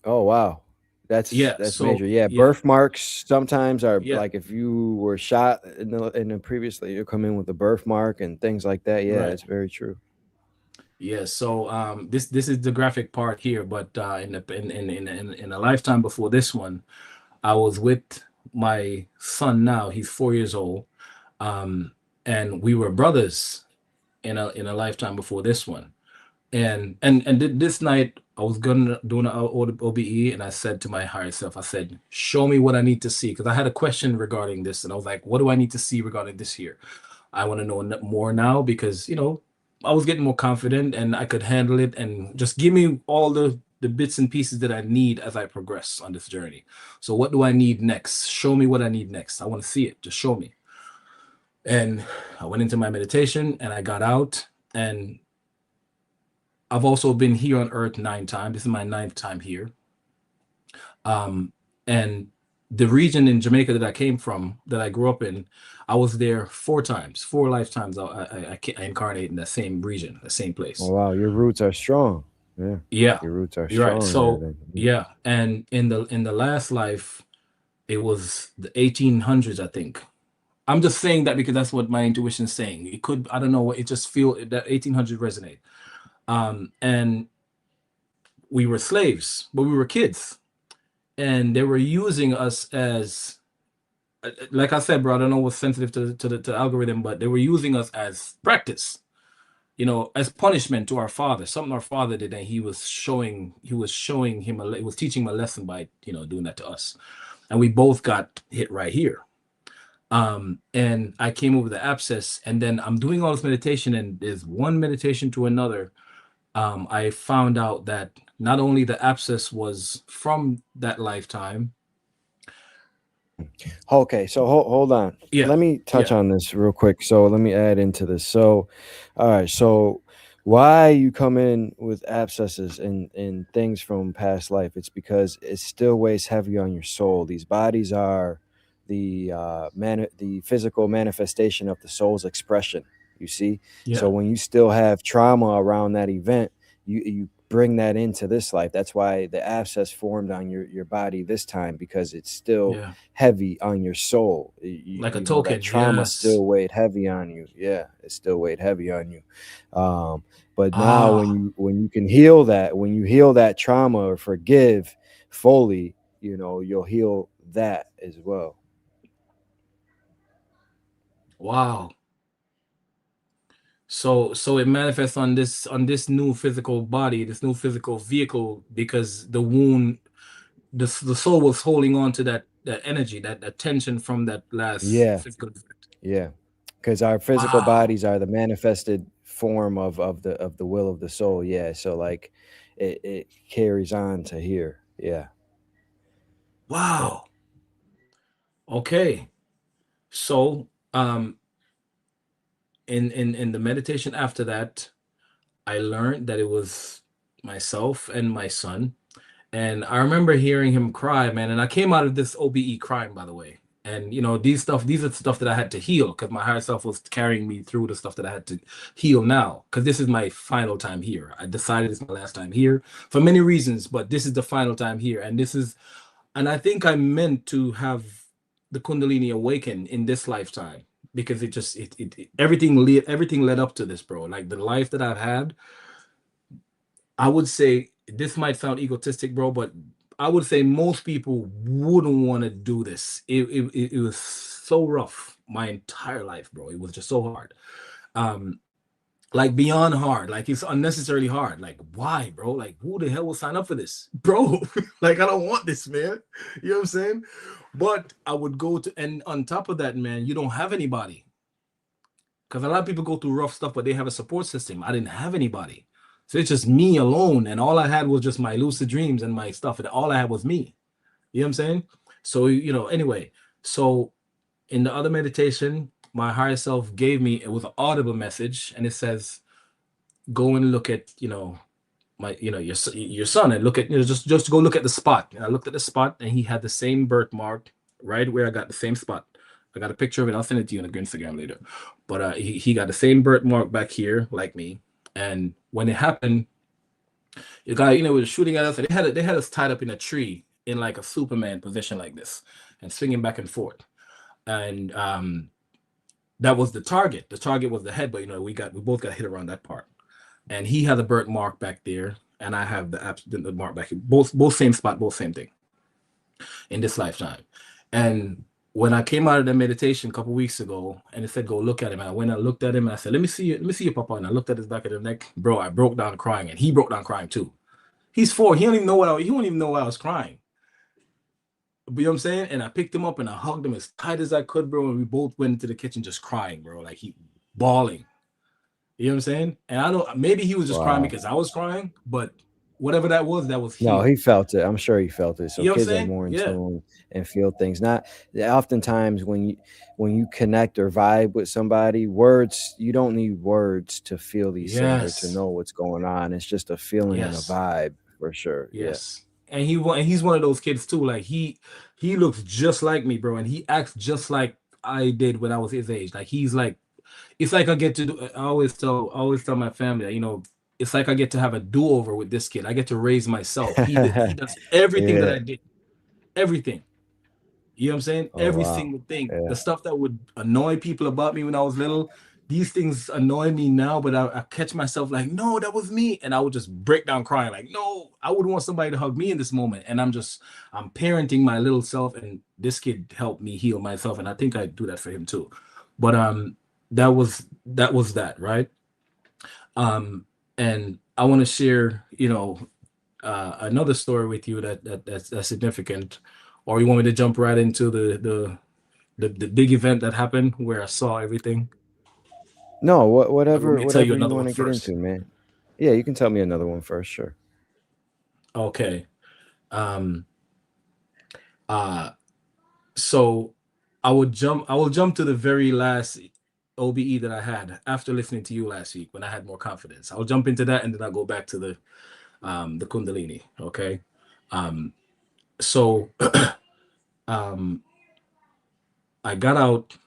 Oh wow. That's Yeah. that's So major. Yeah, yeah. birthmarks sometimes are Yeah. like if you were shot in the previously, you come in with a birthmark and things like that. Yeah, Right. it's very true. Yeah. So this is the graphic part here, but in a lifetime before this one, I was with my son now. He's 4 years old. Um, and we were brothers in a lifetime before this one. And this night I was gonna do an OBE, and I said to my higher self, I said, "Show me what I need to see," because I had a question regarding this, and I was like, "What do I need to see regarding this here? I want to know more now because I was getting more confident and I could handle it, and just give me all the bits and pieces that I need as I progress on this journey. So what do I need next? Show me what I need next. I want to see it. Just show me." And I went into my meditation and I got out. And I've also been here on Earth 9 times. This is my ninth time here. Um, and the region in Jamaica that I came from, that I grew up in, I was there 4 times, 4 lifetimes. I incarnate in the same region, the same Oh place. wow, your roots are strong. Yeah, Yeah, your roots are you're right. strong there. So Then. yeah, and in the last life, it was the 1800s, I think. I'm just saying that because that's what my intuition is saying. It could, I don't know, it just feel that 1800 resonate. And we were slaves, but we were kids, and they were using us as, like I said, bro. I don't know what's sensitive to the algorithm, but they were using us as practice, as punishment to our father. Something our father did, and he was showing him he was teaching him a lesson by doing that to us, and we both got hit right here. And I came over the abscess, and then I'm doing all this meditation, and there's one meditation to another. I found out that not only the abscess was from that lifetime. Okay, so hold on. Yeah, Let me touch yeah, on this real quick. So let me add into this. So, all right. So, why you come in with abscesses and things from past life? It's because it still weighs heavy on your soul. These bodies are the physical manifestation of the soul's expression. You see. So yeah, when you still have trauma around that event, you bring that into this life. That's why the abscess formed on your body this time, because it's still Yeah. heavy on your soul. Like a You know, that token. trauma Yes. still weighed heavy on you. Yeah, it still weighed heavy on you. But now Ah, when you can heal that, when you heal that trauma or forgive fully, you know, you'll heal that as well. wow. So it manifests on this new physical body, this new physical vehicle, because the wound, the soul was holding on to that energy, that tension from that last Yeah, physical effect. yeah. Because our physical Wow. bodies are the manifested form of the will of the soul. Yeah. So like it carries on to here. Yeah. Yeah. Wow. Okay. So in the meditation after that, I learned that it was myself and my son. And I remember hearing him cry, man. And I came out of this OBE crying, by the way. And you know, these are the stuff that I had to heal, because my higher self was carrying me through the stuff that I had to heal now. Because this is my final time here. I decided it's my last time here for many reasons, but this is the final time here. And I think I'm meant to have the Kundalini awaken in this lifetime, because it just everything led up to this, bro. Like the life that I've had, I would say this might sound egotistic, bro, but I would say most people wouldn't want to do this. It was so rough my entire life, bro. It was just so hard. Um, like beyond hard. Like it's unnecessarily hard. Like, why, bro? Like, who the hell will sign up for this? Bro, like I don't want this, man. You know what I'm saying? But I would go to, and on top of that, man, you don't have anybody. Because a lot of people go through rough stuff, but they have a support system. I didn't have anybody. So it's just me alone. And all I had was just my lucid dreams and my stuff. And all I had was me. You know what I'm saying? So, you know, anyway. So in the other meditation, my higher self gave me, it was an audible message. And it says, go and look at, you know, your son, and look at, you know, just go look at the spot. And I looked at the spot, and he had the same birthmark right where I got the same spot. I got a picture of it. I'll send it to you on the Instagram later. But he got the same birthmark back here like me. And when it happened, the guy, you know, was shooting at us, and they had us tied up in a tree in like a Superman position like this, and swinging back and forth. And that was the target. The target was the head, but you know, we both got hit around that part. And he had a birthmark back there, and I have the mark back here. Both same spot, both same thing in this lifetime. And when I came out of the meditation a couple weeks ago, and it said go look at him, and I went and looked at him, and I said, let me see you, Papa. And I looked at his back of the neck, bro. I broke down crying, and he broke down crying too. He's 4. He don't even know why I was crying. But you know what I'm saying? And I picked him up and I hugged him as tight as I could, bro. And we both went into the kitchen just crying, bro. Like he bawling. You know what I'm saying? And I don't, maybe he was just crying Wow. because I was crying, but whatever that was No, healed. he felt it. I'm sure he felt it. So You know what I'm kids are saying? more in Yeah. tune and feel things. Not oftentimes when you connect or vibe with somebody, words, you don't need words to feel these things or to Yes. know what's going on. It's just a feeling and a Yes. vibe for sure. Yeah. Yes. And he's one of those kids too. Like he looks just like me, bro, and he acts just like I did when I was his age. Like he's like, it's like I get to do, I always tell my family, you know, it's like I get to have a do-over with this kid. I get to raise myself. He does everything that Yeah. I did. Everything. You know what I'm saying? Oh Every wow. single thing. Yeah. The stuff that would annoy people about me when I was little, these things annoy me now, but I catch myself like, no, that was me. And I would just break down crying, like, no, I would want somebody to hug me in this moment. And I'm parenting my little self, and this kid helped me heal myself. And I think I do that for him too. But that was that, right? Um, and I want to share, you know, another story with you that's significant. Or you want me to jump right into the big event that happened where I saw everything? No, Or you want whatever me to tell you whatever you another want one to get first? into, man. Yeah, you can tell me another one first, sure. Okay. Um, uh, so I will jump to the very last OBE that I had after listening to you last week when I had more confidence. I'll jump into that, and then I'll go back to the Kundalini. Okay. Um, so um I got out.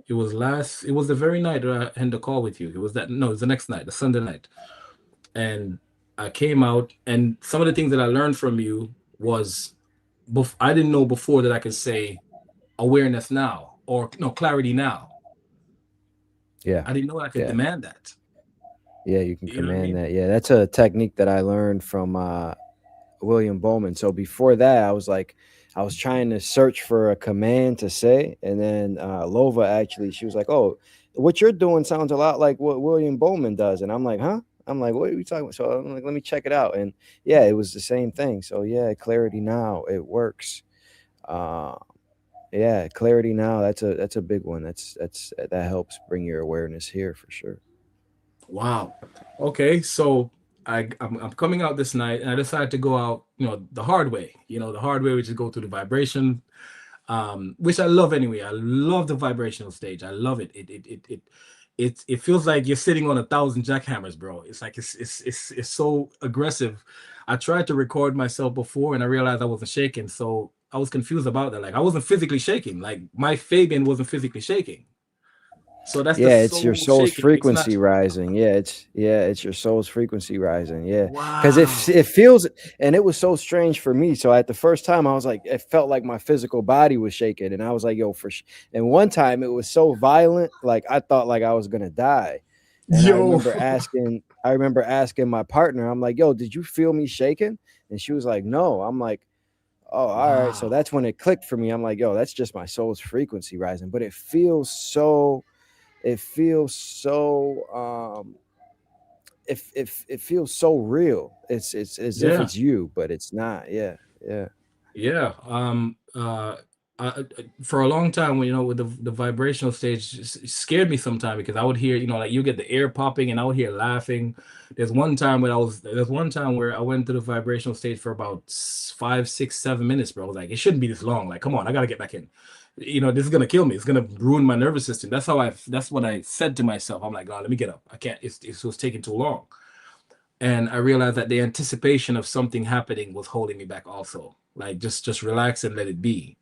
It was the very night that I had the call with you. It was the next night, the Sunday night. And I came out, and some of the things that I learned from you was, I didn't know before that I could say awareness now, or no, clarity now. Yeah. I didn't know I could Yeah. demand that. Yeah, you can You know what I command mean? that. Yeah, that's a technique that I learned from William Bowman. So before that, I was trying to search for a command to say, and then Lova actually, she was like, "Oh, what you're doing sounds a lot like what William Bowman does," and I'm like, "Huh?" I'm like, "What are we talking about?" So I'm like, "Let me check it out," and yeah, it was the same thing. So yeah, clarity now, it works. Uh, yeah, clarity now. That's a big one. That helps bring your awareness here for sure. Wow. Okay, so I'm coming out this night, and I decided to go out, the hard way. The hard way, which is go through the vibration, which I love anyway. I love the vibrational stage. I love it. It feels like you're sitting on 1,000 jackhammers, bro. It's like it's so aggressive. I tried to record myself before, and I realized I wasn't shaking, so I was confused about that. Like I wasn't physically shaking. Like my Fabian wasn't physically shaking. So that's the Yeah, it's your soul soul's shaking. It's not. frequency rising. It's your soul's frequency rising. Yeah, because Wow. it feels, and it was so strange for me. So at the first time, I was like, it felt like my physical body was shaking, and I was like, yo, and one time it was so violent, like I thought like I was gonna die, and Yo. I remember asking my partner, I'm like, yo, did you feel me shaking? And she was like, no. I'm like, oh, all right. So Wow. that's when it clicked for me. I'm like, yo, that's just my soul's frequency rising, but it feels so it feels so real. It's as if Yeah. it's you, but it's not. Yeah, yeah, Yeah. For a long time, with the vibrational stage, it scared me sometimes because I would hear, like you get the air popping and I would hear laughing. There's one time where I went to the vibrational stage for about 5, 6, 7 minutes, bro. I was like, it shouldn't be this long. Like, come on, I gotta get back in. This is gonna kill me. It's gonna ruin my nervous system. That's what I said to myself. I'm like, oh, let me get up. I can't, it was taking too long. And I realized that the anticipation of something happening was holding me back also. Like just relax and let it be.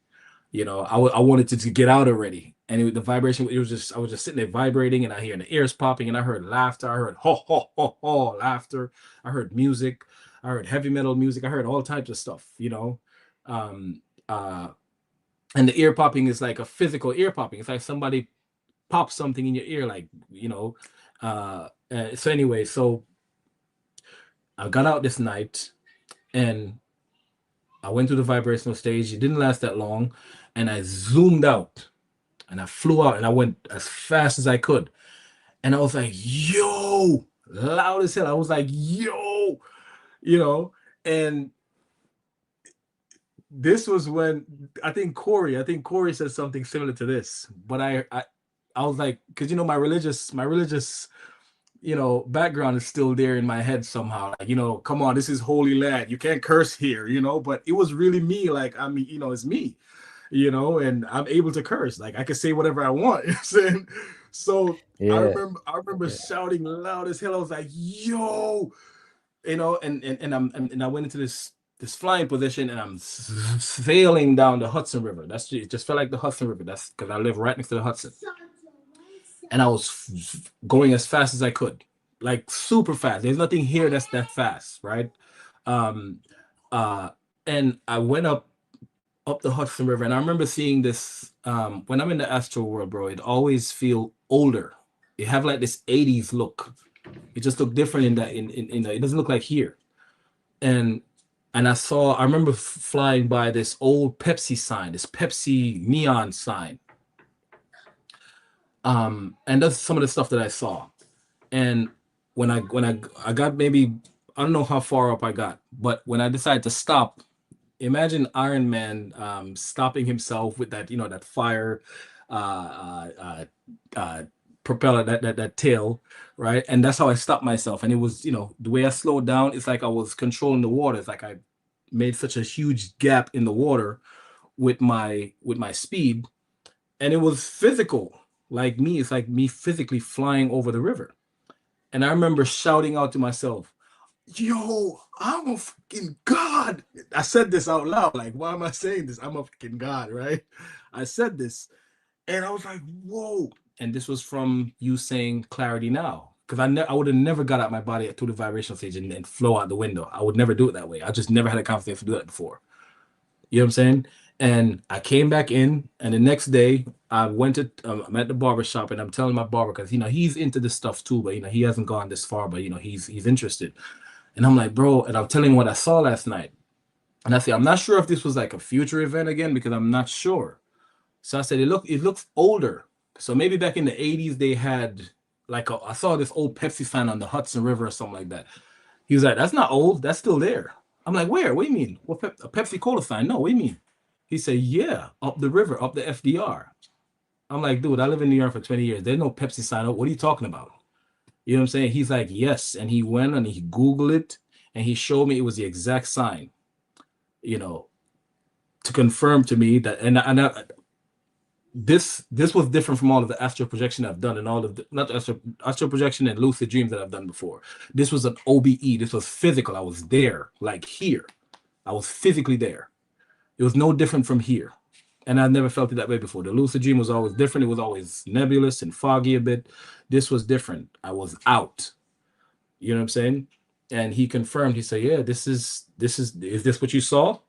I wanted to get out already, and the vibration. It was just I was just sitting there vibrating, and I hear the ears popping, and I heard laughter. I heard ho ho ho ho laughter. I heard music. I heard heavy metal music. I heard all types of stuff. Um, uh, and the ear popping is like a physical ear popping. It's like somebody pops something in your ear, like so anyway, so I got out this night, and I went to the vibrational stage. It didn't last that long, and I zoomed out and I flew out and I went as fast as I could. And I was like, yo, loud as hell. I was like, yo, you know, and this was when I think Corey said something similar to this, but I was like, because my religious background is still there in my head somehow. Like, come on, this is holy land. You can't curse here, but it was really me. Like, I mean, it's me, and I'm able to curse. Like, I can say whatever I want. You know what I'm saying? So yeah, I remember yeah, shouting loud as hell. I was like, yo, and I went into this flying position, and I'm sailing down the Hudson River. It just felt like the Hudson River. That's because I live right next to the Hudson. And I was going as fast as I could, like super fast. There's nothing here that's that fast, right? Um, uh, and I went up the Hudson River, and I remember seeing this. When I'm in the astral world, bro, it always feel older. It have like this '80s look. It just looked different in that. It doesn't look like here. And I remember flying by this old Pepsi sign, this Pepsi neon sign. And that's some of the stuff that I saw. And when I got, maybe I don't know how far up I got, but when I decided to stop, imagine Iron Man stopping himself with that that fire uh, uh, uh, propeller, that tail, right? And that's how I stopped myself. And it was, the way I slowed down, it's like I was controlling the water. It's like I made such a huge gap in the water with my speed, and it was physical. Like me, it's like me physically flying over the river. And I remember shouting out to myself, yo, I'm a fucking god. I said this out loud. Like, why am I saying this? I'm a fucking god, right? I said this, and I was like, whoa. And this was from you saying clarity now. because I would have never got out my body to the vibrational stage and flow out the window. I would never do it that way. I just never had a confidence to do that before. You know what I'm saying? And I came back in, and the next day I went to I'm at the barber shop, and I'm telling my barber because he's into this stuff too, but he hasn't gone this far, but he's interested. And I'm like, bro, and I'm telling him what I saw last night. And I said, I'm not sure if this was like a future event again because I'm not sure. So I said, it looks older. So maybe back in the 80s they had like I saw this old Pepsi sign on the Hudson River or something like that. He was like, that's not old, that's still there. I'm like, where? What do you mean? What a Pepsi Cola sign? No, what do you mean? He said, yeah, up the river, up the FDR. I'm like, dude, I live in New York for 20 years. There's no Pepsi sign up. What are you talking about? You know what I'm saying? He's like, yes. And he went and he Googled it and he showed me it was the exact sign, you know, to confirm to me that, this was different from all of the astral projection I've done and all of the, not astral projection and lucid dreams that I've done before. This was an OBE. This was physical. I was there, like here. I was physically there. It was no different from here. And I've never felt it that way before. The lucid dream was always different. It was always nebulous and foggy a bit. This was different. I was out. You know what I'm saying? And he confirmed. He said, yeah, is this what you saw?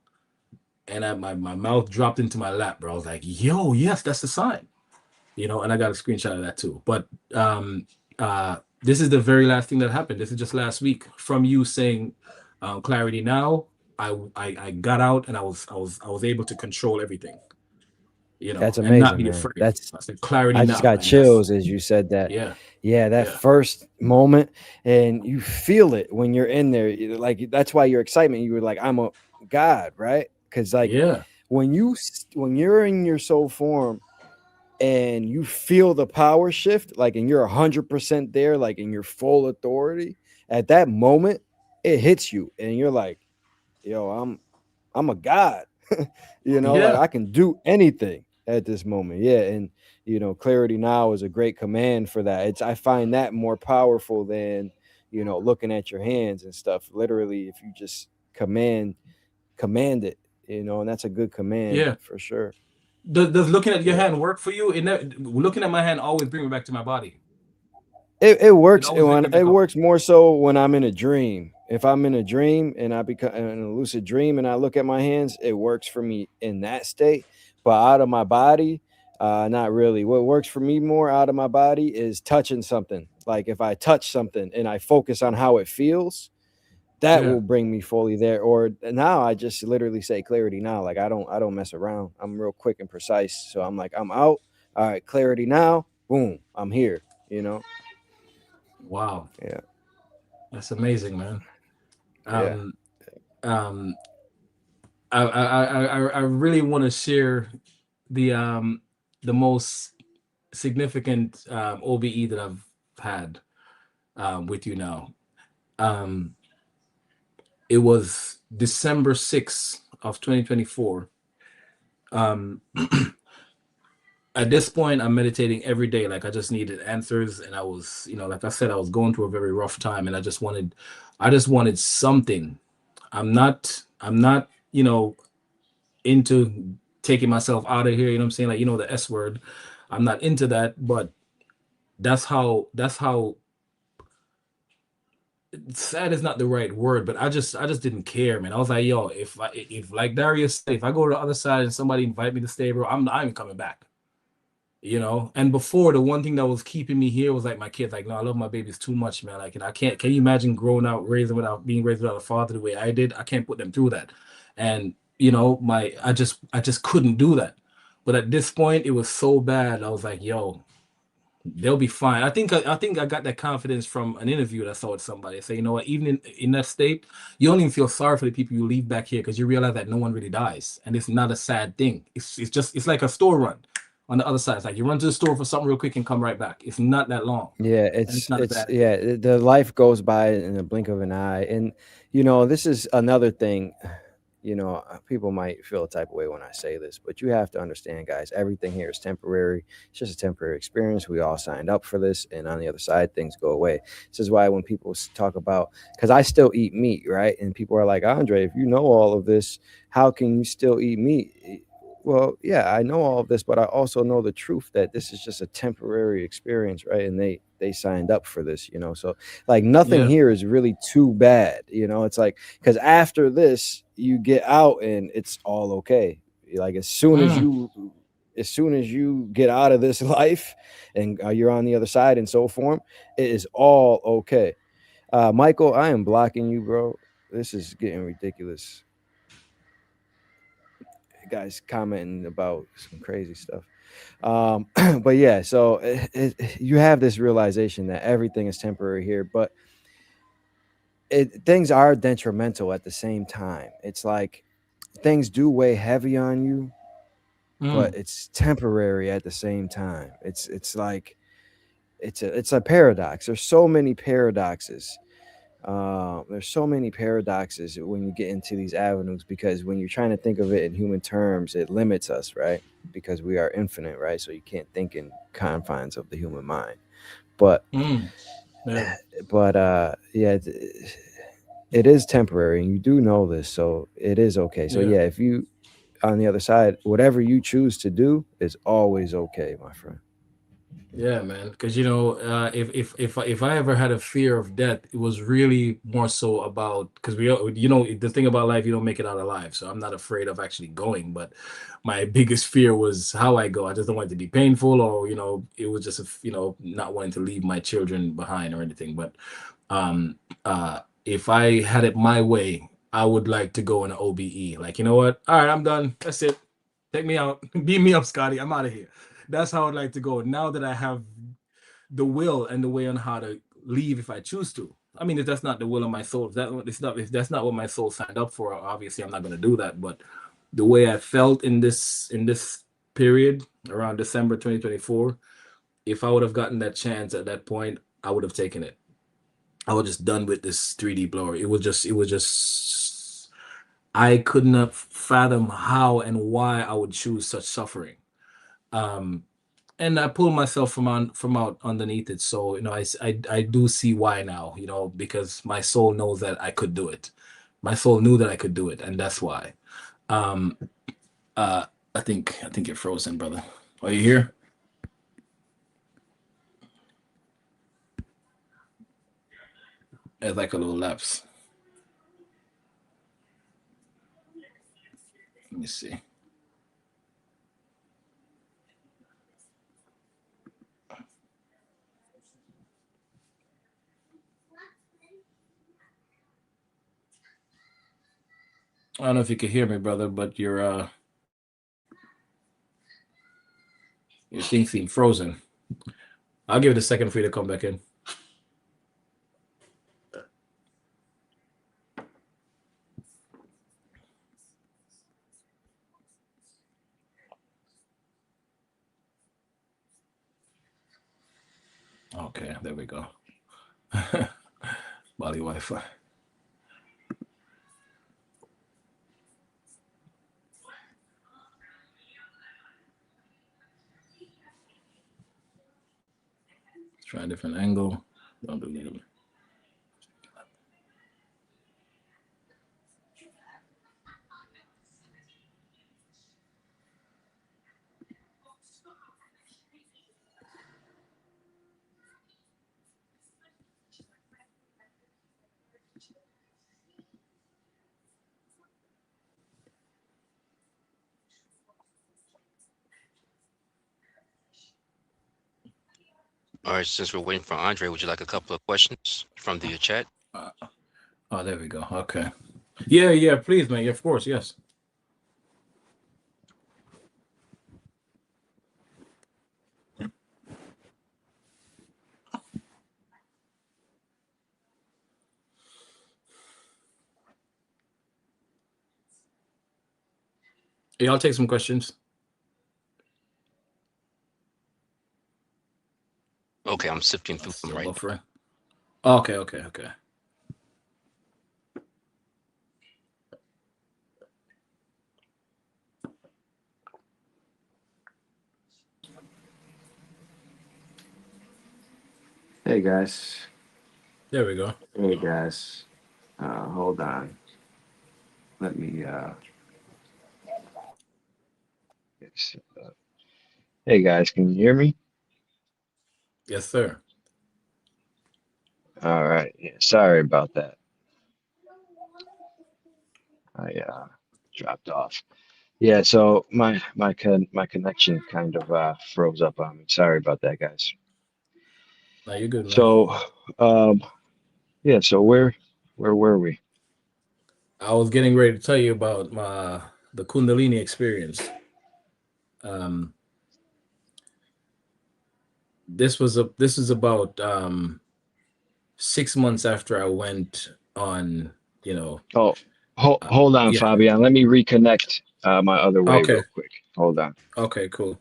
And my mouth dropped into my lap, bro. I was like, yo, yes, that's the sign. And I got a screenshot of that too. But this is the very last thing that happened. This is just last week from you saying clarity now. I got out and I was able to control everything. That's And not amazing, be man. afraid. That's I said clarity I just now, got and that's chills as you said that. yeah, Yeah, that yeah, first moment, and you feel it when you're in there. Like that's why your excitement. You were like, "I'm a god," right? Because like yeah, when you're in your soul form and you feel the power shift, like, and you're 100% there, like in your full authority. At that moment, it hits you, and you're like, "Yo, I'm a god." Like yeah, I can do anything at this moment. Yeah. And clarity now is a great command for that. I find that more powerful than, looking at your hands and stuff. Literally, if you just command it, and that's a good command yeah. for sure. Does looking at your Yeah. hand work for you? Looking at my hand always bring me back to my body. It It works always make me it become. works more so when I'm in a dream. If I'm in a dream and I become in a lucid dream and I look at my hands, it works for me in that state. But out of my body, not really. What works for me more out of my body is touching something. Like if I touch something and I focus on how it feels, that Yeah. will bring me fully there. Or now I just literally say clarity now. Like I don't mess around. I'm real quick and precise. So I'm like, I'm out. All right, clarity now. Boom, I'm here. Wow. Yeah. That's amazing, man. Yeah. Um, um, I really want to share the most significant OBE that I've had with you now. Um, it was December 6th of 2024. Um, at this point, I'm meditating every day. Like I just needed answers, and I was, like I said, I was going through a very rough time, and I just wanted something. I'm not, into taking myself out of here. You know what I'm saying? Like, the S word. I'm not into that, but that's how sad is not the right word, but I just didn't care, man. I was like, yo, if like Darius said, if I go to the other side and somebody invite me to stay, bro, I'm coming back. And before, the one thing that was keeping me here was like my kids. Like, no, I love my babies too much, man. Like, and I can't. Can you imagine growing out, being raised without a father the way I did? I can't put them through that. And I just couldn't do that. But at this point, it was so bad. I was like, yo, they'll be fine. I think I got that confidence from an interview that I saw with somebody. Say, you know what, even in that state, you don't even feel sorry for the people you leave back here because you realize that no one really dies, and it's not a sad thing. It's like a store run on the other side. It's like you run to the store for something real quick and come right back. It's not that long, Yeah, and it's it's not a it's bad thing. yeah, the life goes by in a blink of an eye. And this is another thing. People might feel a type of way when I say this, but you have to understand, guys, everything here is temporary. It's just a temporary experience. We all signed up for this, and on the other side, things go away. This is why when people talk about, because I still eat meat, right? And people are like, Andre, if you know all of this, how can you still eat meat? well, yeah, I know all of this, but I also know the truth that this is just a temporary experience, right? And they signed up for this, you know. So like nothing Yeah. here is really too bad, you know. It's like because after this, you get out and it's all okay. Like Mm. as soon as you get out of this life and you're on the other side in soul form, it is all okay. Michael, I am blocking you, bro. This is getting ridiculous. Guys commenting about some crazy stuff. But yeah, so you have this realization that everything is temporary here, but things are detrimental at the same time. It's like things do weigh heavy on you, but Mm. it's temporary at the same time. It's like it's a paradox. There's so many paradoxes. There's so many paradoxes when you get into these avenues because when you're trying to think of it in human terms, it limits us, right? Because we are infinite, right? So you can't think in confines of the human mind. But Mm. Yeah. yeah, it is temporary, and you do know this, so it is okay. So Yeah. yeah, if you on the other side, whatever you choose to do is always okay, my friend. Yeah, man. Because if I ever had a fear of death, it was really more so about because the thing about life, you don't make it out alive. So I'm not afraid of actually going, but my biggest fear was how I go. I just don't want it to be painful, or it was just not wanting to leave my children behind or anything. But if I had it my way, I would like to go in an OBE. Like, you know what? All right, I'm done. That's it. Take me out. Beat me up, Scotty. I'm out of here. That's how I'd like to go. Now that I have the will and the way on how to leave if I choose to. I mean, if that's not the will of my soul, if that's not what my soul signed up for, obviously I'm not going to do that. But the way I felt in this period around December 2024, if I would have gotten that chance at that point, I would have taken it. I was just done with this 3D blower. It was just I could not fathom how and why I would choose such suffering. Um, and I pulled myself from out underneath it. So I do see why now. Because my soul knows that I could do it. My soul knew that I could do it, and that's why. Um, uh, I think you're frozen, brother. Are you here? It's like a little lapse. Let me see. I don't know if you can hear me, brother, but your thing seemed frozen. I'll give it a second for you to come back in. Okay, there we go. Body Wi-Fi. Let's try a different angle. Don't do that. All right, since we're waiting for Andre, would you like a couple of questions from the chat? Uh, oh, there we go. Okay. Yeah, yeah. Please, man. Yeah, of course. Yes. Yeah, I'll take some questions. Okay, I'm sifting through them Still right buffering. Okay, okay, okay. Hey guys. There we go. Hey guys. Hold on. Let me Yes. Hey guys, can you hear me? Yes, sir. All right. Yeah, sorry about that. I dropped off. Yeah, so my connection kind of froze up on me. Sorry about that, guys. Now you're good, man. So, um, yeah, so where were we? I was getting ready to tell you about my the Kundalini experience. Um, this is about 6 months after I went on, you know, Oh, uh, hold on, yeah. Fabian. Let me reconnect my other way Okay. real quick. Hold on. Okay. Cool.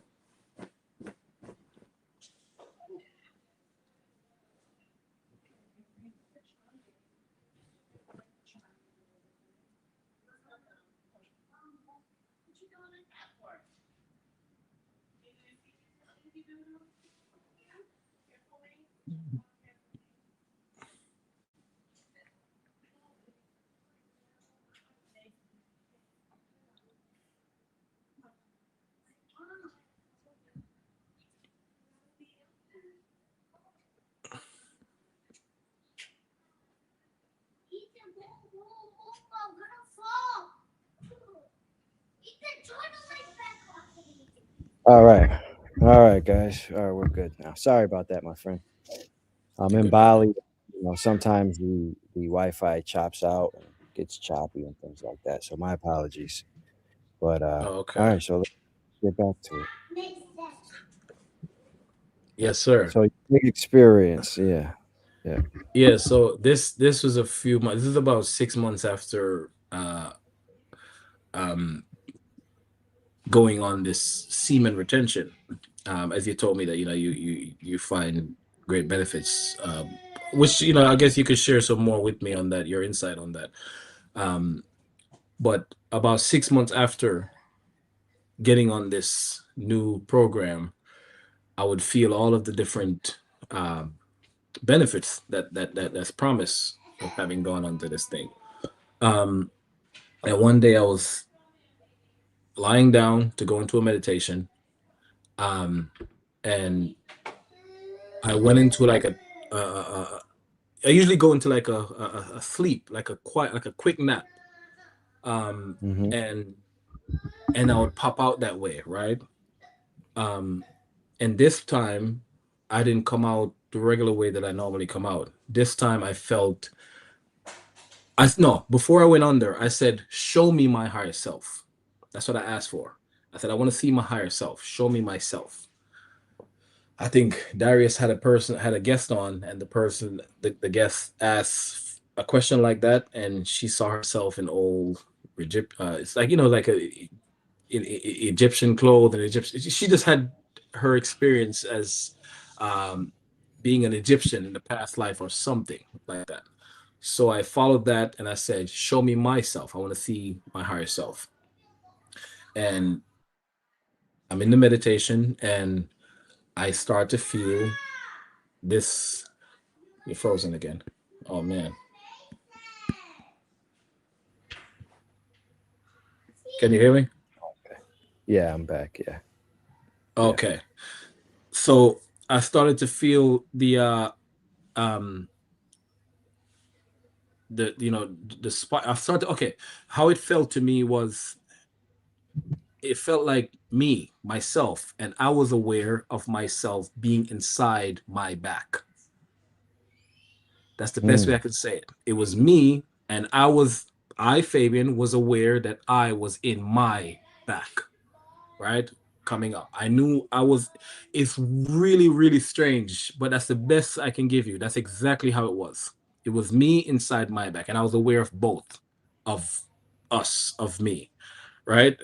All right. All right, guys. All right, we're good now. Sorry about that, my friend. I'm You're in good, man. Bali. Sometimes the Wi-Fi chops out and gets choppy and things like that. So my apologies. But Oh, all okay. right, so let's get back to it. Yes, sir. So big experience, yeah, yeah. Yeah. So this was a few months. This is about 6 months after um going on this semen retention. As you told me that you find great benefits, which I guess you could share some more with me on that, your insight on that. Um, but about 6 months after getting on this new program, I would feel all of the different um, benefits that's promised of having gone onto this thing. Um, and one day I was lying down to go into a meditation, um, and I went into like I usually go into like a sleep, like a quiet, like a quick nap, um, Hmm. and I would pop out that way, right? Um, and this time, I didn't come out the regular way that I normally come out. This time, I felt I no before I went under, I said, "Show me my higher self." That's what I asked for. I said, "I want to see my higher self. Show me myself." I think Darius had a guest on, and the guest asked a question like that, and she saw herself in old Egypt. It's like like Egyptian clothes and Egyptian. She just had her experience as um, being an Egyptian in the past life or something like that. So I followed that, and I said, "Show me myself. I want to see my higher self." And I'm in the meditation, and I start to feel this. You're frozen again. Oh man. Can you hear me? Yeah, I'm back. Yeah, yeah. Okay. So I started to feel um the the spot. I started okay. How it felt to me was it felt like me, myself, and I was aware of myself being inside my back. That's the best way I Mm, could say it. It was me, and I, Fabian, was aware that I was in my back, right? Coming up. I knew I was, it's really, really strange, but that's the best I can give you. That's exactly how it was. It was me inside my back, and I was aware of both of us, of me, right?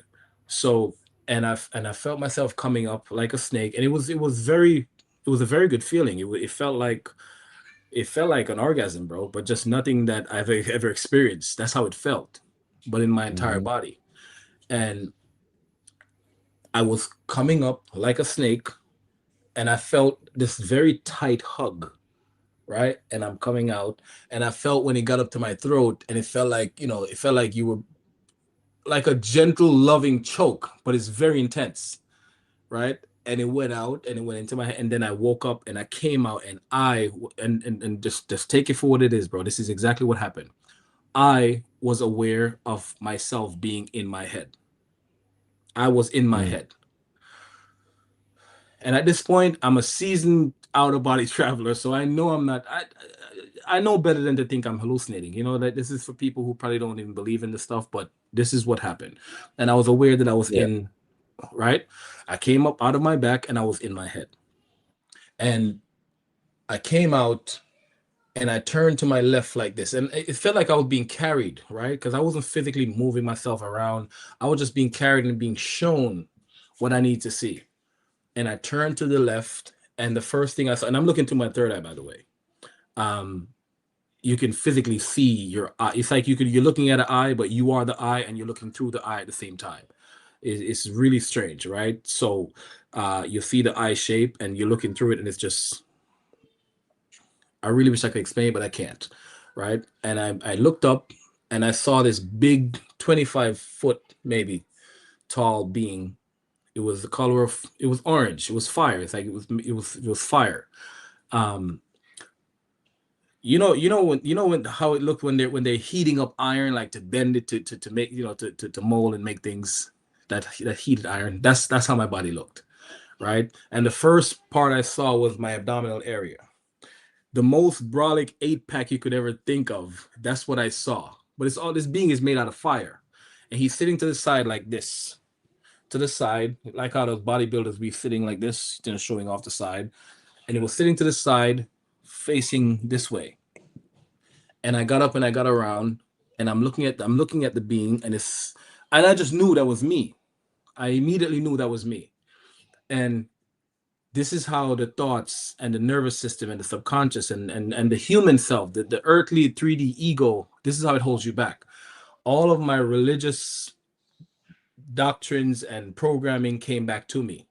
So, and I felt myself coming up like a snake, and it was a very good feeling. It felt like an orgasm, bro, but just nothing that I've ever experienced. That's how it felt, but in my entire hmm. body. And I was coming up like a snake, and I felt this very tight hug, right? And I'm coming out, and I felt when it got up to my throat, and it felt like, it felt like you were like a gentle, loving choke, but it's very intense, right? And it went out and it went into my head. And then I woke up and I came out and and just take it for what it is, bro. This is exactly what happened. I was aware of myself being in my head. I was in my Mm. head. And at this point, I'm a seasoned out of body traveler, so I know I'm not. I know better than to think I'm hallucinating. You know that this is for people who probably don't even believe in this stuff, but this is what happened. And I was aware that I was Yeah. in. Right, I came up out of my back and I was in my head, and I came out and I turned to my left like this, and it felt like I was being carried, right? Because I wasn't physically moving myself around. I was just being carried and being shown what I need to see. And I turned to the left, and the first thing I saw, and I'm looking to my third eye, by the way. Um, you can physically see your eye. It's like you're looking at an eye, but you are the eye, and you're looking through the eye at the same time. It's really strange, right? So you see the eye shape, and you're looking through it, and it's just. I really wish I could explain it, but I can't, right? And I looked up, and I saw this big 25-foot maybe tall being. It was the color of it was orange. It was fire. It's like it was fire. Um, when how it looked when they're heating up iron, like to bend it to make to mold and make things that heated iron. That's how my body looked, right? And the first part I saw was my abdominal area, the most brolic 8 pack you could ever think of. That's what I saw. But it's all this being is made out of fire, and he's sitting to the side like this, to the side, like how those bodybuilders be sitting like this, showing off the side. And it was sitting to the side, facing this way. And I got up and I got around, and I'm looking at the being, and I just knew that was me. I immediately knew that was me. And this is how the thoughts and the nervous system and the subconscious and the human self, the earthly 3D ego, this is how it holds you back. All of my religious doctrines and programming came back to me.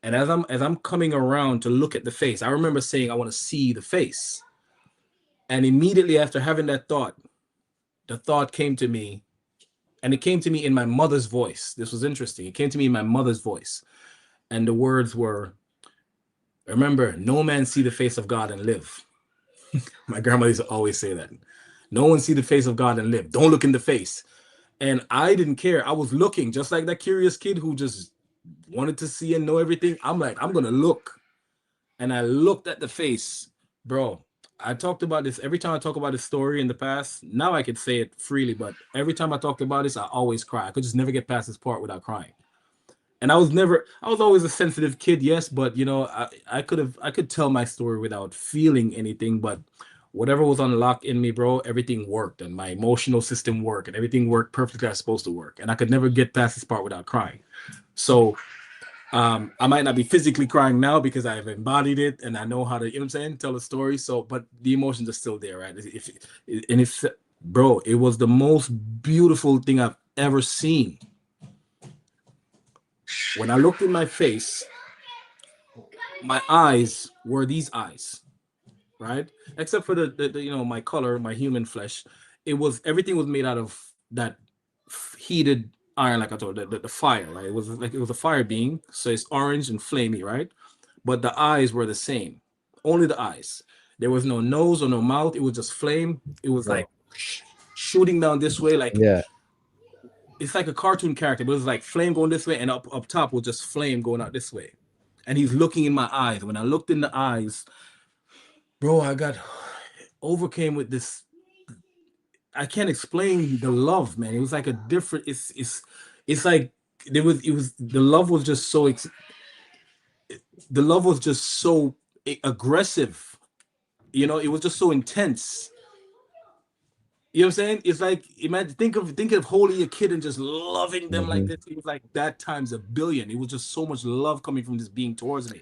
And as I'm coming around to look at the face, I remember saying I want to see the face. And immediately after having that thought, the thought came to me, and it came to me in my mother's voice. This was interesting. It came to me in my mother's voice. And the words were, remember, no man see the face of God and live. My grandmother used to always say that. No one see the face of God and live. Don't look in the face. And I didn't care. I was looking just like that curious kid who just wanted to see and know everything. I'm like, I'm going to look. And I looked at the face, bro. I talked about this every time I talk about this story in the past. Now I could say it freely, but every time I talked about this, I always cry. I could just never get past this part without crying. And I was always a sensitive kid, yes, but I could tell my story without feeling anything, but whatever was unlocked in me, bro, everything worked, and my emotional system worked, and everything worked perfectly as supposed to work. And I could never get past this part without crying. So I might not be physically crying now because I've embodied it and I know how to, you know what I'm saying, tell a story. So, but the emotions are still there, right? If bro, it was the most beautiful thing I've ever seen. When I looked in my face, my eyes were these eyes, right? Except for the my color, my human flesh. Everything was made out of that heated iron, like I told the fire, right? It was a fire being, so it's orange and flamey, right? But the eyes were the same, only the eyes. There was no nose or no mouth. It was just flame. It was like Oh, shooting down this way, like yeah. it's like a cartoon character, but it was like flame going this way, and up top was just flame going out this way. And he's looking in my eyes. When I looked in the eyes, bro, I got overcame with this. I can't explain the love, man. It was like a different. It's like the love was just so the love was just so aggressive. It was just so intense. You know what I'm saying? It's like imagine think of holding a kid and just loving them like Hmm. this. It was like that times a billion. It was just so much love coming from this being towards me.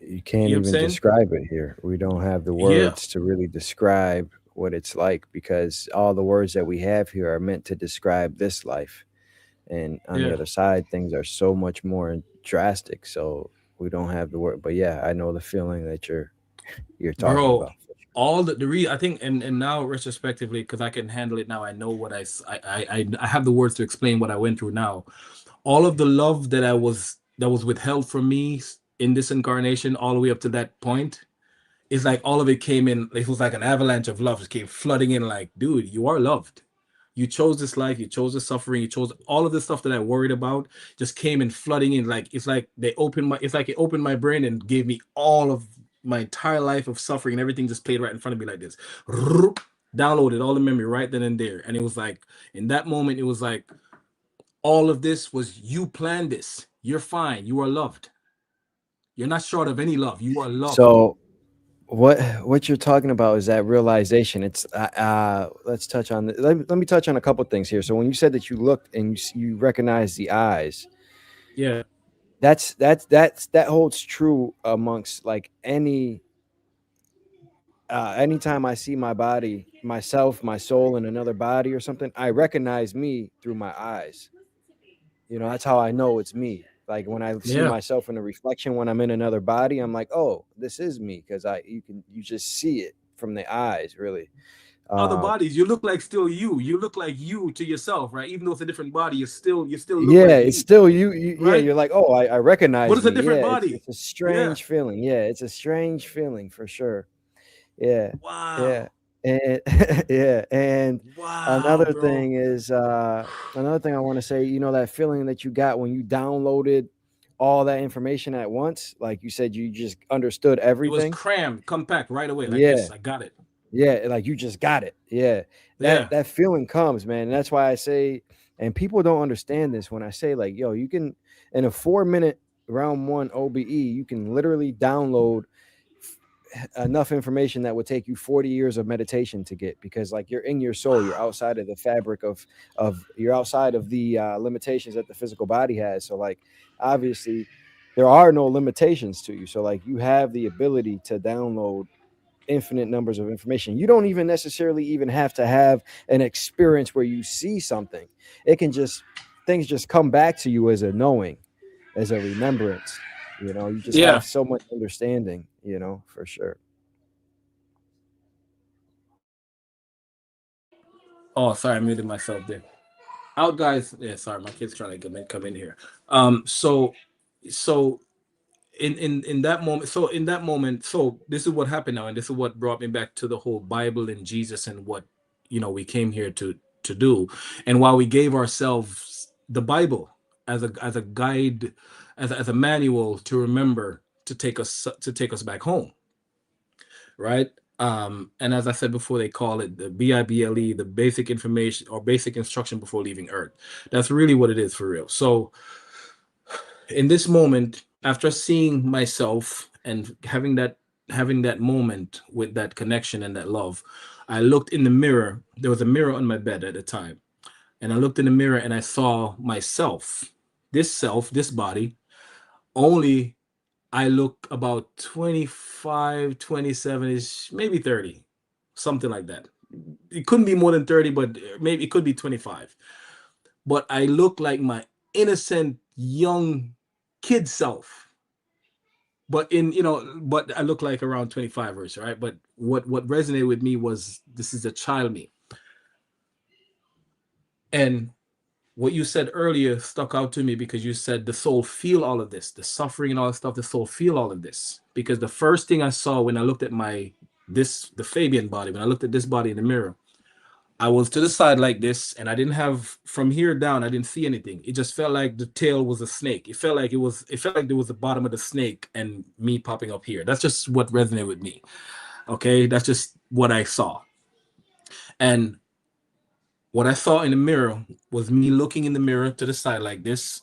You can't You know what I'm even saying? describe it here. We don't have the Yeah, words to really describe what it's like because all the words that we have here are meant to describe this life. And on the yeah, other side, things are so much more drastic. So we don't have the word. But yeah, I know the feeling that you're talking bro. about. all the I think, and now retrospectively, because I can handle it now, I know what I have the words to explain what I went through now. All of the love that was withheld from me in this incarnation, all the way up to that point, it's like all of it came in. It was like an avalanche of love. It came flooding in. Like, dude, you are loved. You chose this life. You chose the suffering. You chose all of the stuff that I worried about. Just came in flooding in. Like it's like they opened my. It's like it opened my brain and gave me all of my entire life of suffering, and everything just played right in front of me like this. Downloaded all the memory right then and there, and it was like in that moment, it was like all of this was you planned this. You're fine. You are loved. You're not short of any love. You are loved. So what you're talking about is that realization. It's let's touch on let me touch on a couple things here. So when you said that you looked and you recognize the eyes, Yeah. that holds true amongst like anytime I see my body, myself, my soul in another body or something, I recognize me through my eyes. You know, that's how I know it's me. Like when I see Yeah. myself in a reflection when I'm in another body, I'm like, oh, this is me, because you just see it from the eyes, really. Other Um, bodies, you look like still you. You look like you to yourself, right? Even though it's a different body, you still look yeah, like it's you, still you. Yeah, right? you're like, oh, I But recognize it's a me. different Yeah, body. it's a Yeah. strange feeling. Yeah, it's a strange feeling for sure. Yeah, yeah, Wow. and yeah, and Wow, another bro. thing is another thing I want to say. You know that feeling that you got when you downloaded all that information at once, like you said, you just understood It was everything. crammed, compact right away, like Yeah, this. I got it. yeah, like you just got it. Yeah, Yeah. that feeling comes, man. And that's why I say, and people don't understand this when I say, like, yo, you can in a 4 minute round one OBE, you can literally download enough information that would take you 40 years of meditation to get, because like you're in your soul, you're Wow. outside of the fabric of you're outside of the limitations that the physical body has. So like obviously there are no limitations to you, so like you have the ability to download infinite numbers of information. You don't even necessarily even have to have an experience where you see something. It can just things just come back to you as a knowing, as a remembrance. You know, you just Yeah. have so much understanding, you know, for sure. Oh, sorry, I muted myself there. Out, guys. Yeah, sorry, my kid's trying to come in here. So, so in that moment, so this is what happened now, and this is what brought me back to the whole Bible and Jesus and what we came here to do, and while we gave ourselves the Bible as a guide, as a manual to remember to take us back home, right? And as I said before, they call it the BIBLE, the basic information or basic instruction before leaving Earth. That's really what it is for real. So in this moment, after seeing myself and having that moment with that connection and that love, I looked in the mirror. There was a mirror on my bed at the time, and I looked in the mirror and I saw myself, this body. Only I look about 25, 27 is maybe 30, something like that. It couldn't be more than 30, but maybe it could be 25. But I look like my innocent young kid self. But I look like around 25 or so, right? But what resonated with me was this is a child me. And what you said earlier stuck out to me because you said the soul feel all of this, the suffering and all that stuff, the soul feel all of this. Because the first thing I saw when I looked at the Fabian body, when I looked at this body in the mirror, I was to the side like this, and I didn't have from here down, I didn't see anything. It just felt like the tail was a snake. It felt like there was the bottom of the snake and me popping up here. That's just what resonated with me. Okay. That's just what I saw. And what I saw in the mirror was me looking in the mirror to the side like this,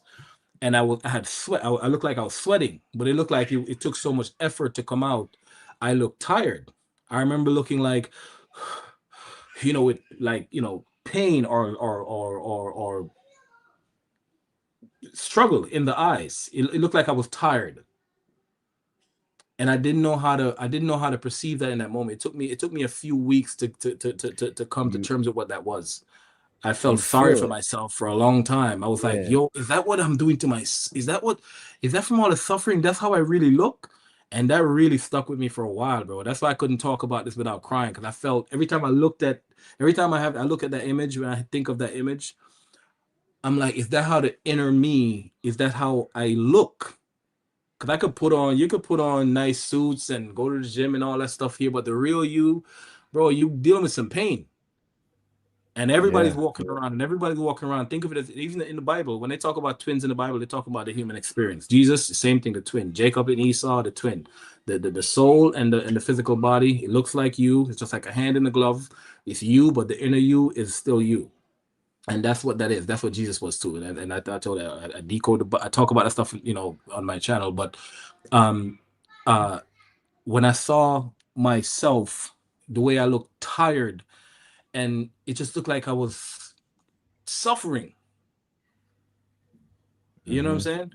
and I had sweat. I looked like I was sweating, but it looked like it took so much effort to come out. I looked tired. I remember looking like, with like pain or struggle in the eyes. It looked like I was tired, and I didn't know how to perceive that in that moment. It took me a few weeks to come to You terms with what that was. I felt you sorry feel for it. myself for a long time. I was like, Yeah. yo, is that what I'm doing to is that from all the suffering? That's how I really look? And that really stuck with me for a while, bro. That's why I couldn't talk about this without crying, because I felt every time I look at that image, when I think of that image, I'm like, is that how the inner me, is that how I look? Because you could put on nice suits and go to the gym and all that stuff here, but the real you, bro, you dealing with some pain. And everybody's Yeah. walking around, Think of it as, even in the Bible, when they talk about twins in the Bible, they talk about the human experience. Jesus, the same thing, the twin. Jacob and Esau, the twin. The soul and the physical body, it looks like you. It's just like a hand in a glove. It's you, but the inner you is still you. And that's what that is. That's what Jesus was too. And I told you, I decode, I talk about that stuff, on my channel. But um, uh, when I saw myself, the way I looked tired, and it just looked like I was suffering. You know what I'm saying?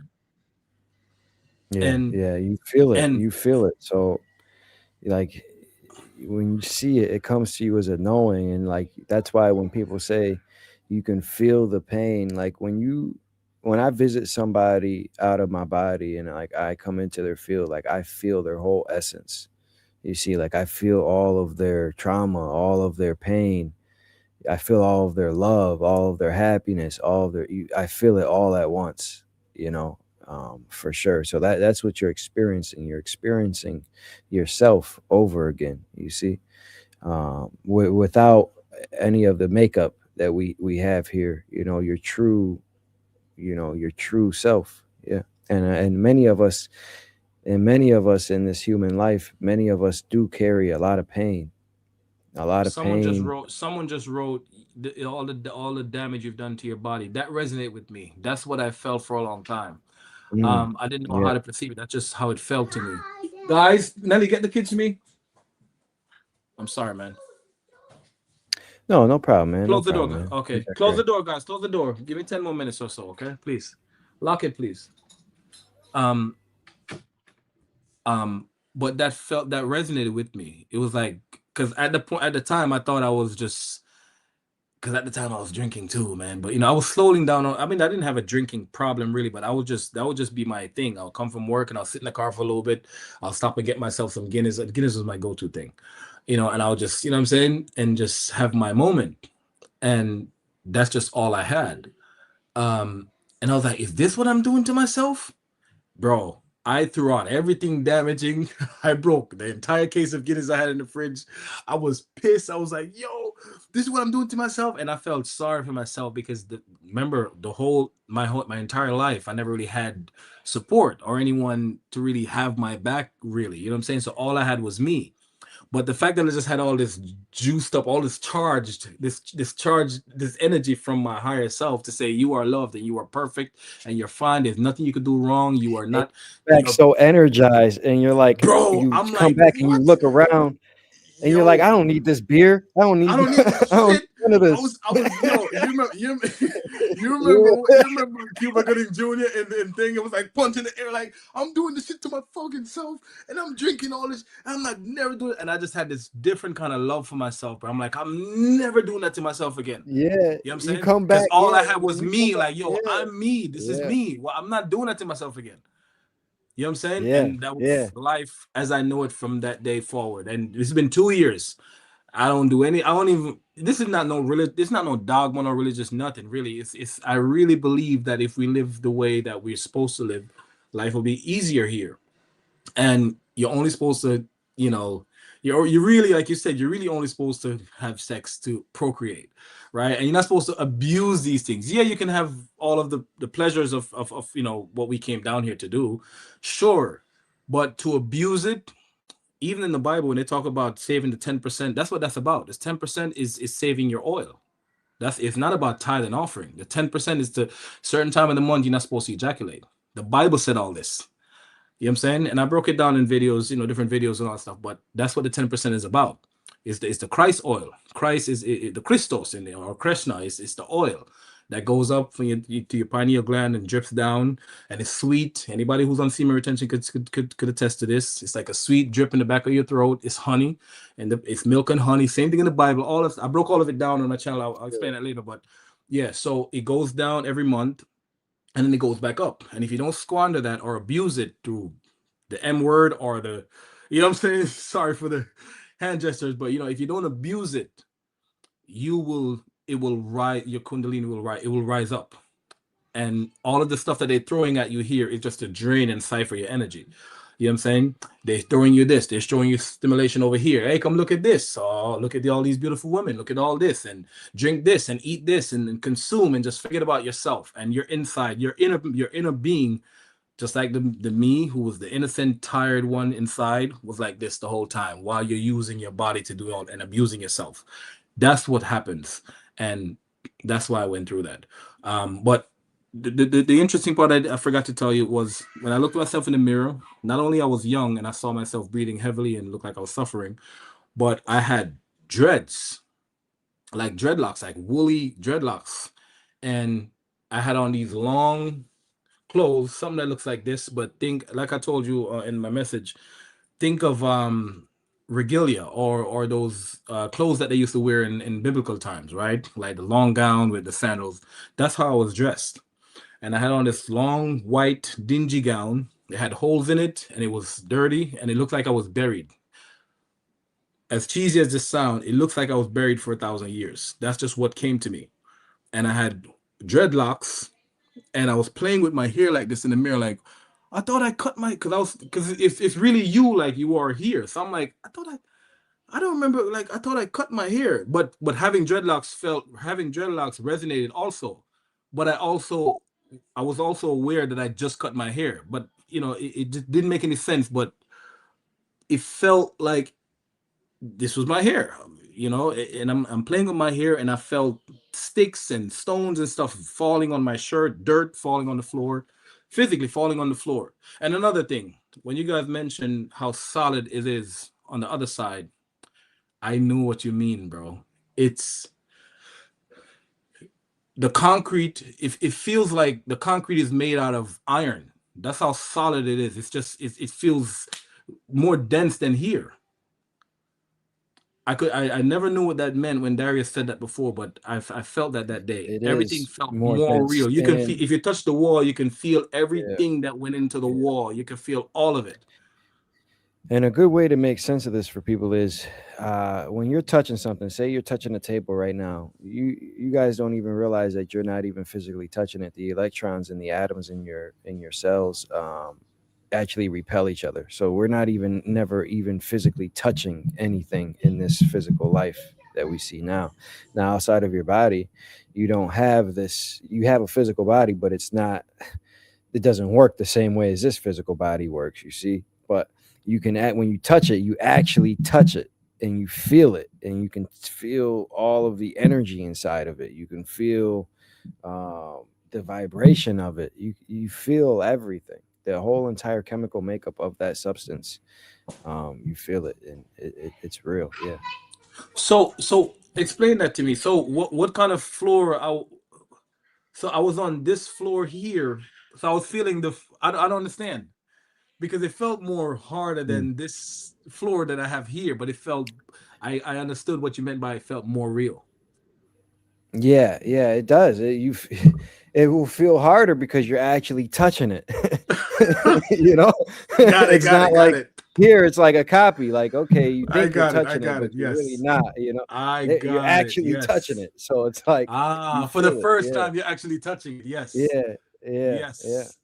Yeah, And yeah, you feel it. and You feel it. So like when you see it, it comes to you as a knowing, and like that's why when people say you can feel the pain, like when I visit somebody out of my body and like I come into their field, like I feel their whole essence. You see, like I feel all of their trauma, all of their pain. I feel all of their love, all of their happiness, all of I feel it all at once, you know, for sure. So that's what you're experiencing. You're experiencing yourself over again, you see, without any of the makeup that we have here, your true self. Yeah. And many of us in this human life, many of us do carry a lot of pain. someone just wrote all the damage you've done to your body. That resonated with me. That's what I felt for a long time. Mm, I didn't know how yeah. to perceive it. That's just how it felt to me. Guys, Nelly, get the kids to me. I'm sorry, man. No, no problem, man. No Close the door, problem, guys. man. Okay. Things are Close great. the door, guys. Close the door. Give me 10 more minutes or so, okay? Please. Lock it, please. Um, but that resonated with me. It was like, because at the time I thought I was just, because at the time I was drinking too, man. But I was slowing down on. I mean, I didn't have a drinking problem really, but that would just be my thing. I'll come from work and I'll sit in the car for a little bit. I'll stop and get myself some Guinness. Guinness was my go-to thing, and I'll just, what I'm saying, and just have my moment. And that's just all I had. Um, and I was like, is this what I'm doing to myself? Bro, I threw on everything damaging. I broke the entire case of Guinness I had in the fridge. I was pissed. I was like, yo, this is what I'm doing to myself. And I felt sorry for myself because remember my entire life, I never really had support or anyone to really have my back, really. You know what I'm saying? So all I had was me. But the fact that I just had all this juiced up, all this charged, this energy from my higher self to say you are loved and you are perfect and you're fine. There's nothing you could do wrong. You are And not, you're back so energized, and you're like, bro. you I'm come like, back and you what? look around, and you're like, I Yo, don't need this beer. I don't I need, don't need I don't need shit. none of this. Yo, Yeah. you remember Cuba Gooding Jr. and thing? It was like punching the air, like, I'm doing this shit to my fucking self, and I'm drinking all this, and I'm like, never doing it. And I just had this different kind of love for myself, but I'm like, I'm never doing that to myself again. Yeah, You know what I'm you saying? come Because back, all I yeah, had was you come me, back, like, yo, yeah, I'm me. This is yeah, me. Well, I'm not doing that to myself again. You know what I'm saying? yeah, And that yeah. was life as I know it from that day forward. And it's been 2 years. I don't even, this is not no dogma, no religious, nothing really. I really believe that if we live the way that we're supposed to live, life will be easier here. And you're only supposed to, you know, you're really, like you said, you're really only supposed to have sex to procreate, right? And you're not supposed to abuse these things. Yeah, you can have all of the pleasures of what we came down here to do, sure. But to abuse it, even in the Bible, when they talk about saving the 10%, that's what that's about. This 10% is saving your oil. It's not about tithe and offering. The 10% is to certain time of the month you're not supposed to ejaculate. The Bible said all this. You know what I'm saying? And I broke it down in videos, different videos and all that stuff. But that's what the 10% is about. It's the Christ oil. Christ is the Christos in there, or Krishna. It's the oil that goes up from to your pineal gland and drips down, and it's sweet. Anybody who's on semen retention could attest to this. It's like a sweet drip in the back of your throat. It's honey, and it's milk and honey. Same thing in the Bible. I broke all of it down on my channel. I'll explain that later. But yeah, so it goes down every month, and then it goes back up. And if you don't squander that or abuse it through the M word or the, you know what I'm saying? Sorry for the hand gestures, but if you don't abuse it, it will rise, your kundalini will rise, it will rise up. And all of the stuff that they're throwing at you here is just to drain and cipher your energy. You know what I'm saying? They're throwing you this, they're showing you stimulation over here. Hey, come look at this. Oh, look at all these beautiful women. Look at all this, and drink this and eat this and consume, and just forget about yourself and your inside, your inner being, just like the me who was the innocent, tired one inside, was like this the whole time while you're using your body to do all and abusing yourself. That's what happens. And that's why I went through that. But the interesting part I forgot to tell you was when I looked at myself in the mirror, not only I was young and I saw myself breathing heavily and looked like I was suffering, but I had dreads, like dreadlocks, like woolly dreadlocks. And I had on these long clothes, something that looks like this, but think, like I told you in my message, think of regalia or those clothes that they used to wear in biblical times, right? Like the long gown with the sandals. That's how I was dressed. And I had on this long white dingy gown. It had holes in it and it was dirty and it looked like I was buried. As cheesy as this sound, it looks like I was buried for 1,000 years. That's just what came to me. And I had dreadlocks and I was playing with my hair like this in the mirror, like I thought I cut my, because it's really you, like you are here. So I'm like, I don't remember, like I thought I cut my hair, but having dreadlocks resonated also. But I was also aware that I just cut my hair, but it just didn't make any sense. But it felt like this was my hair, and I'm playing with my hair, and I felt sticks and stones and stuff falling on my shirt, dirt falling on the floor, physically falling on the floor. And another thing, when you guys mentioned how solid it is on the other side, I knew what you mean, bro. It's the concrete. If it feels like the concrete is made out of iron, that's how solid it is. It's just it feels more dense than here. I never knew what that meant when Darius said that before, but I felt that day. It Everything is felt more more than real. You can feel, skin. if you touch the wall, you can feel Yeah, everything that went into the yeah. wall. You can feel all of it. And a good way to make sense of this for people is when you're touching something. Say you're touching a table right now. You guys don't even realize that you're not even physically touching it. The electrons and the atoms in your cells actually repel each other. So we're not even never even physically touching anything in this physical life that we see now. Now outside of your body, you don't have this. You have a physical body, but it's not. It doesn't work the same way as this physical body works. You see, but you can act when you touch it. You actually touch it and you feel it, and you can feel all of the energy inside of it. You can feel the vibration of it. You feel everything, the whole entire chemical makeup of that substance. You feel it, and it's real. Yeah. So explain that to me. So what kind of floor? So I was on this floor here. So I was feeling I don't understand, because it felt more harder Mm. than this floor that I have here, but it felt, I understood what you meant by it felt more real. Yeah, yeah, it does. It will feel harder because you're actually touching it. You know, Got it, it's got it, not got like it. here. It's like a copy. Like okay, you I think you're got it, I touching it, got but it. you're really Yes. not. You know, I you're got it. actually touching Yes. it. So it's like you Ah, for the feel it. first Yeah, time you're actually touching it. Yes. yeah, yeah, yeah. Yes.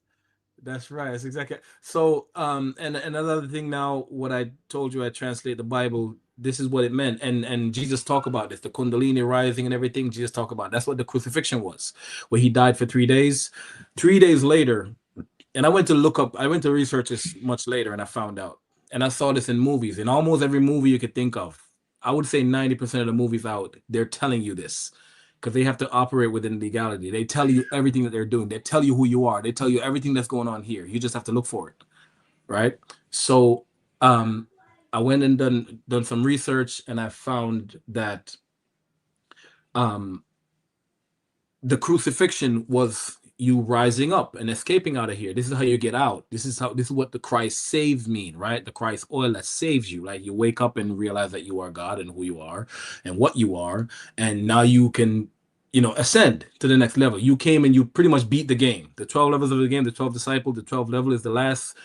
That's right. That's exactly. So, and another thing now, what I told you, I translate the Bible. This is what it meant, and Jesus talked about this, the Kundalini rising and everything. Jesus talked about that's what the crucifixion was, where he died for 3 days. 3 days later, and I went to research this much later, and I found out, and I saw this in movies, in almost every movie you could think of. I would say 90% of the movies out, they're telling you this because they have to operate within legality. They tell you everything that they're doing. They tell you who you are. They tell you everything that's going on here. You just have to look for it, right? So, um, I went and done some research, and I found that um, the crucifixion was you rising up and escaping out of here. This is how you get out. This is what the Christ saves mean, right? The Christ oil that saves you. Like you wake up and realize that you are God and who you are and what you are, and now you can, ascend to the next level. You came and you pretty much beat the game. The 12 levels of the game, the 12 disciples, the 12 level is the last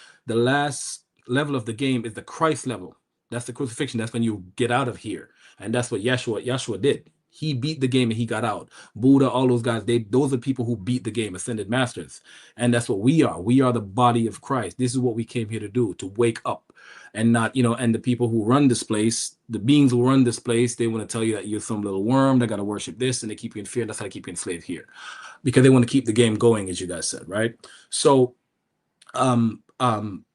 level of the game is the Christ level. That's the crucifixion. That's when you get out of here, and that's what Yeshua did. He beat the game and he got out. Buddha, all those guys, those are people who beat the game, ascended masters, and that's what we are. We are the body of Christ. This is what we came here to do: to wake up, and not, and the people who run this place, the beings who run this place, they want to tell you that you're some little worm that got to worship this, and they keep you in fear. That's how they keep you enslaved here, because they want to keep the game going, as you guys said, right? So, um, um,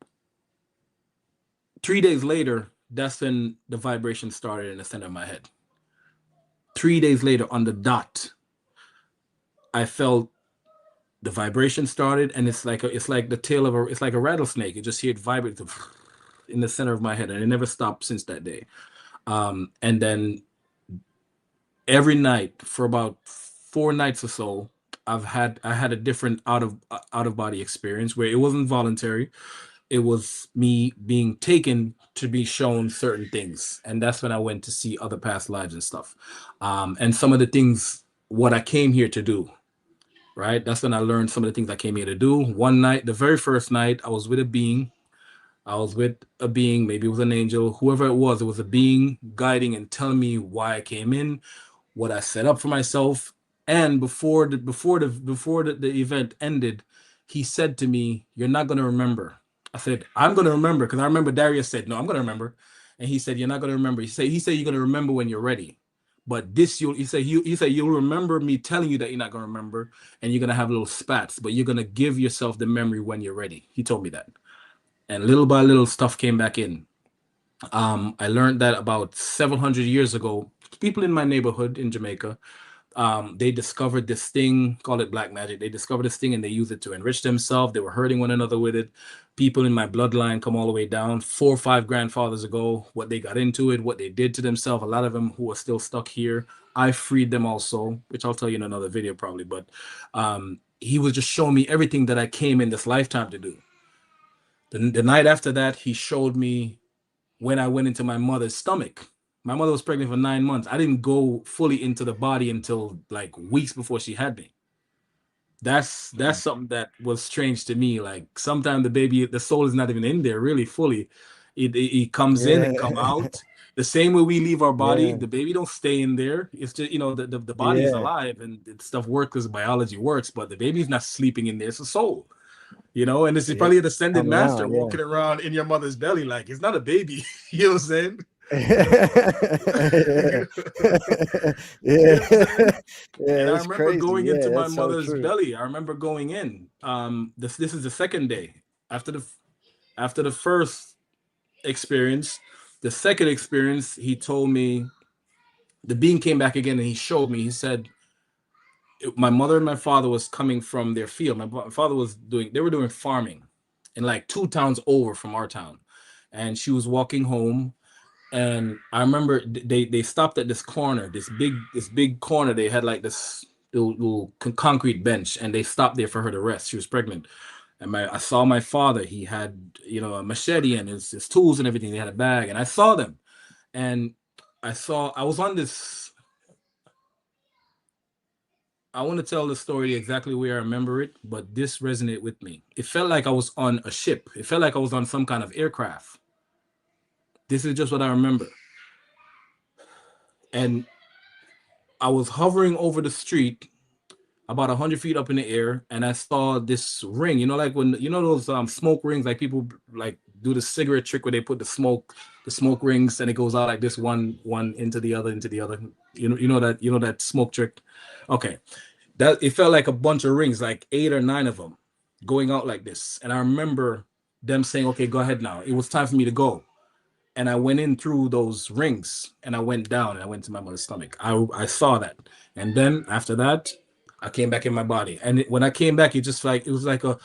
3 days later, that's when the vibration started in the center of my head. 3 days later, on the dot, I felt the vibration started, and it's like the tail of it's like a rattlesnake. You just hear it vibrate in the center of my head, and it never stopped since that day. And then every night for about 4 nights or so, I had a different out of body experience where it wasn't voluntary. It was me being taken to be shown certain things, and that's when I went to see other past lives and stuff, and some of the things what I came here to do. Right, that's when I learned some of the things I came here to do. One night, the very first night, I was with a being. I was with a being, maybe it was an angel, whoever it was a being guiding and telling me why I came in, what I set up for myself. And before the event ended, he said to me, "You're not gonna remember." I said, "I'm gonna remember," because I remember Darius said, "No, I'm gonna remember." And he said, "You're not gonna remember." He said you're gonna remember when you're ready. But this he said you'll remember me telling you that you're not gonna remember, and you're gonna have little spats, but you're gonna give yourself the memory when you're ready. He told me that. And little by little stuff came back in. I learned that about 700 years ago, people in my neighborhood in Jamaica, they discovered this thing, call it black magic. They discovered this thing and they used it to enrich themselves. They were hurting one another with it. People in my bloodline come all the way down 4 or 5 grandfathers ago, what they got into it, what they did to themselves. A lot of them who are still stuck here. I freed them also, which I'll tell you in another video probably. But he was just showing me everything that I came in this lifetime to do. The night after that, he showed me when I went into my mother's stomach. My mother was pregnant for 9 months. I didn't go fully into the body until like weeks before she had me. That's something that was strange to me. Like sometimes the baby, the soul is not even in there really fully. It comes in and come Yeah. out. The same way we leave our body, Yeah. the baby don't stay in there. It's just, the body is Yeah. alive and stuff works because biology works, but the baby's not sleeping in there. It's a soul. And this is Yeah. probably a descended Coming master out. Yeah. walking around in your mother's belly. Like it's not a baby. You know what I'm saying? Yeah. You Yeah. know what I'm saying? Yeah, And I that's remember crazy. going Yeah, into my that's so mother's true. belly. I remember going in. This is the second day after the first experience. The second experience, he told me the being came back again and he showed me. He said my mother and my father was coming from their field. My father they were doing farming in like 2 towns over from our town, and she was walking home. And I remember they stopped at this corner, this big corner. They had like this little concrete bench, and they stopped there for her to rest. She was pregnant, and I saw my father. He had a machete and his tools and everything. They had a bag, and I saw them, and I was on this. I want to tell the story exactly where I remember it, but this resonated with me. It felt like I was on a ship. It felt like I was on some kind of aircraft. This is just what I remember. And I was hovering over the street about 100 feet up in the air, and I saw this ring. Like when those smoke rings, like people like do the cigarette trick where they put the smoke rings, and it goes out like this, one into the other, into the other. That smoke trick. Okay, that it felt like a bunch of rings, like 8 or 9 of them, going out like this. And I remember them saying, "Okay, go ahead now." It was time for me to go, and I went in through those rings, and I went down, and I went to my mother's stomach. I saw that, and then after that, I came back in my body. And when I came back, it was like a,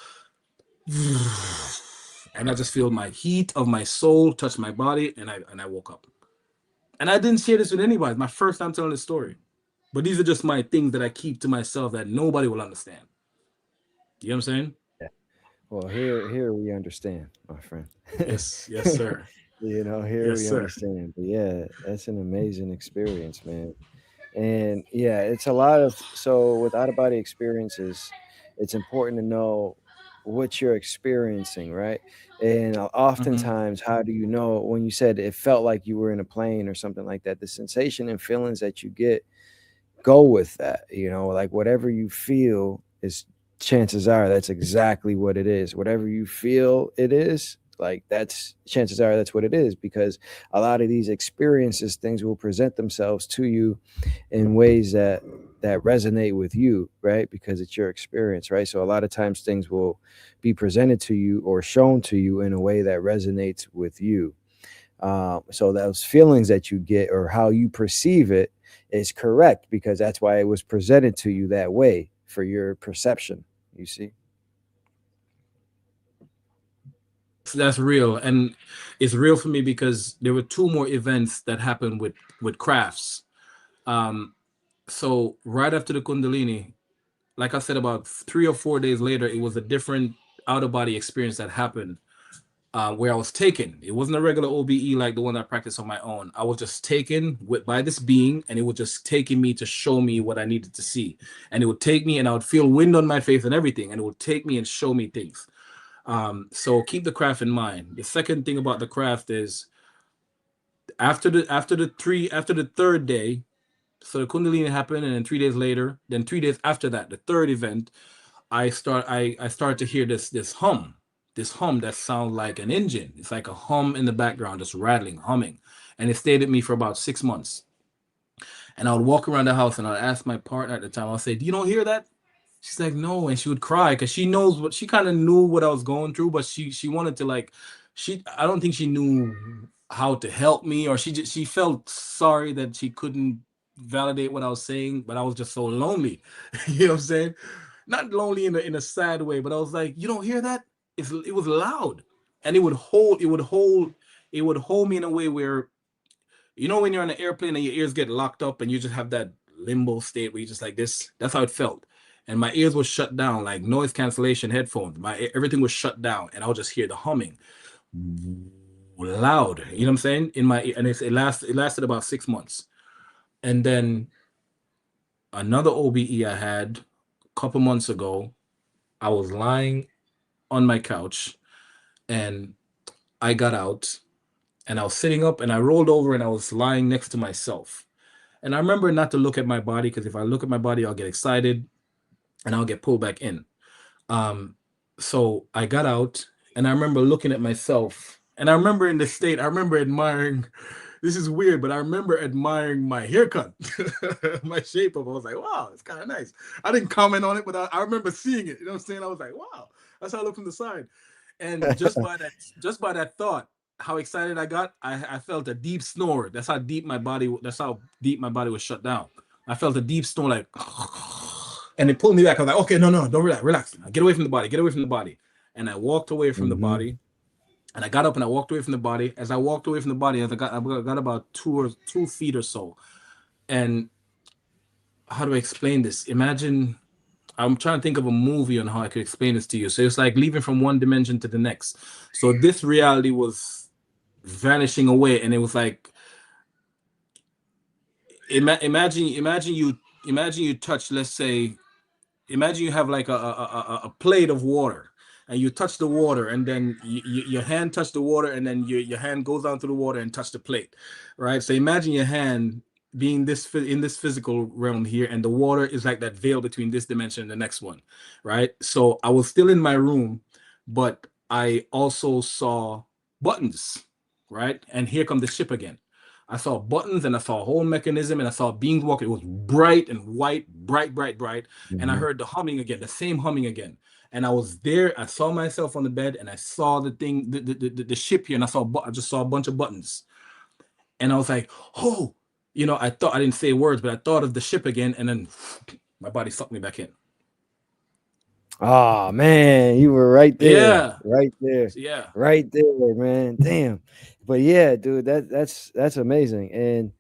and I just feel my heat of my soul touch my body, and I woke up. And I didn't share this with anybody. It's my first time telling this story. But these are just my things that I keep to myself that nobody will understand. You know what I'm saying? Yeah. Well, here we understand, my friend. Yes, yes, sir. Here Yes, we sir. understand. But yeah, that's an amazing experience, man. And yeah, it's a lot of so with out of body experiences, it's important to know what you're experiencing, right? And oftentimes, how do you know when you said it felt like you were in a plane or something like that? The sensation and feelings that you get go with that, like whatever you feel is, chances are that's exactly what it is. Whatever you feel it is, like that's, chances are that's what it is, because a lot of these experiences, things will present themselves to you in ways that resonate with you, right? Because it's your experience, right? So a lot of times things will be presented to you or shown to you in a way that resonates with you. So those feelings that you get or how you perceive it is correct, because that's why it was presented to you that way for your perception. You see? That's real, and it's real for me because there were two more events that happened with crafts. Um, so right after the Kundalini, like I said, about 3 or 4 days later, it was a different out of body experience that happened. Where I was taken. It wasn't a regular OBE like the one I practiced on my own. I was just taken by this being, and it was just taking me to show me what I needed to see. And it would take me, and I would feel wind on my face and everything, and it would take me and show me things. So keep the craft in mind. The second thing about the craft is after the third day, so the Kundalini happened, and then 3 days later, then 3 days after that, the third event, I start to hear this hum that sounds like an engine. It's like a hum in the background, just rattling, humming, and it stayed at me for about 6 months. And I would walk around the house and I'd ask my partner at the time. I'll say, "Do you don't hear that?" She's like, "No," and she would cry because she knows what she kind of knew what I was going through, but she wanted to like, I don't think she knew how to help me, or she felt sorry that she couldn't validate what I was saying, but I was just so lonely. You know what I'm saying? Not lonely in a sad way, but I was like, "You don't hear that? It was loud," and it would hold me in a way where, when you're on an airplane and your ears get locked up and you just have that limbo state where you just like this. That's how it felt. And my ears were shut down, like noise cancellation headphones. Everything was shut down, and I'll just hear the humming loud. You know what I'm saying? In my ear, and it lasted about 6 months. And then another OBE I had a couple months ago, I was lying on my couch, and I got out, and I was sitting up, and I rolled over, and I was lying next to myself. And I remember not to look at my body, because if I look at my body, I'll get excited and I'll get pulled back in. Um, so I got out, and I remember looking at myself, and I remember in the state, I remember admiring. This is weird, but I remember admiring my haircut, my shape up. I was like, "Wow, it's kind of nice." I didn't comment on it, but I remember seeing it. You know what I'm saying? I was like, "Wow, that's how I look from the side." And just by that thought, how excited I got, I felt a deep snore. That's how deep my body. That's how deep my body was shut down. I felt a deep snore, like, and it pulled me back. I was like, "Okay, no, no, don't relax. Get away from the body. Get away from the body." And I walked away from the Mm-hmm. body, and I got up and I walked away from the body. As I walked away from the body, as I got about 2 feet or so. And how do I explain this? Imagine, I'm trying to think of a movie on how I could explain this to you. So it's like leaving from one dimension to the next. So this reality was vanishing away, and it was like, imagine you touch, let's say, imagine you have like a plate of water, and you touch the water, and then your hand touch the water, and then your hand goes down to the water and touch the plate, right? So imagine your hand being in this physical realm here, and the water is like that veil between this dimension and the next one, right? So I was still in my room, but I also saw buttons, right? And here come the ship again. I saw buttons, and I saw a whole mechanism, and I saw beings walking. It was bright and white, bright, bright, bright. And I Mm-hmm. heard the humming again, the same humming again. And I was there. I saw myself on the bed, and I saw the thing, the ship here, and I just saw a bunch of buttons. And I was like, "Oh," I thought, I didn't say words, but I thought of the ship again, and then my body sucked me back in. Oh man, you were right there, Yeah, right there, yeah. right there, man. Damn. But yeah, dude, that's amazing. And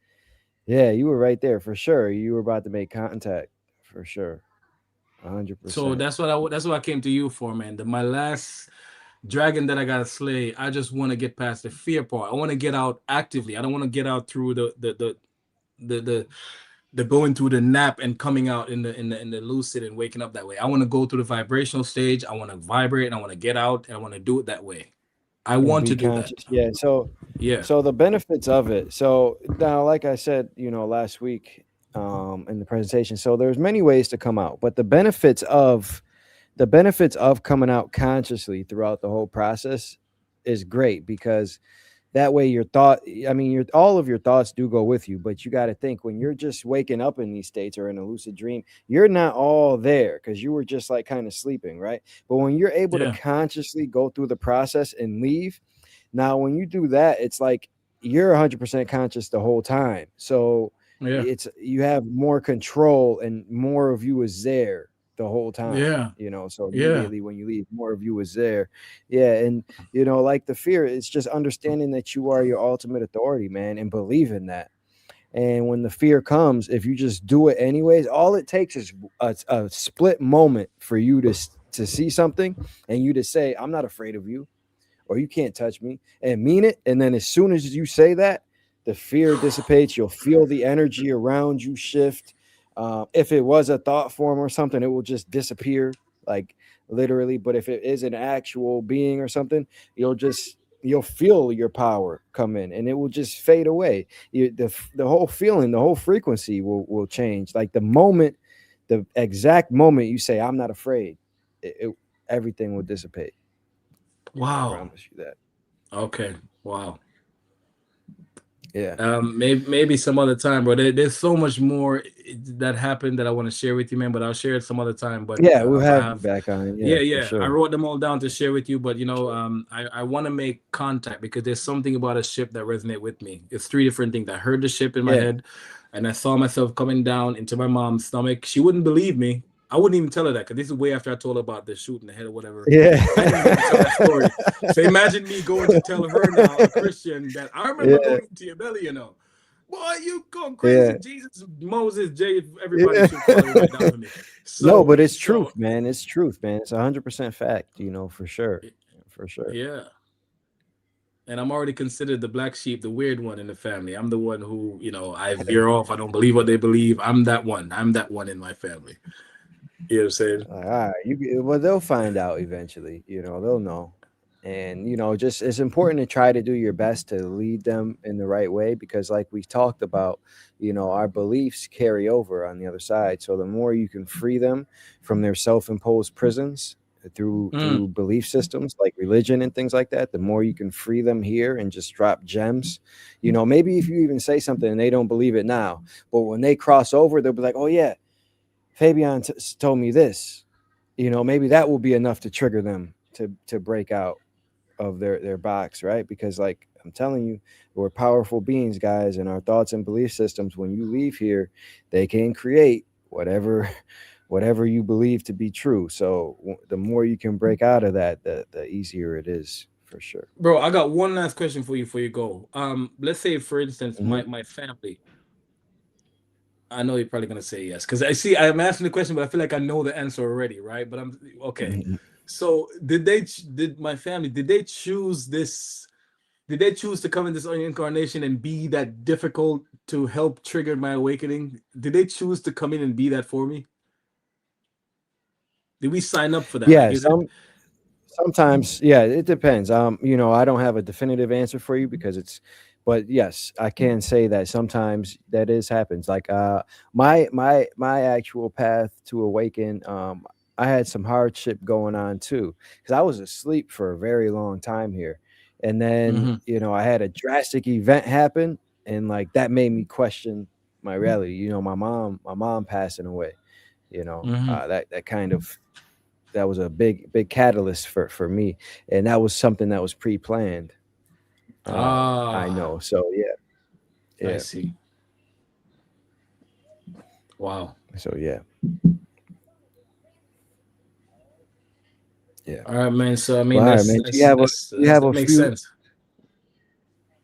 yeah, you were right there for sure. You were about to make contact for sure. So 100%. that's what I came to you for, man. My last dragon that I gotta slay. I just want to get past the fear part. I want to get out actively. I don't want to get out through the the going through the nap and coming out in the lucid and waking up that way. I want to go through the vibrational stage. I want to vibrate and I want to get out and I want to do it that way. I and want be to do that. conscious. Yeah. Yeah. So the benefits of it. So now, like I said, last week in the presentation, so there's many ways to come out, but the benefits of coming out consciously throughout the whole process is great because that way your all of your thoughts do go with you, but you got to think when you're just waking up in these states or in a lucid dream, you're not all there because you were just like kind of sleeping, right? But when you're able to Yeah. consciously go through the process and leave, now when you do that, it's like you're 100% conscious the whole time. So Yeah. you have more control and more of you is there the whole time. Yeah. So Yeah. immediately when you leave, more of you is there. Yeah. And like the fear, it's just understanding that you are your ultimate authority, man, and believe in that. And when the fear comes, if you just do it anyways, all it takes is a split moment for you to see something and you to say, I'm not afraid of you, or you can't touch me, and mean it. And then as soon as you say that, the fear dissipates. You'll feel the energy around you shift. If it was a thought form or something, it will just disappear, like literally. But if it is an actual being or something, you'll feel your power come in, and it will just fade away. The whole feeling, the whole frequency will change. Like the exact moment you say, "I'm not afraid," everything will dissipate. Wow. Promise you that. Okay. Wow. Yeah. Maybe some other time, bro. There's so much more that happened that I want to share with you, man. But I'll share it some other time. But Yeah, we'll if I have you have, back on. yeah, Yeah, for yeah, I sure. wrote them all down to share with you. But Sure. I want to make contact because there's something about a ship that resonate with me. It's three different things. I heard the ship in my Yeah. head, and I saw myself coming down into my mom's stomach. She wouldn't believe me. I wouldn't even tell her that because this is way after I told her about the shooting the head or whatever. Yeah. I didn't even get to tell that story. So imagine me going to tell her now, a Christian, that I remember Yeah. going into your belly. Boy, you going crazy. Yeah. Jesus, Moses, Jay, everybody Yeah. should fall right down for me. No, So, but it's so truth, man. It's truth, man. It's 100% fact, for sure. For sure. yeah. And I'm already considered the black sheep, the weird one in the family. I'm the one who, I veer off. I don't believe what they believe. I'm that one. I'm that one in my family. You know what I'm saying? All right. Well, they'll find out eventually, they'll know. And, just it's important to try to do your best to lead them in the right way because, like we talked about, our beliefs carry over on the other side. So the more you can free them from their self-imposed prisons through Mm, belief systems like religion and things like that, the more you can free them here and just drop gems. Maybe if you even say something and they don't believe it now, but when they cross over, they'll be like, oh, yeah, Fabian told me this. Maybe that will be enough to trigger them to break out of their box, right? Because like I'm telling you, we're powerful beings, guys, and our thoughts and belief systems, when you leave here, they can create whatever you believe to be true. So the more you can break out of that, the easier it is for sure. bro, I got one last question for you before you go. Let's say, for instance, Hmm. my family. I know you're probably gonna say yes because I see I'm asking the question, but I feel like I know the answer already, right? But I'm okay. So did my family did they choose this? Did they choose to come in this incarnation and be that difficult to help trigger my awakening? Did they choose to come in and be that for me? Did we sign up for that? Like, Yeah, is it? sometimes, yeah, it depends. I don't have a definitive answer for you because but yes, I can say that sometimes that is happens. Like my actual path to awaken, I had some hardship going on too because I was asleep for a very long time here, and then Mm-hmm. I had a drastic event happen, and like that made me question my reality. My mom passing away. Mm-hmm. That kind of that was a big catalyst for me, and that was something that was pre-planned. I Ah, know. So yeah. I Yeah. see. Wow. So yeah. Yeah. All right, man. So I mean, Well, all right, that's man. do you that's have a that's, do you that's have that a makes few sense.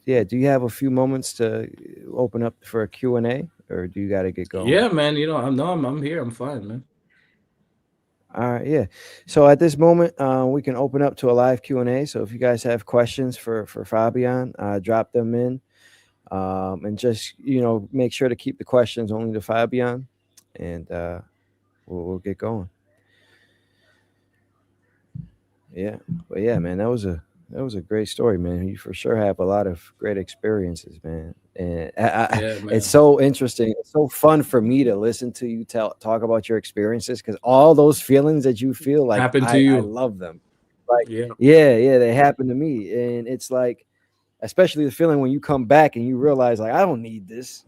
yeah do you have a few moments to open up for a Q&A, or do you got to get going? Yeah, man. I'm no, I'm here. I'm fine, man. All right, yeah. So at this moment, we can open up to a live Q&A. So if you guys have questions for Fabian, drop them in. And just make sure to keep the questions only to Fabian, and we'll get going. Yeah, but yeah, man, that was a great story, man. You for sure have a lot of great experiences, man. And Yeah, it's man. so interesting. It's so fun for me to listen to you talk about your experiences, because all those feelings that you feel, like Happened to I you. love them. Like, Yeah. yeah, they happen to me, and it's like, especially the feeling when you come back and you realize, like, I don't need this.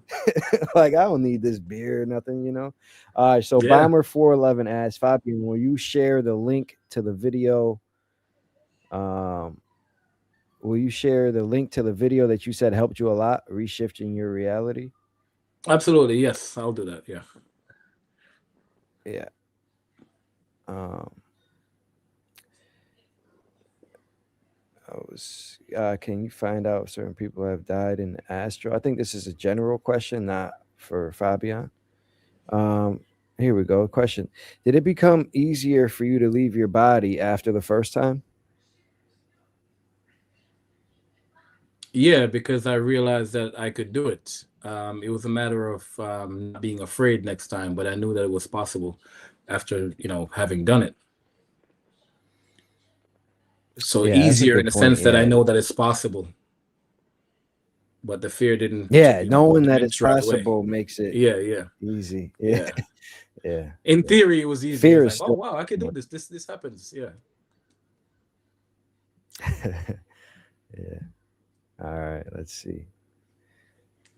Like, I don't need this beer or nothing. All right, so Yeah. Bomber411 asks, Fabian, will you share the link to the video? Um, will you share the link to the video that you said helped you a lot, reshifting your reality? Absolutely. Yes, I'll do that. Yeah. Yeah. Um, can you find out if certain people have died in the astral? I think this is a general question, not for Fabian. Um, Here we go. Question: did it become easier for you to leave your body after the first time? Yeah, because I realized that I could do it. It was a matter of not being afraid next time, but I knew that it was possible after, having done it. So Yeah, that's a easier in good the point. sense that I Yeah, know that it's possible, but the fear didn't, yeah. Knowing that it's diminish right away. possible makes it Yeah, yeah, easy. Yeah, yeah. yeah, In yeah. theory, it was easy. It's Fear is like, oh still. wow, I can do this. This happens. Yeah. Yeah. All right. Let's see.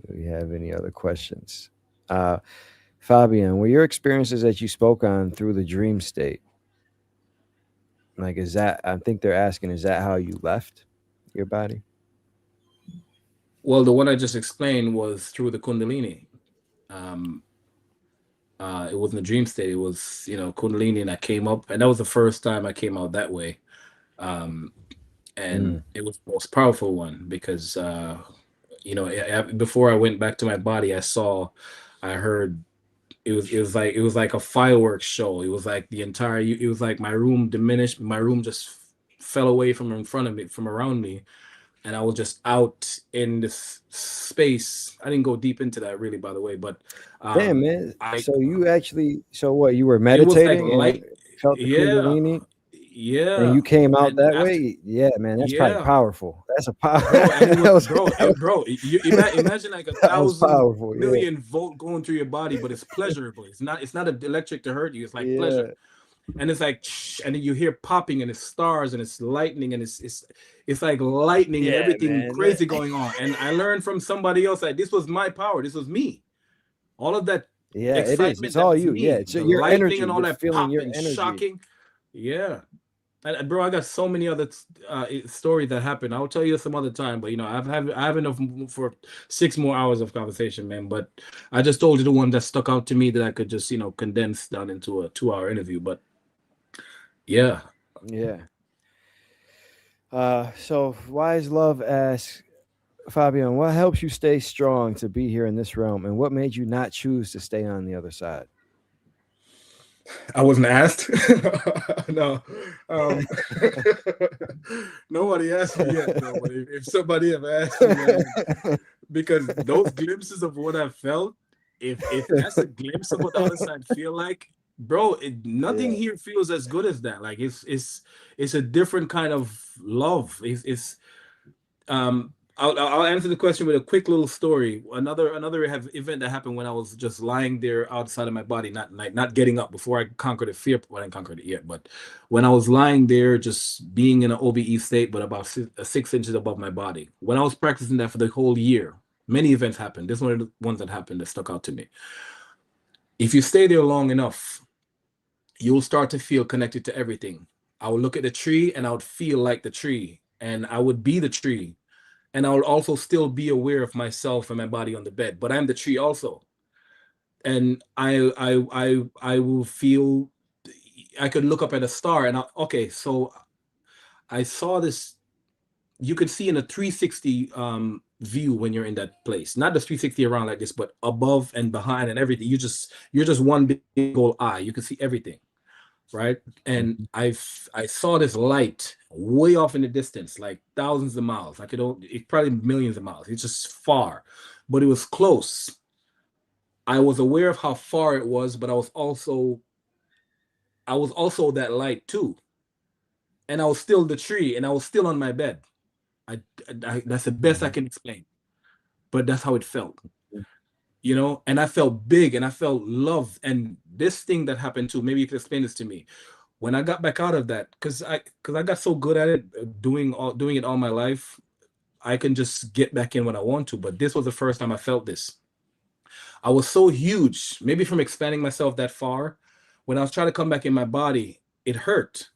Do we have any other questions? Uh, Fabian, were your experiences that you spoke on through the dream state? Like, is that? I think they're asking, is that how you left your body? Well, the one I just explained was through the Kundalini. Um, it wasn't a dream state. It was, Kundalini, and I came up, and that was the first time I came out that way. Um, and Mm. it was the most powerful one because, before I went back to my body, I heard it was like a fireworks show. It was like it was like my room diminished. My room just fell away from in front of me, from around me, and I was just out in this space. I didn't go deep into that really, by the way, but Damn, man. I So you actually, so what? You were it was like meditating and light. felt the Yeah, Kundalini, and yeah, you came out and that after way. Yeah, man, that's probably yeah, powerful. That's a power. bro, and it was that was bro, that bro. You imagine like a was thousand powerful. Yeah, million volt going through your body, but it's pleasurable. It's not electric to hurt you. It's like pleasure. yeah, And it's like, and then you hear popping, and it's stars, and it's lightning, and it's like lightning and yeah, everything man. crazy going on. And I learned from somebody else that this was my power. This was me. All of that Yeah, it is. It's excitement, that all was you. Yeah, me. it's The your lightning energy. and all You're that feeling pop your and energy. shocking. Yeah. And bro, I got so many other stories that happened. I'll tell you some other time. But I have enough for 6 more hours of conversation, man. But I just told you the one that stuck out to me that I could just condense down into a 2-hour interview. But yeah. Yeah. So Wise Love asks, Fabian, what helps you stay strong to be here in this realm, and what made you not choose to stay on the other side? I wasn't asked. No, um, nobody asked me yet, though. But if somebody have asked me, man, because those glimpses of what I felt, if that's a glimpse of what the other side feel like, bro, nothing Yeah. here feels as good as that. Like it's a different kind of love. I'll answer the question with a quick little story. Another event that happened when I was just lying there outside of my body, not getting up before I conquered the fear. Well, I didn't conquer it yet, but when I was lying there, just being in an OBE state, but about 6 inches above my body. When I was practicing that for the whole year, many events happened. This is one of the ones that happened that stuck out to me. If you stay there long enough, you'll start to feel connected to everything. I would look at the tree and I would feel like the tree, and I would be the tree, and I will also still be aware of myself and my body on the bed, but I'm the tree also. And I will feel, I could look up at a star, and okay, so I saw this. You could see in a 360 view when you're in that place, not the 360 around like this, but above and behind and everything. You're just one big old eye. You can see everything. right? And Mhm. I saw this light way off in the distance, like thousands of miles, like it probably millions of miles. It's just far, but it was close. I was aware of how far it was, but I was also that light too, and I was still the tree, and I was still on my bed. That's the best I Mhm. can explain, but that's how it felt, you know. And I felt big, and I felt loved. And this thing that happened too, maybe you could explain this to me. When I got back out of that, because I got so good at it, doing it all my life, I can just get back in when I want to. But this was the first time I felt this. I was so huge, maybe from expanding myself that far. When I was trying to come back in my body, it hurt.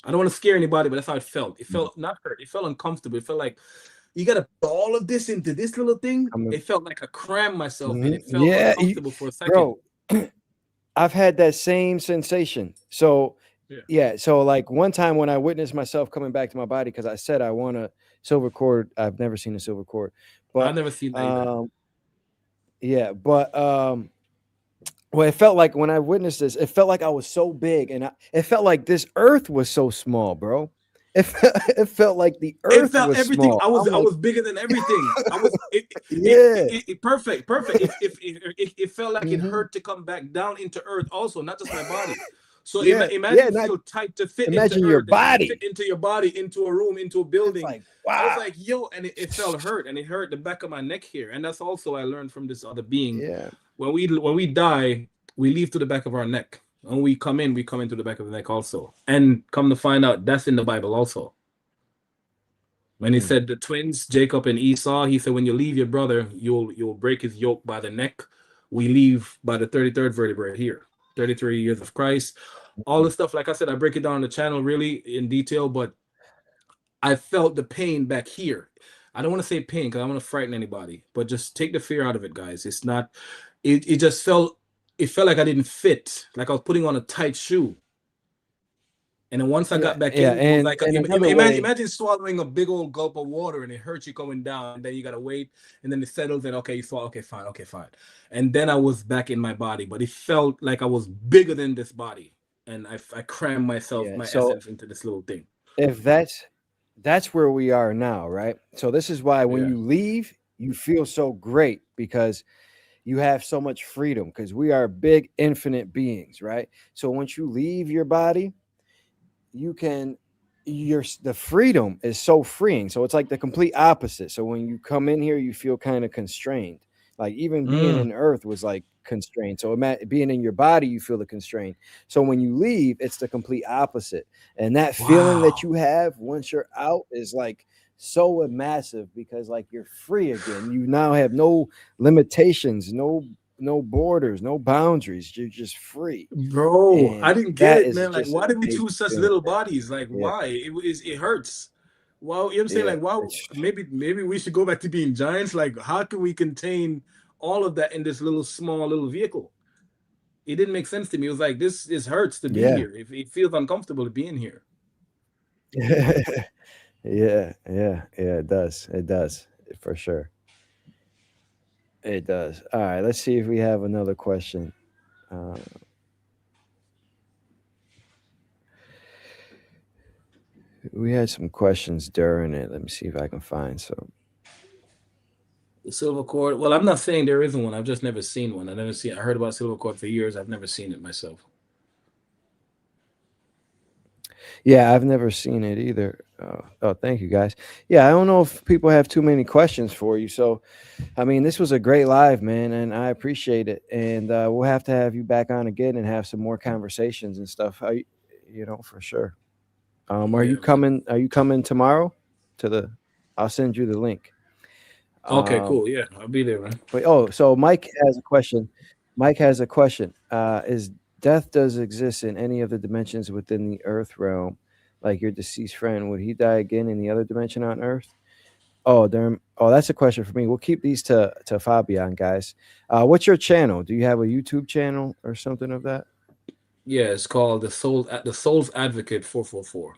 I don't want to scare anybody, but that's how it felt. It Mhm. felt not hurt. It felt uncomfortable. It felt like you got to put all of this into this little thing. Coming. It felt like I crammed myself in. Mhm. It felt Yeah, uncomfortable for a second. bro. I've had that same sensation. So, Yeah. yeah. So, like one time when I witnessed myself coming back to my body because I said I want a silver cord. I've never seen a silver cord, I've but never seen that either. um, yeah. But well, it felt like when I witnessed this, it felt like I was so big, and it felt like this earth was so small, bro. It felt like the It earth felt was everything. small. I I'm was I like, was bigger than everything. I was yeah. perfect, perfect. It felt like it Hmm. hurt to come back down into earth also, not just my body. So Yeah. Yeah. imagine Not feel tight to fit into imagine your earth and then fit body. into your body, into a room, into a It's building. like, I was wow. like, yo, and it felt hurt, and it hurt the back of my neck here. And that's also I learned from this other being. Yeah. When we die, we leave to the back of our neck. When we come into the back of the neck also. And come to find out, that's in the Bible also. When he Mm. said the twins, Jacob and Esau, he said, when you leave your brother, you'll break his yoke by the neck. We leave by the 33rd vertebrae here. 33 years of Christ. All the stuff, like I said, I break it down on the channel really in detail, but I felt the pain back here. I don't want to say pain because I don't want to frighten anybody, but just take the fear out of it, guys. It's not, it just felt like I didn't fit, like I was putting on a tight shoe. And then once I Yeah. got back Yeah. in, it was like And another way. imagine swallowing a big old gulp of water and it hurts you going down, and then you gotta wait, and then it settles, and okay, you swallow, okay, fine. And then I was back in my body, but it felt like I was bigger than this body, and I crammed myself, Yeah. my So essence into this little thing. if that's where we are now, right? So this is why when Yeah. you leave, you feel so great because you have so much freedom because we are big infinite beings, right? So once you leave your body, you can the freedom is so freeing. So it's like the complete opposite. So when you come in here, you feel kind of constrained. Like even being Mm. in earth was like constrained. So being in your body, you feel the constraint. So when you leave, it's the complete opposite. And that feeling that Wow. you have once you're out is like so massive because like you're free again. You now have no limitations, no borders, no boundaries. You're just free. Bro, I And didn't get that it, is man. Like, just an why did we amazing choose such feeling. little bodies? Like, Yeah, why? It hurts. Well, you know what I'm saying? yeah, Like, wow, it's maybe we should go back to being giants. Like, how can we contain all of that in this little small little vehicle? It didn't make sense to me. It was like this hurts to be yeah. here. If it feels uncomfortable to be in here. Yeah, yeah, yeah, it does. It does. For sure. It does. All right, let's see if we have another question. Uh, we had some questions during it. Let me see if I can find some. The silver cord. Well, I'm not saying there isn't one. I've just never seen one. I heard about silver cord for years. I've never seen it myself. Yeah, I've never seen it either. Oh, thank you guys. Yeah, I don't know if people have too many questions for you. So, I mean, this was a great live, man, and I appreciate it. And we'll have to have you back on again and have some more conversations and stuff. For sure. Are you Yeah, man. coming? Are you coming tomorrow? To the, I'll send you the link. Okay, Um, cool. Yeah, I'll be there, man. but oh, so Mike has a question. Mike has a question. Is death does exist in any of the dimensions within the Earth realm? Like your deceased friend, would he die again in the other dimension on Earth? Oh, there. Oh, that's a question for me. We'll keep these to Fabian, guys. What's your channel? Do you have a YouTube channel or something of that? Yeah, it's called the Soul's Advocate 444.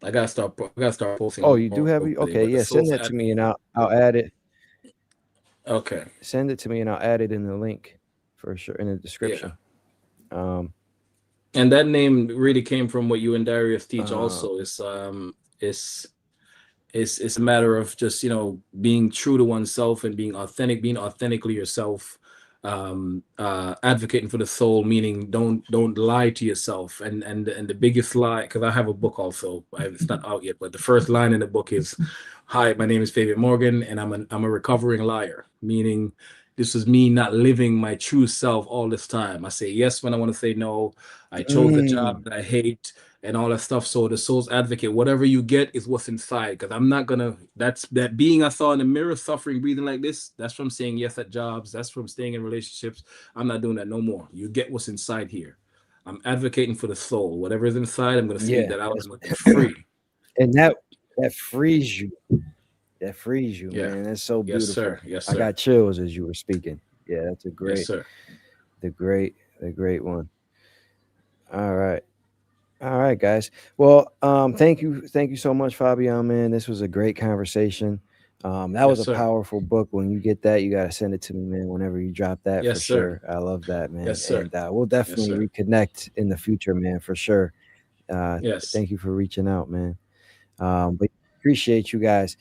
I gotta start posting Oh, you do more have over it. there. Okay, But the yeah. Send Soul's that to me, Advocate. and I'll add it. Okay. Send it to me, and I'll add it in the link for sure in the Yeah. description. Um, And that name really came from what you and Darius teach. Uh, Also, it's a matter of just being true to oneself and being authentic, being authentically yourself. Advocating for the soul, meaning don't lie to yourself. And the biggest lie, because I have a book also, it's not out yet, but the first line in the book is, "Hi, my name is Fabian Morgan, and I'm a recovering liar," meaning this is me not living my true self all this time. I say yes when I want to say no. I chose the job that I hate and all that stuff. So the soul's advocate, whatever you get is what's inside. Because I'm not gonna. That's that being I saw in the mirror, suffering, breathing like this. That's from saying yes at jobs. That's from staying in relationships. I'm not doing that no more. You get what's inside here. I'm advocating for the soul. Whatever is inside, I'm gonna speak that out. I'm gonna be free. and that frees you. That frees you, Yeah. man. That's so Yes, beautiful. sir. Yes, I sir. got chills as you were speaking. Yeah, that's a Yes, great, sir. the great one. All right. All right, guys. Well, thank you so much, Fabian, man. This was a great conversation. That was Yes, a sir. powerful book. When you get that, you gotta send it to me, man. Whenever you drop that, for Yes, sir. sure. I love that, man. Yes, sir. And we'll Yes, definitely sir. reconnect in the future, man, for sure. Yes. Thank you for reaching out, man. But appreciate you guys.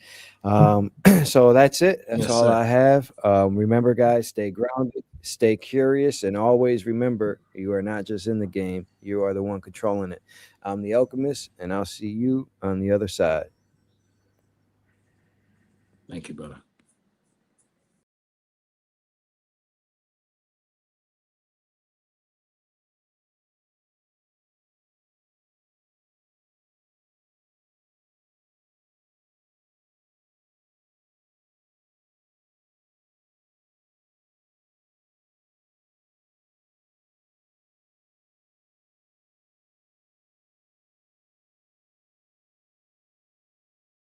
So that's it. That's Yes, all sir. I have. Remember, guys, stay grounded, stay curious, and always remember you are not just in the game, you are the one controlling it. I'm the Alchemist, and I'll see you on the other side. Thank you, brother.